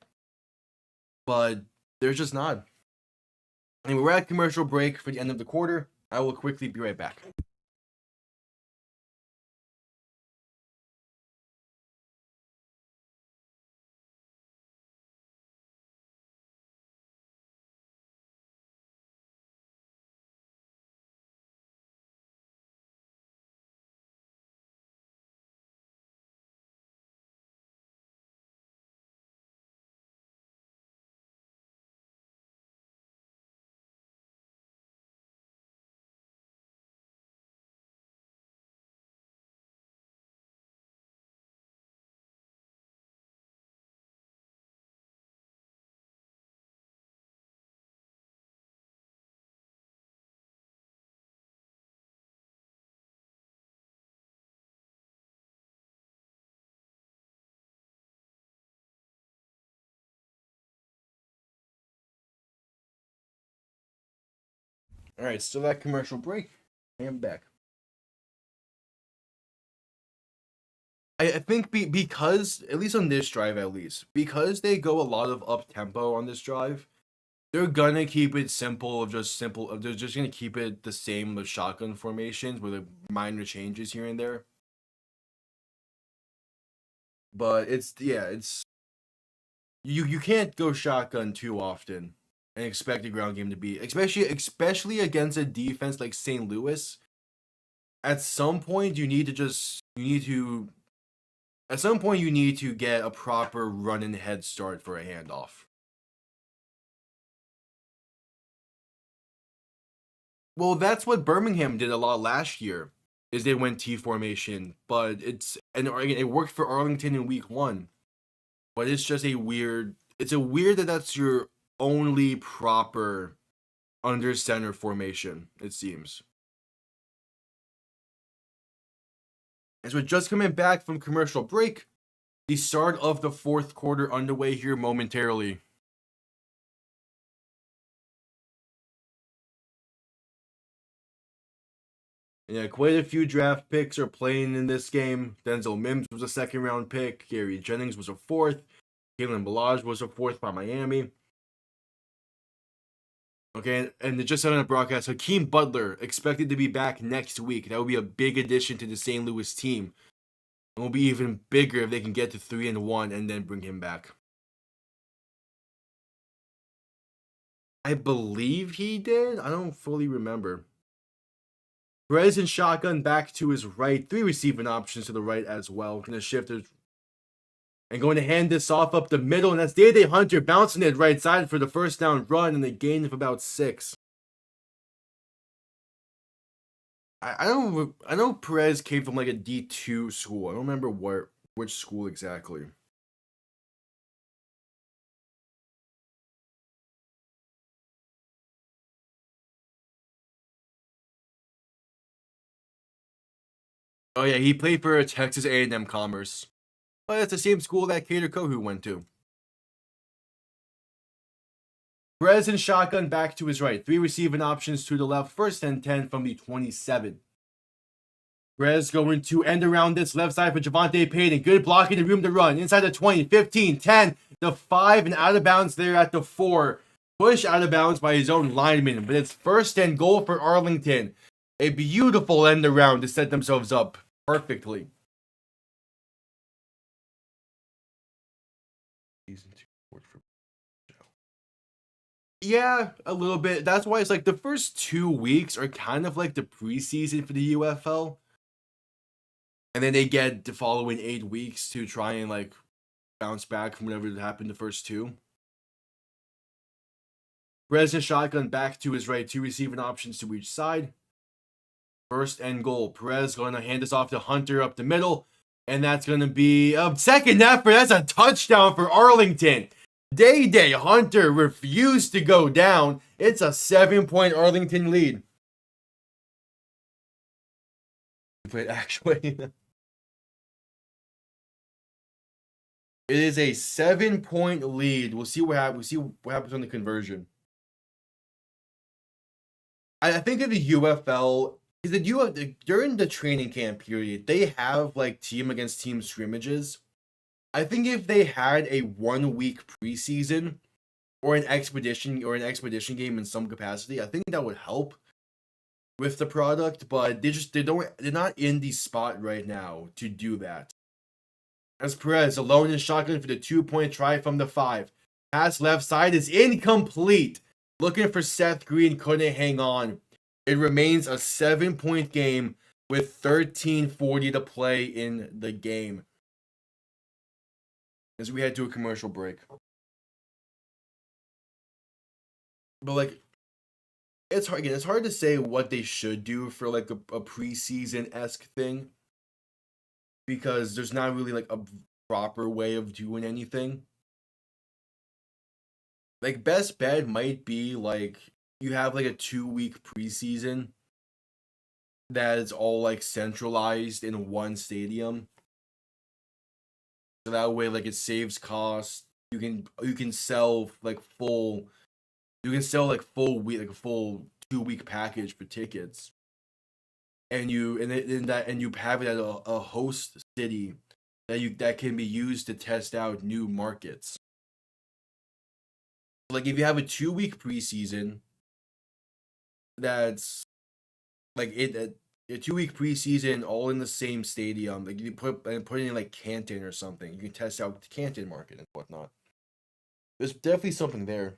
But they're just not. And we're at commercial break for the end of the quarter. I will quickly be right back. All right, still that commercial break. I am back. I think because, at least on this drive, because they go a lot of up tempo on this drive, they're gonna keep it simple. They're just gonna keep it the same with shotgun formations with minor changes here and there. But it's you can't go shotgun too often and expect the ground game to be, especially against a defense like St. Louis. At some point, you need to get a proper run and head start for a handoff. Well, that's what Birmingham did a lot last year. Is they went T formation, but it worked for Arlington in week 1. But it's just a weird. It's a weird that's your only proper under center formation. It seems. As we're just coming back from commercial break, the start of the 4th quarter underway here momentarily. Yeah, quite a few draft picks are playing in this game. Denzel Mims was a 2nd-round pick. Gary Jennings was a 4th. Kalen Ballage was a 4th by Miami. Okay, and just on the broadcast, Hakeem Butler expected to be back next week. That would be a big addition to the St. Louis team. It will be even bigger if they can get to 3-1 and then bring him back. I believe he did. I don't fully remember. Perez and shotgun back to his right. 3 receiving options to the right as well. Going to shift it. And going to hand this off up the middle. And that's Day Hunter bouncing it right side for the first down run. And a gain of about 6. I know Perez came from like a D2 school. I don't remember which school exactly. Oh yeah, he played for Texas A&M Commerce. But it's the same school that Kader Kohou went to. Perez and shotgun back to his right. 3 receiving options to the left. 1st and 10 from the 27. Perez going to end around this left side for Javonte Payton. Good blocking and room to run. Inside the 20, 15, 10, the 5, and out of bounds there at the 4. Push out of bounds by his own lineman. But it's 1st and goal for Arlington. A beautiful end around to set themselves up perfectly. Yeah, a little bit. That's why it's like the first 2 weeks are kind of like the preseason for the UFL. And then they get the following 8 weeks to try and like bounce back from whatever happened the first 2. Perez and shotgun back to his right. 2 receiving options to each side. 1st and goal. Perez going to hand this off to Hunter up the middle. And that's going to be a 2nd effort. That's a touchdown for Arlington. Day Hunter refused to go down. It's a 7-point Arlington lead. But actually, it is a 7-point lead. We'll see what happens. We'll see what happens on the conversion. I think of the UFL is that during the training camp period, they have like team against team scrimmages. I think if they had a 1-week preseason or an expedition game in some capacity, I think that would help with the product, but they're not in the spot right now to do that. As Perez alone in shotgun for the 2-point try from the 5. Pass left side is incomplete. Looking for Seth Green, couldn't hang on. It remains a 7-point game with 13:40 to play in the game. As we head to a commercial break. But like, it's hard to say what they should do for like a preseason-esque thing. Because there's not really like a proper way of doing anything. Like best bet might be like you have like a 2-week preseason that is all like centralized in one stadium. So that way like it saves costs. You can sell like full week, like a full 2-week package for tickets, and you have it at a host city that can be used to test out new markets. Like if you have a 2-week preseason, that's like a 2-week preseason all in the same stadium. Like you put it in like Canton or something. You can test out the Canton market and whatnot. There's definitely something there.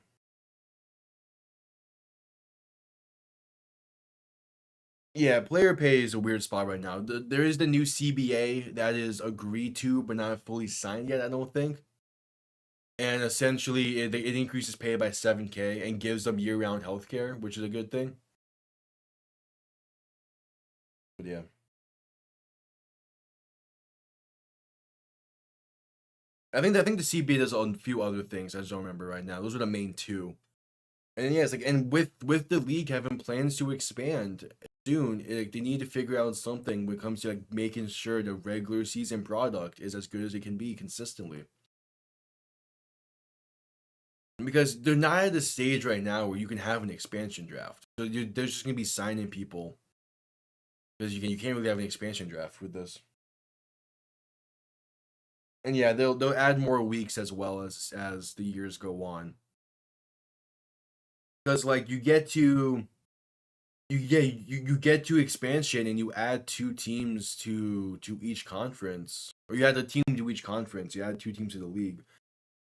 Yeah, player pay is a weird spot right now. There is the new CBA that is agreed to but not fully signed yet, I don't think. And essentially, it increases pay by 7K and gives them year-round healthcare, which is a good thing. But yeah. I think the CBA does a few other things I just don't remember right now. Those are the main two. And yeah, it's like, and with the league having plans to expand soon, they need to figure out something when it comes to like making sure the regular season product is as good as it can be consistently. Because they're not at the stage right now where you can have an expansion draft. So they're just gonna be signing people because you can't really have an expansion draft with this. And yeah, they'll add more weeks as well as the years go on. Because like you get to expansion and you add 2 teams to each conference, or you add a team to each conference. You add 2 teams to the league.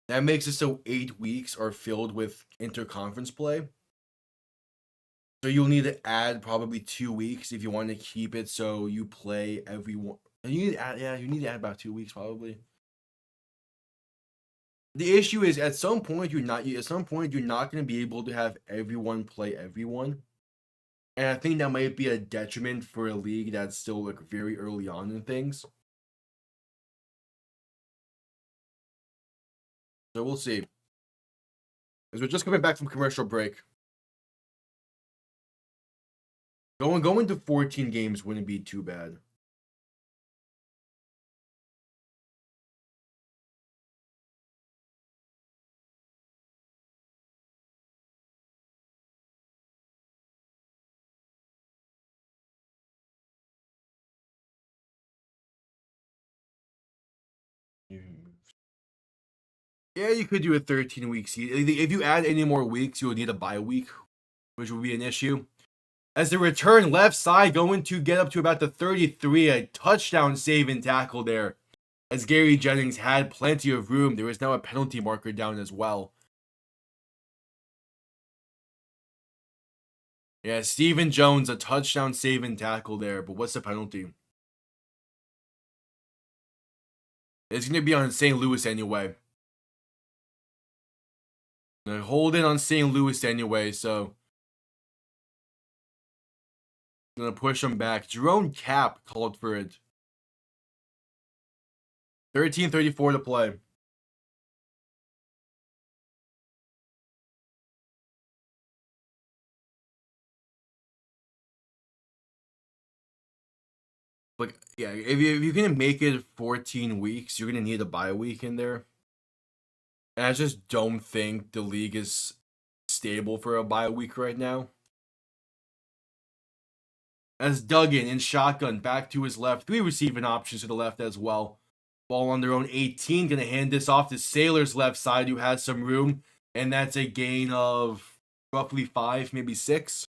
That makes it so 8 weeks are filled with interconference play. So you'll need to add probably 2 weeks if you want to keep it so you play everyone. You need to add about 2 weeks probably. The issue is at some point you're not going to be able to have everyone play everyone. And I think that might be a detriment for a league that's still like very early on in things. So we'll see. As we're just coming back from commercial break. Going to 14 games wouldn't be too bad. Yeah, you could do a 13-week season. If you add any more weeks, you'll need a bye week, which will be an issue. As the return left side going to get up to about the 33, a touchdown save and tackle there. As Gary Jennings had plenty of room, there is now a penalty marker down as well. Yeah, Stephen Jones, a touchdown save and tackle there, but what's the penalty? It's going to be on St. Louis anyway. They're holding on St. Louis anyway, so gonna push him back. Jerome Cap called for it. 13:34 to play. Like, yeah, if you're gonna make it 14 weeks, you're gonna need a bye week in there. And I just don't think the league is stable for a bye week right now. As Duggan in shotgun back to his left, 3 receiving options to the left as well. Ball on their own 18, gonna hand this off to Sailor's left side, who has some room, and that's a gain of roughly 5, maybe 6.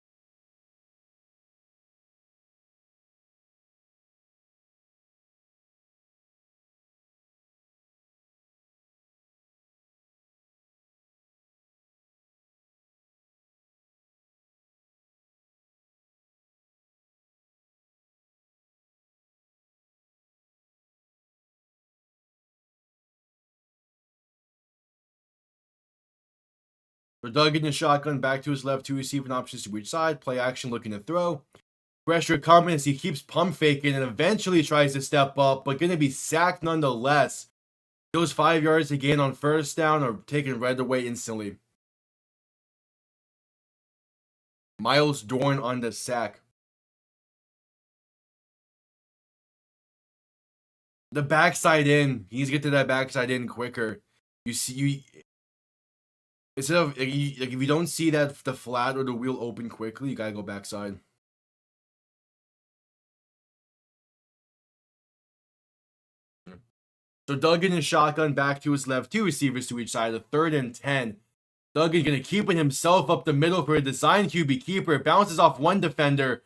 For Duggan in shotgun back to his left, 2 receiving options to each side. Play action looking to throw. Pressure coming as he keeps pump faking and eventually tries to step up, but going to be sacked nonetheless. Goes 5 yards to gain on first down or taken right away instantly. Miles Dorn on the sack. The backside in. He needs to get to that backside in quicker. You see, Instead of like, if you don't see that the flat or the wheel open quickly, you gotta go backside. So Duggan and shotgun back to his left, 2 receivers to each side, a 3rd and 10. Duggan gonna keep it himself up the middle for a design QB keeper. It bounces off one defender,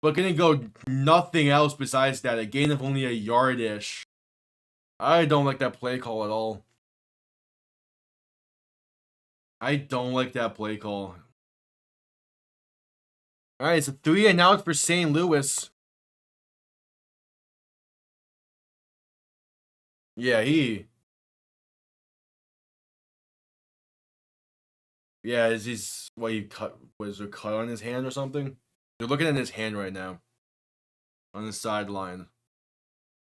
but gonna go nothing else besides that. A gain of only a yard-ish. I don't like that play call at all. I don't like that play call. Alright, it's a 3 and out for St. Louis. Yeah, yeah, is he's what he cut was there cut on his hand or something? You're looking at his hand right now. On the sideline.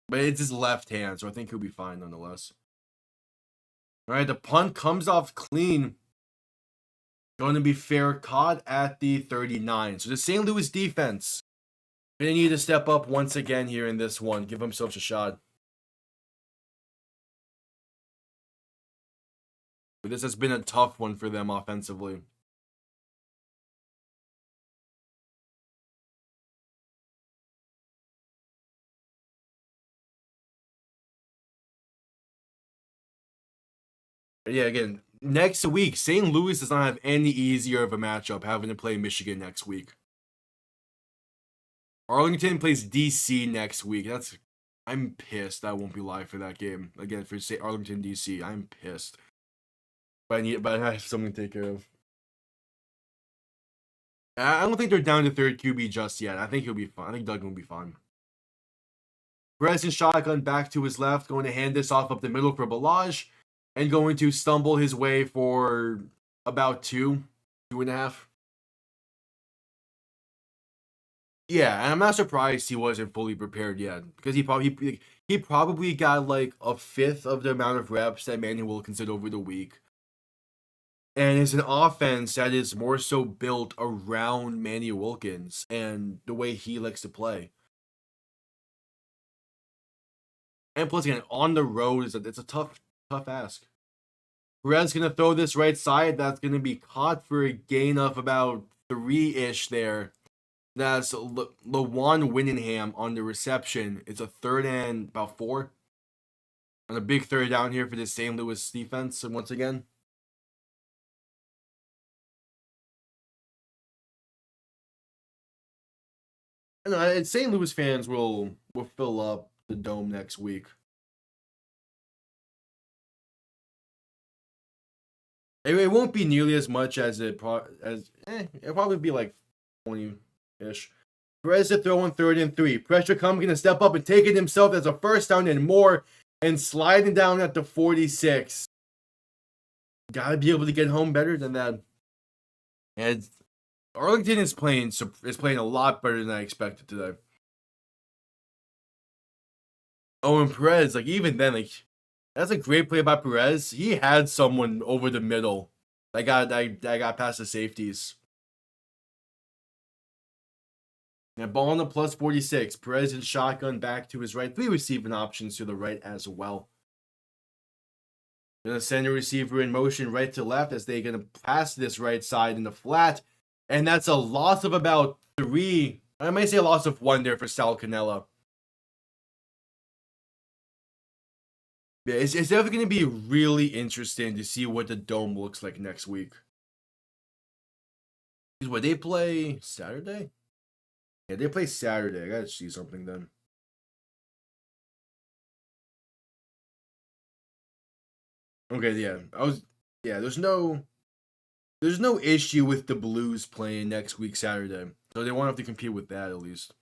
But it's his left hand, so I think he'll be fine nonetheless. Alright, the punt comes off clean. Going to be fair caught at the 39. So the St. Louis defense going to need to step up once again here in this one. Give themselves a shot. But this has been a tough one for them offensively. But yeah, again, next week, St. Louis does not have any easier of a matchup having to play Michigan next week. Arlington plays DC next week. I'm pissed I won't be live for that game. Again, for say Arlington DC, I'm pissed. But I have something to take care of. I don't think they're down to 3rd QB just yet. I think he'll be fine. I think Duggan will be fine. Preston shotgun back to his left, going to hand this off up the middle for Balaj, and going to stumble his way for about 2.5. Yeah, and I'm not surprised he wasn't fully prepared yet, because he probably got like a 5th of the amount of reps that Manny Wilkins did over the week. And it's an offense that is more so built around Manny Wilkins and the way he likes to play. And plus, again, on the road, it's a tough ask. Perez gonna throw this right side. That's gonna be caught for a gain of about 3-ish there. That's Lawan Winningham on the reception. It's a 3rd and about 4. On a big 3rd down here for the St. Louis defense. And once again, and St. Louis fans will fill up the dome next week. It won't be nearly as much as it'll probably be like 20-ish. Perez to throw on 3rd and 3. Pressure coming, gonna step up and take it himself as a 1st down and more, and sliding down at the 46. Gotta be able to get home better than that. And Arlington is playing a lot better than I expected today. Oh, and Perez, like even then, like that's a great play by Perez. He had someone over the middle. I got past the safeties. And ball on the plus 46. Perez and shotgun back to his right. 3 receiving options to the right as well. Gonna send a receiver in motion right to left as they're gonna pass this right side in the flat. And that's a loss of about 3. I might say a loss of 1 there for Sal Cannella. Yeah, it's definitely going to be really interesting to see what the dome looks like next week. What, they play Saturday? Yeah, they play Saturday. I gotta see something then. Okay, yeah. There's no issue with the Blues playing next week Saturday. So they won't have to compete with that at least.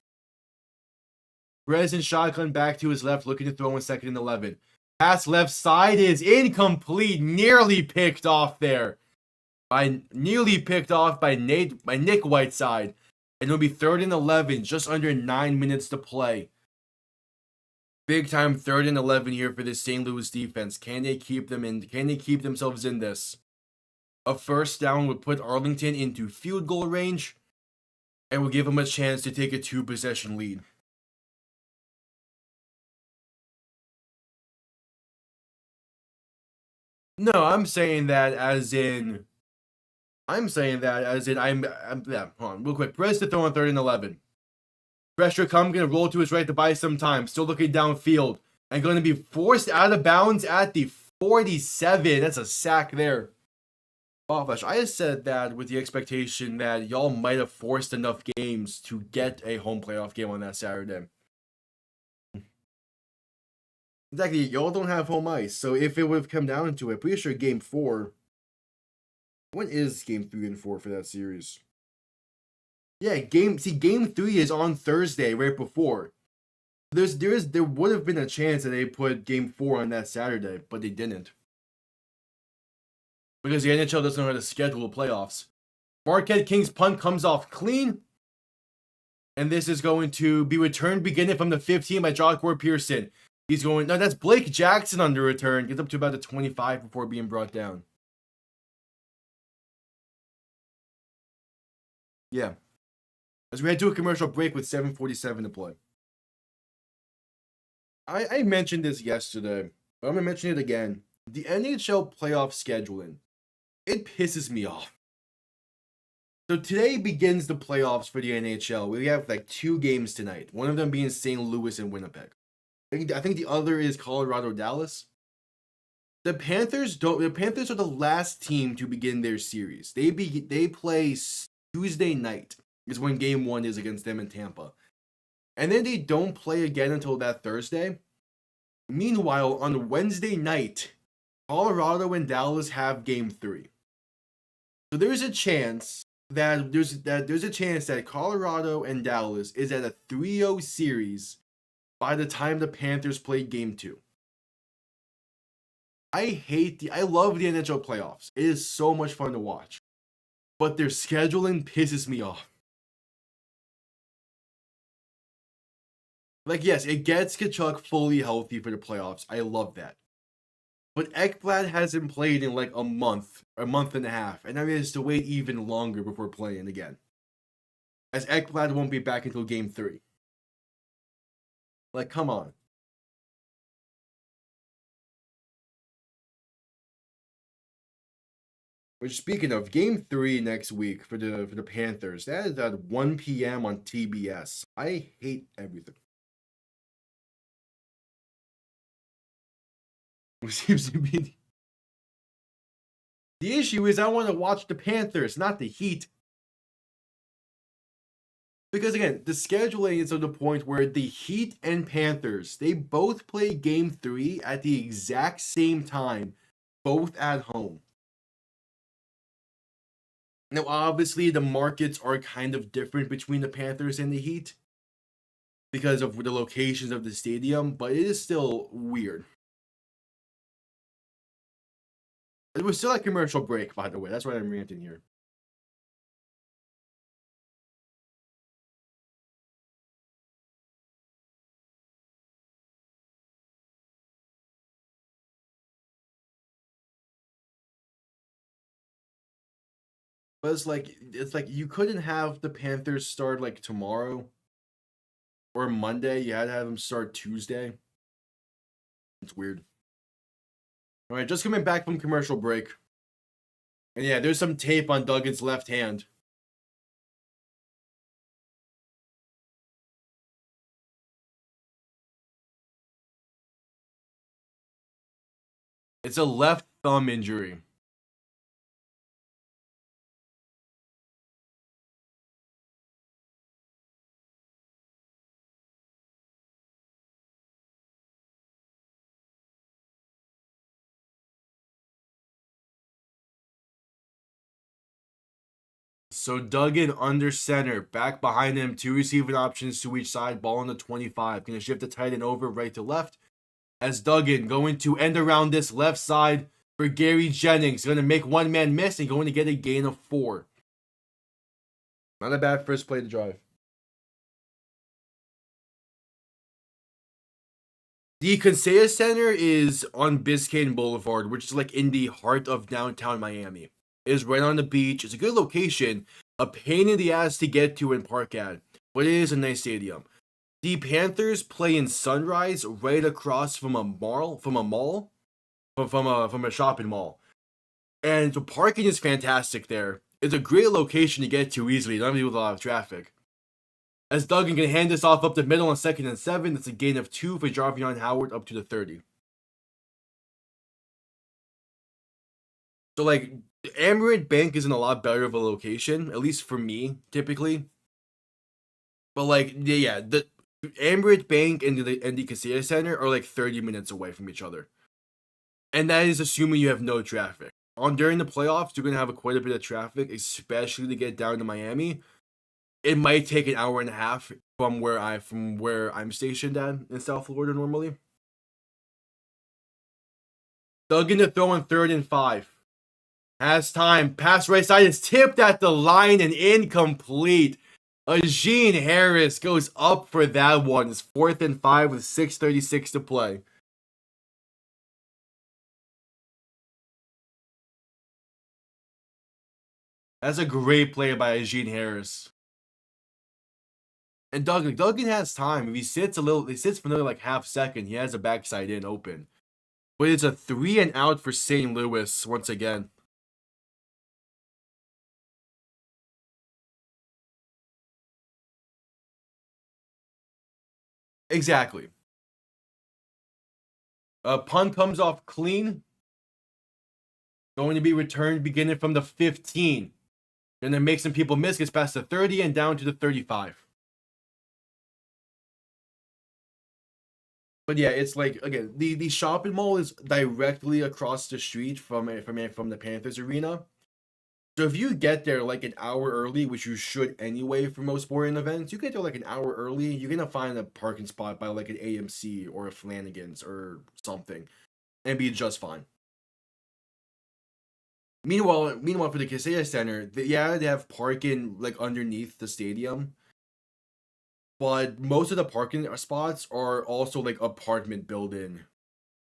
Perez and shotgun back to his left, looking to throw in 2nd and 11. Pass left side is incomplete, nearly picked off there. Nearly picked off by Nick Whiteside. And it'll be 3rd and 11, just under 9 minutes to play. Big time 3rd and 11 here for this St. Louis defense. Can they keep themselves in this? A 1st down would put Arlington into field goal range and will give them a chance to take a 2-possession lead. No, I'm saying that as in I'm saying that as in yeah, hold on, real quick. Perez to throw on 3rd and 11. Pressure come, gonna roll to his right to buy some time. Still looking downfield. And gonna be forced out of bounds at the 47. That's a sack there. Oh, Flash, I just said that with the expectation that y'all might have forced enough games to get a home playoff game on that Saturday. Exactly, y'all don't have home ice, so if it would have come down to it, pretty sure Game 4. When is Game 3 and 4 for that series? Yeah, Game 3 is on Thursday, right before. There would have been a chance that they put Game 4 on that Saturday, but they didn't. Because the NHL doesn't know how to schedule playoffs. Marquette Kings punt comes off clean. And this is going to be returned beginning from the 15 by Josh Pearson. He's going, no, that's Blake Jackson on the return. Gets up to about the 25 before being brought down. Yeah. As we head to a commercial break with 7:47 to play. I mentioned this yesterday, but I'm going to mention it again. The NHL playoff scheduling, it pisses me off. So today begins the playoffs for the NHL. We have like 2 games tonight. One of them being St. Louis and Winnipeg. I think the other is Colorado, Dallas. The Panthers are the last team to begin their series. They play Tuesday night is when game 1 is against them in Tampa. And then they don't play again until that Thursday. Meanwhile, on Wednesday night, Colorado and Dallas have game 3. So there's a chance that Colorado and Dallas is at a 3-0 series by the time the Panthers play game 2. I love the NHL playoffs. It is so much fun to watch. But their scheduling pisses me off. Like, yes, it gets Tkachuk fully healthy for the playoffs. I love that. But Ekblad hasn't played in like a month and a half, and that means to wait even longer before playing again. As Ekblad won't be back until game 3. Like, come on. Which, speaking of, game 3 next week for the Panthers. That is at 1 p.m. on TBS. I hate everything. Seems to be the issue is I want to watch the Panthers, not the Heat. Because again, the scheduling is to the point where the Heat and Panthers, they both play game 3 at the exact same time, both at home. Now, obviously, the markets are kind of different between the Panthers and the Heat because of the locations of the stadium, but it is still weird. It was still a commercial break, by the way. That's why I'm ranting here. But it's like you couldn't have the Panthers start like tomorrow or Monday. You had to have them start Tuesday. It's weird. All right, just coming back from commercial break. And yeah, there's some tape on Duggan's left hand. It's a left thumb injury. So Duggan under center, back behind him, 2 receiving options to each side, ball on the 25. Gonna shift the tight end over right to left. As Duggan going to end around this left side for Gary Jennings. Gonna make one man miss and going to get a gain of 4. Not a bad first play to drive. The Conseil Center is on Biscayne Boulevard, which is like in the heart of downtown Miami. It is right on the beach. It's a good location. A pain in the ass to get to and park at, but it is a nice stadium. The Panthers play in Sunrise right across from a mall, from a shopping mall. And the parking is fantastic there. It's a great location to get to easily, not even with a lot of traffic. As Duggan can hand this off up the middle on 2nd and 7, that's a gain of 2 for Jarvion Howard up to the 30. So, like, Amerant Bank isn't a lot better of a location, at least for me, typically. But, like, yeah, the Amerant Bank and the Casilla Center are, like, 30 minutes away from each other. And that is assuming you have no traffic. During the playoffs, you're going to have quite a bit of traffic, especially to get down to Miami. It might take an hour and a half from where I'm stationed at in South Florida normally. Duggan to throw on 3rd and 5. Has time. Pass right side is tipped at the line and incomplete. Ajeen Harris goes up for that one. It's 4th and 5 with 6:36 to play. That's a great play by Ajeen Harris. And Duggan has time. If he sits for another like half second, he has a backside in open. But it's a 3 and out for St. Louis once again. Exactly. Punt comes off clean. Going to be returned beginning from the 15. Gonna make some people miss, gets past the 30 and down to the 35. But yeah, it's like, again, the shopping mall is directly across the street from the Panthers arena. So if you get there like an hour early, which you should anyway for most sporting events, you get there like an hour early, you're gonna find a parking spot by like an AMC or a Flanagan's or something, and be just fine. Meanwhile, for the Casilla Center, they have parking like underneath the stadium, but most of the parking spots are also like apartment building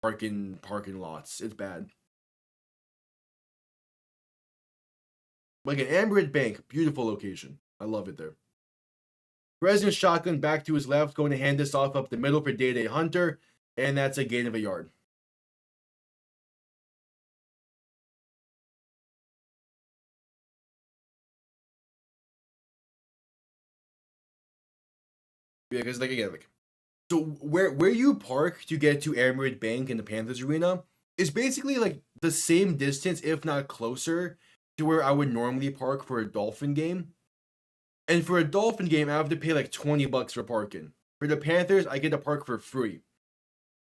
parking lots. It's bad. Like an Amerant Bank, beautiful location. I love it there. President shotgun back to his left, going to hand this off up the middle for Day Hunter, and that's a gain of a yard. Yeah, because like again, like so where you park to get to Amerant Bank in the Panthers arena is basically like the same distance, if not closer, to where I would normally park for a Dolphin game. And for a Dolphin game, I have to pay like $20 for parking. For the Panthers, I get to park for free.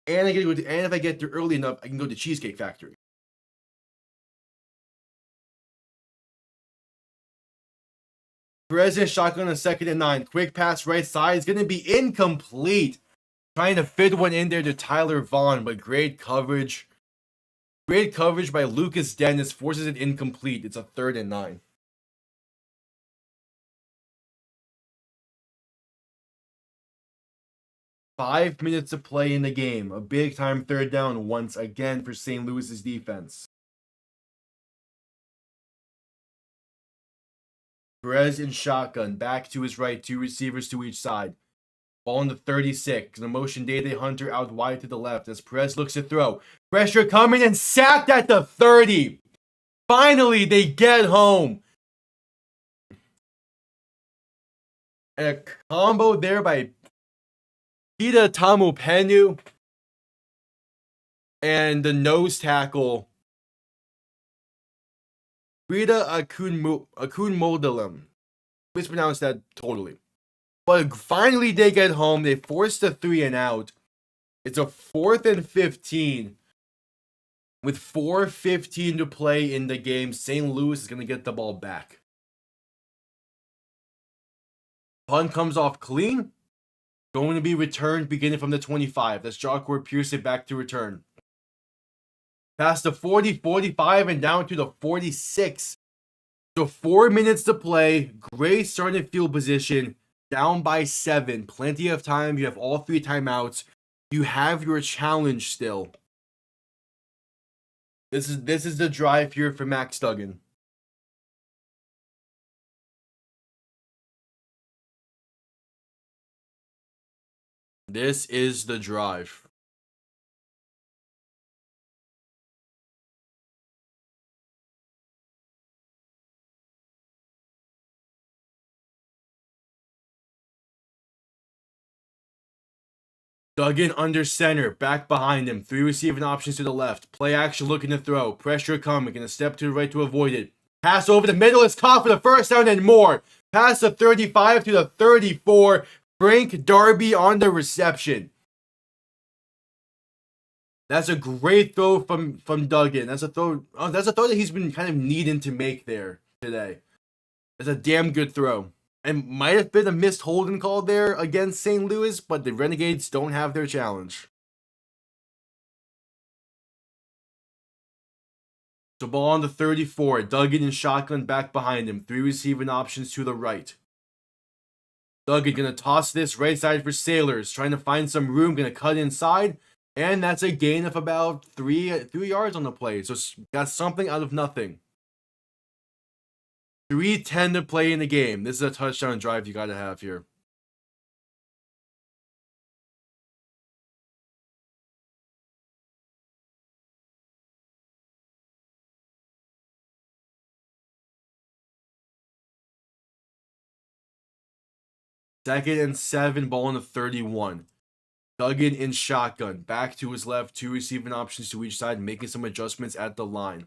And and if I get there early enough, I can go to Cheesecake Factory. Perez shotgun on 2nd and 9. Quick pass right side is going to be incomplete. Trying to fit one in there to Tyler Vaughn, but great coverage. Great coverage by Lucas Dennis forces it incomplete. It's a 3rd and 9. Five minutes to play in the game. A big time 3rd down once again for St. Louis's defense. Perez in shotgun. Back to his right. 2 receivers to each side. Ball in the 36. The motion Day Hunter out wide to the left as Perez looks to throw. Pressure coming and sacked at the 30. Finally, they get home. And a combo there by Pita Tamupenu. And the nose tackle, Rita Akunmodalam. Mispronounced that totally. But finally they get home. They force the 3 and out. It's a 4th and 15. With 4:15 to play in the game, St. Louis is going to get the ball back. Punt comes off clean. Going to be returned beginning from the 25. That's Jacquard Pearson back to return. Past the 40, 45, and down to the 46. So 4 minutes to play. Great starting field position. Down by 7. Plenty of time. You have all 3 timeouts. You have your challenge still. This is the drive here for Max Duggan. This is the drive. Duggan under center, back behind him. 3 receiving options to the left. Play action looking to throw. Pressure coming. Gonna step to the right to avoid it. Pass over the middle is caught for the first down and more. Pass the 35 to the 34. Frank Darby on the reception. That's a great throw from Duggan. That's a throw that he's been kind of needing to make there today. That's a damn good throw. And might have been a missed holding call there against St. Louis, but the Renegades don't have their challenge. So ball on the 34. Duggan in shotgun back behind him. 3 receiving options to the right. Duggan gonna toss this right side for Sailors. Trying to find some room. Gonna cut inside. And that's a gain of about 3 yards on the play. So got something out of nothing. 3:10 to play in the game. This is a touchdown drive you got to have here. Second and 7, ball on the 31. Duggan in shotgun. Back to his left. 2 receiving options to each side. Making some adjustments at the line.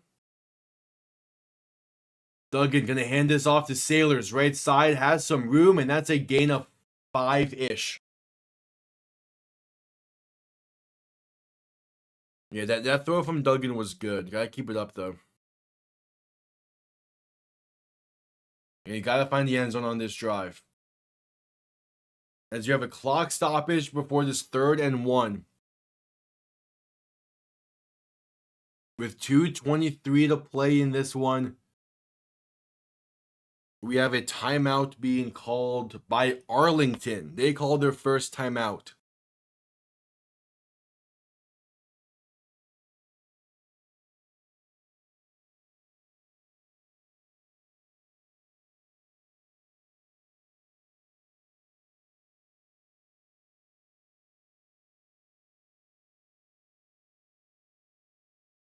Duggan gonna hand this off to Sailors. Right side has some room, and that's a gain of 5-ish. Yeah, that throw from Duggan was good. Gotta keep it up, though. And you gotta find the end zone on this drive. As you have a clock stoppage before this 3rd and 1. With 2:23 to play in this one. We have a timeout being called by Arlington. They called their first timeout.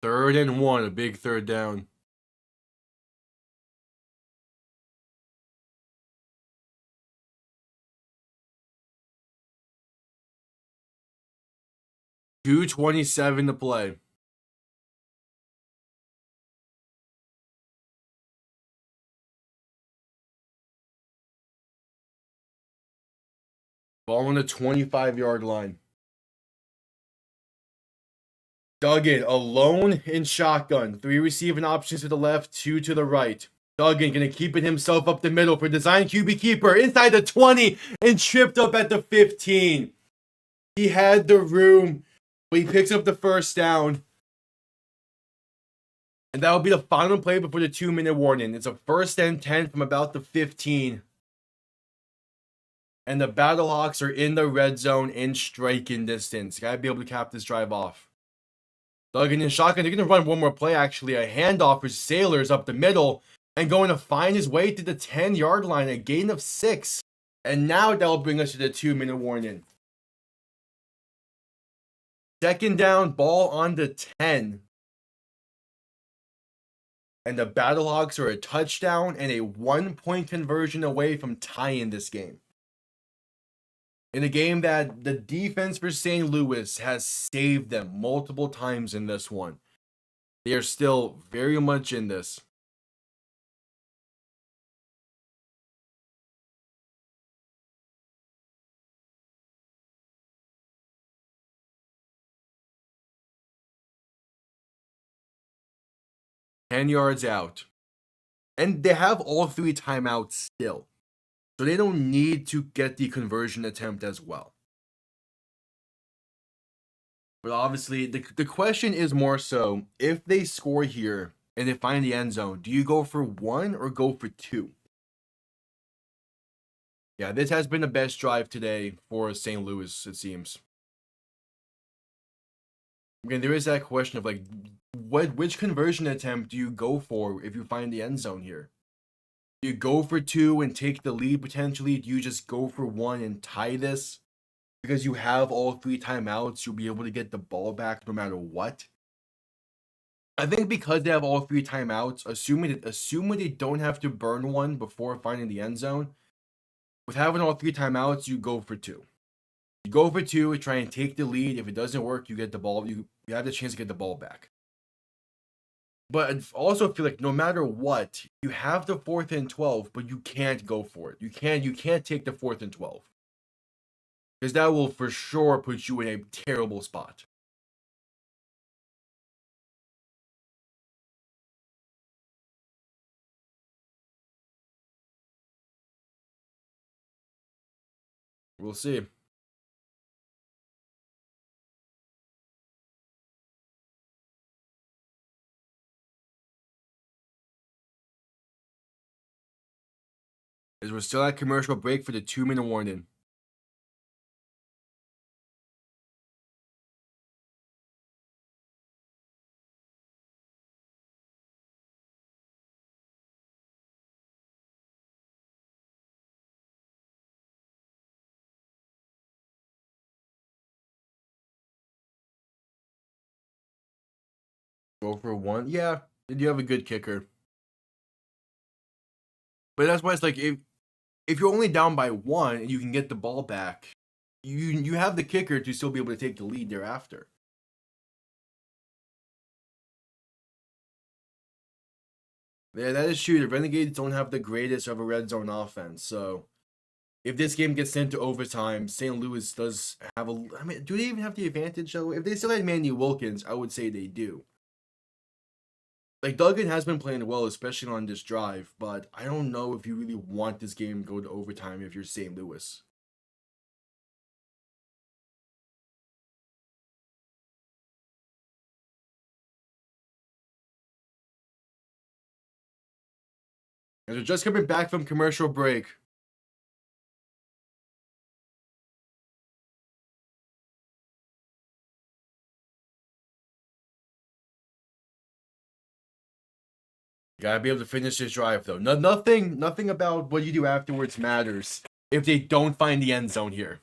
Third and 1, a big 3rd down. $2:27 to play. Ball on the 25-yard line. Duggan alone in shotgun. 3 receiving options to the left, 2 to the right. Duggan gonna keep it himself up the middle for design QB keeper inside the 20 and tripped up at the 15. He had the room, but he picks up the first down. And that will be the final play before the 2-minute warning. It's a 1st and 10 from about the 15. And the Battlehawks are in the red zone in striking distance. Gotta be able to cap this drive off. Duggan in shotgun. They're gonna run one more play, actually. A handoff for Sailors up the middle. And going to find his way to the 10-yard line. A gain of 6. And now that'll bring us to the 2-minute warning. 2nd down, ball on the 10. And the Battlehawks are a touchdown and a 1-point conversion away from tying this game. In a game that the defense for St. Louis has saved them multiple times in this one. They are still very much in this. Ten yards out. And they have all 3 timeouts still. So they don't need to get the conversion attempt as well. But obviously, the question is more so, if they score here and they find the end zone, do you go for 1 or go for 2? Yeah, this has been the best drive today for St. Louis, it seems. Again, there is that question of like, which conversion attempt do you go for if you find the end zone here? Do you go for 2 and take the lead potentially? Do you just go for 1 and tie this? Because you have all 3 timeouts, you'll be able to get the ball back no matter what. I think because they have all 3 timeouts, assuming they don't have to burn one before finding the end zone, with having all 3 timeouts, you go for 2. You go for 2, try and take the lead. If it doesn't work, you get the ball. You have the chance to get the ball back. But I also feel like no matter what, you have the 4th and 12, but you can't go for it. You can't take the 4th and 12. Because that will for sure put you in a terrible spot. We'll see. As we're still at commercial break for the 2-minute warning. Go for 1. Yeah, you have a good kicker. But that's why it's like if you're only down by 1 and you can get the ball back, you have the kicker to still be able to take the lead thereafter. Yeah, that is true. The Renegades don't have the greatest of a red zone offense, so if this game gets sent to overtime, St. Louis does have a. I mean, do they even have the advantage though? If they still had Manny Wilkins, I would say they do. Like Duggan has been playing well, especially on this drive, but I don't know if you really want this game to go to overtime if you're St. Louis. And they're just coming back from commercial break. You gotta be able to finish this drive though. Nothing about what you do afterwards matters if they don't find the end zone here.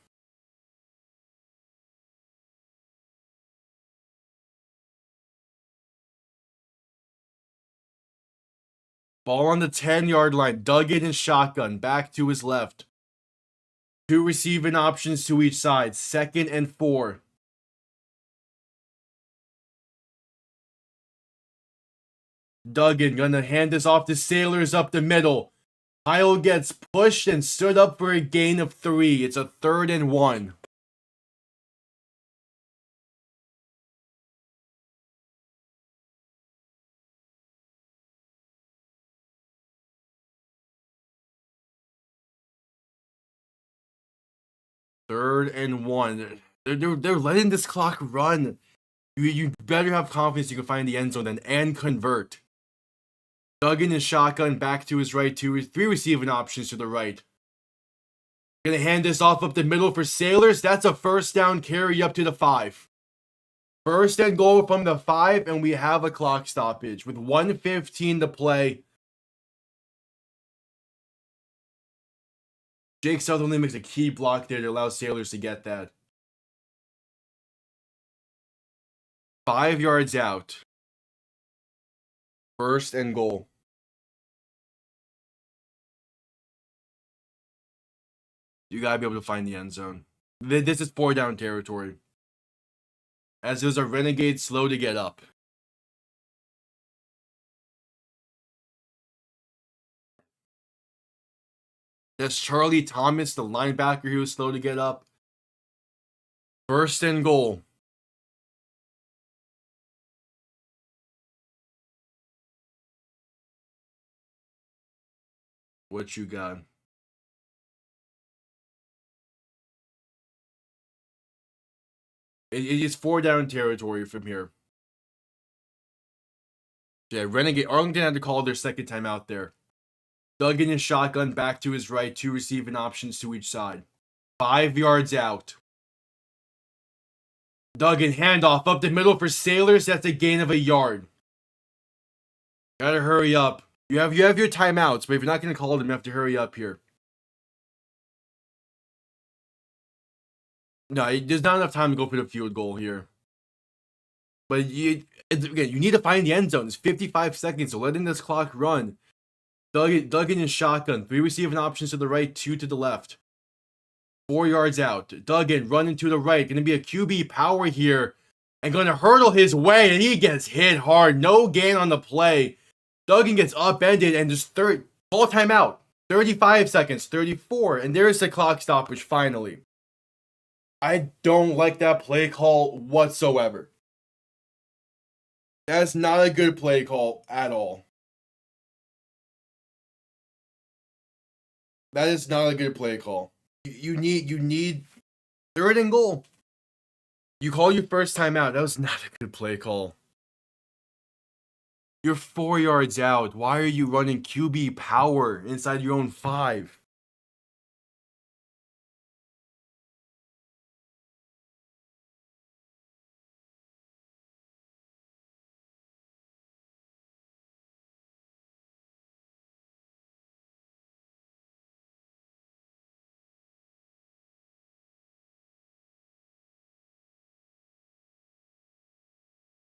Ball on the 10-yard line. Duggan and shotgun. Back to his left. 2 receiving options to each side. 2nd and 4. Duggan gonna hand this off to Sailors up the middle. Kyle gets pushed and stood up for a gain of 3. It's a 3rd and 1. Third and 1. They're letting this clock run. You better have confidence you can find the end zone and convert. Duggan and shotgun back to his right. 3 receiving options to the right. Gonna hand this off up the middle for Sailors. That's a 1st down carry up to the 5. 1st and goal from the 5, and we have a clock stoppage with 1:15 to play. Jake Sutherland makes a key block there to allow Sailors to get that. 5 yards out. 1st and goal. You gotta be able to find the end zone. This is 4 down territory. As there's a Renegade slow to get up. That's Charlie Thomas, the linebacker who was slow to get up. 1st and goal. What you got? It is 4 down territory from here. Yeah, Renegade. Arlington had to call their 2nd time out there. Duggan and shotgun back to his right. 2 receiving options to each side. 5 yards out. Duggan handoff up the middle for Sailors. That's a gain of 1 yard. Gotta hurry up. You have your timeouts, but if you're not gonna call them, you have to hurry up here. No, there's not enough time to go for the field goal here. But again, you need to find the end zone. It's 55 seconds, so letting this clock run. Duggan and shotgun. 3 receiving options to the right, 2 to the left. 4 yards out. Duggan running to the right. Going to be a QB power here. And going to hurdle his way. And he gets hit hard. No gain on the play. Duggan gets upended and just ball timeout. 35 seconds. 34. And there's the clock stoppage finally. I don't like that play call whatsoever. That's not a good play call at all. That is not a good play call. You need 3rd and goal. You call your first time out. That was not a good play call. You're 4 yards out. Why are you running QB power inside your own 5?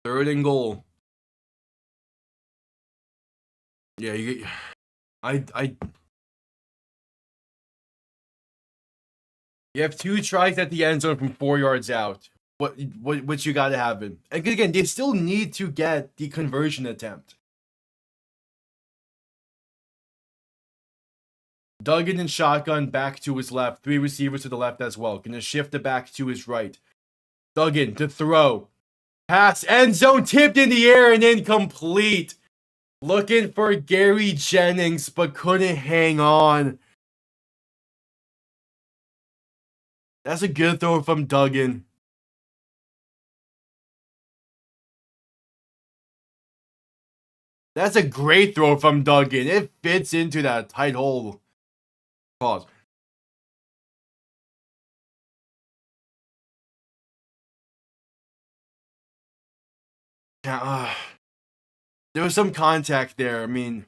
Third and goal. Yeah, you have 2 tries at the end zone from 4 yards out. What you got to happen? And again, they still need to get the conversion attempt. Duggan and shotgun back to his left. 3 receivers to the left as well. Gonna shift it back to his right. Duggan to throw. Pass, end zone, tipped in the air and incomplete. Looking for Gary Jennings, but couldn't hang on. That's a good throw from Duggan. That's a great throw from Duggan. It fits into that tight hole. Pause. There was some contact there. I mean,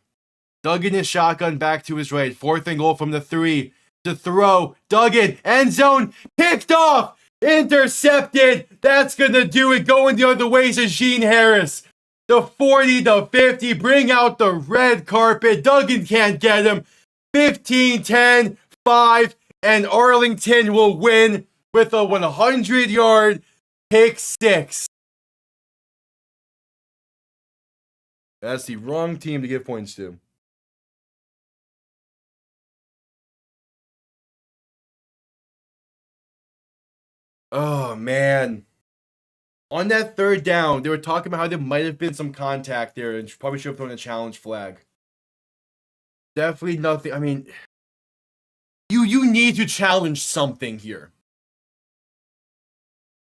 Duggan is shotgun back to his right. 4th and goal from the 3. To throw. Duggan, end zone, picked off, intercepted. That's going to do it. Going the other way is Najee Harris. The 40, the 50, bring out the red carpet. Duggan can't get him. 15, 10, 5, and Arlington will win with a 100-yard pick 6. That's the wrong team to give points to. Oh, man. On that 3rd down, they were talking about how there might have been some contact there and probably should have thrown a challenge flag. Definitely nothing. I mean, you need to challenge something here.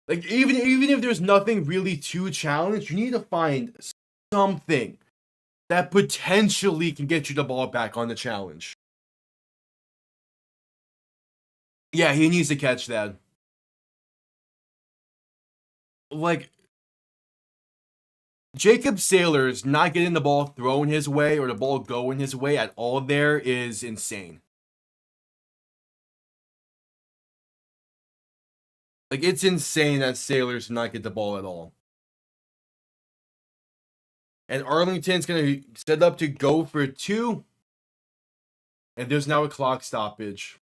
Like, even if there's nothing really to challenge, you need to find something that potentially can get you the ball back on the challenge. Yeah, he needs to catch that. Like, Jacob Saylor's not getting the ball thrown his way or the ball going his way at all there is insane. Like, it's insane that Saylor's not get the ball at all. And Arlington's going to set up to go for 2. And there's now a clock stoppage.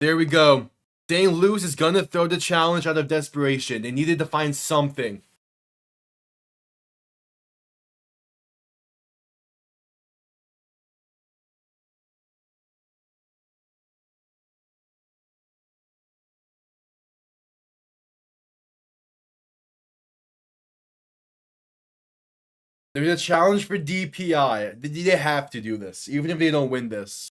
There we go. St. Louis is going to throw the challenge out of desperation. They needed to find something. There's a challenge for DPI. They have to do this, even if they don't win this.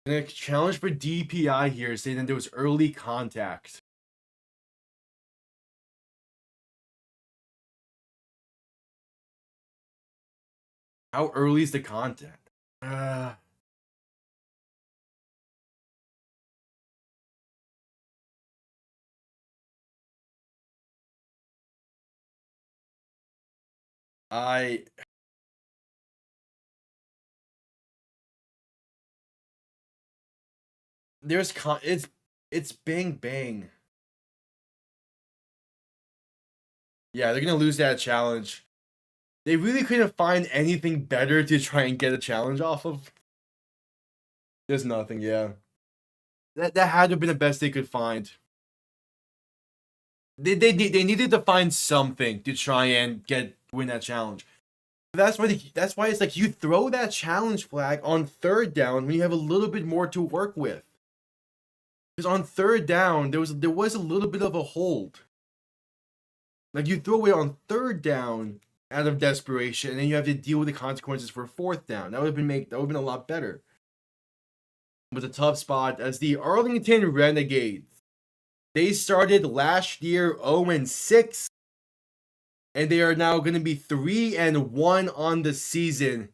The challenge for DPI here is saying that there was early contact. How early is the contact? It's bang bang. Yeah, they're gonna lose that challenge. They really couldn't find anything better to try and get a challenge off of. There's nothing, yeah. That had to have been the best they could find. They needed to find something to try and win that challenge. That's why it's like you throw that challenge flag on third down when you have a little bit more to work with. Because on third down there was a little bit of a hold. Like you throw it on third down out of desperation, and then you have to deal with the consequences for fourth down. That would have been a lot better. It was a tough spot as the Arlington Renegades. They started last year 0-6, and they are now going to be 3-1 on the season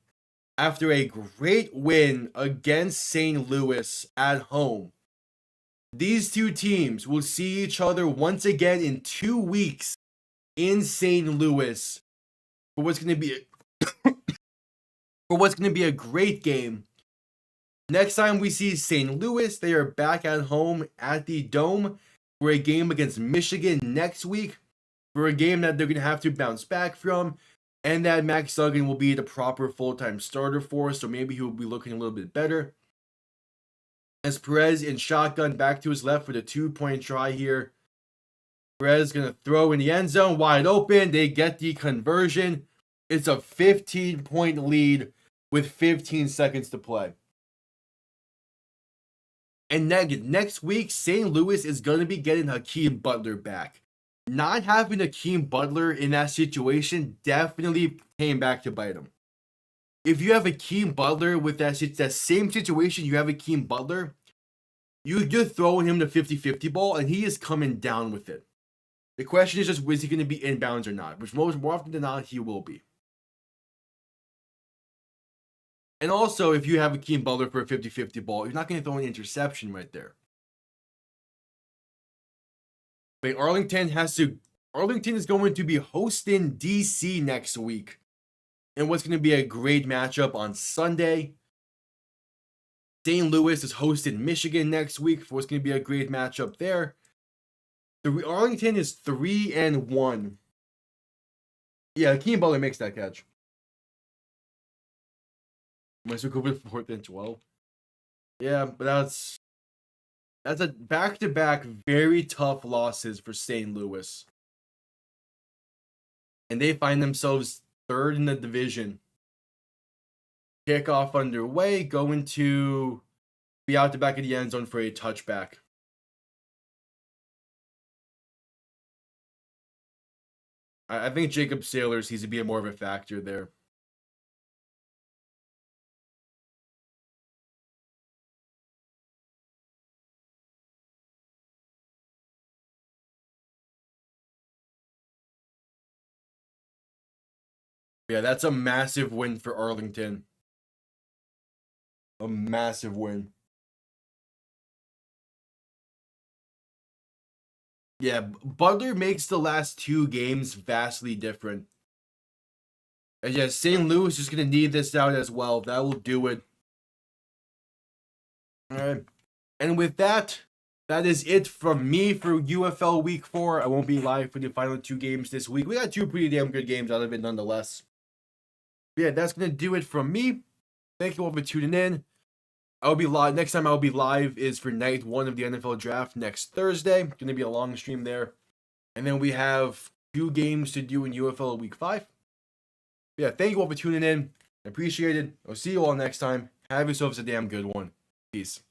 after a great win against St. Louis at home. These two teams will see each other once again in 2 weeks in St. Louis for what's going to be a great game. Next time we see St. Louis, they are back at home at the Dome for a game against Michigan next week, for a game that they're going to have to bounce back from, and that Max Duggan will be the proper full-time starter for us, so maybe he will be looking a little bit better. As Perez in shotgun back to his left for the 2-point try here. Perez going to throw in the end zone, wide open. They get the conversion. It's a 15-point lead with 15 seconds to play. And next week, St. Louis is going to be getting Hakeem Butler back. Not having Hakeem Butler in that situation definitely came back to bite him. If you have Hakeem Butler with that same situation, you have Hakeem Butler, you're throwing him the 50-50 ball, and he is coming down with it. The question is just, is he going to be inbounds or not? Which more often than not, he will be. And also, if you have Hakeem Butler for a 50-50 ball, you're not going to throw an interception right there. But Arlington is going to be hosting DC next week. And what's going to be a great matchup on Sunday. St. Louis is hosting Michigan next week for what's going to be a great matchup there. Arlington is 3-1. Yeah, Hakeem Butler makes that catch. Am I still going with 4th and 12? Yeah, but that's a back-to-back very tough losses for St. Louis. And they find themselves 3rd in the division. Kickoff underway, going to be out the back of the end zone for a touchback. I think Jacob Sailors needs to be more of a factor there. Yeah, that's a massive win for Arlington. A massive win. Yeah, Butler makes the last 2 games vastly different. And yeah, St. Louis is going to need this out as well. That will do it. Alright. And with that, that is it from me for UFL Week 4. I won't be live for the final 2 games this week. We got 2 pretty damn good games out of it nonetheless. Yeah, that's going to do it from me. Thank you all for tuning in. I'll be live. Next time I'll be live is for night 1 of the NFL draft next Thursday. Going to be a long stream there. And then we have 2 games to do in UFL Week 5. Yeah, thank you all for tuning in. I appreciate it. I'll see you all next time. Have yourselves a damn good one. Peace.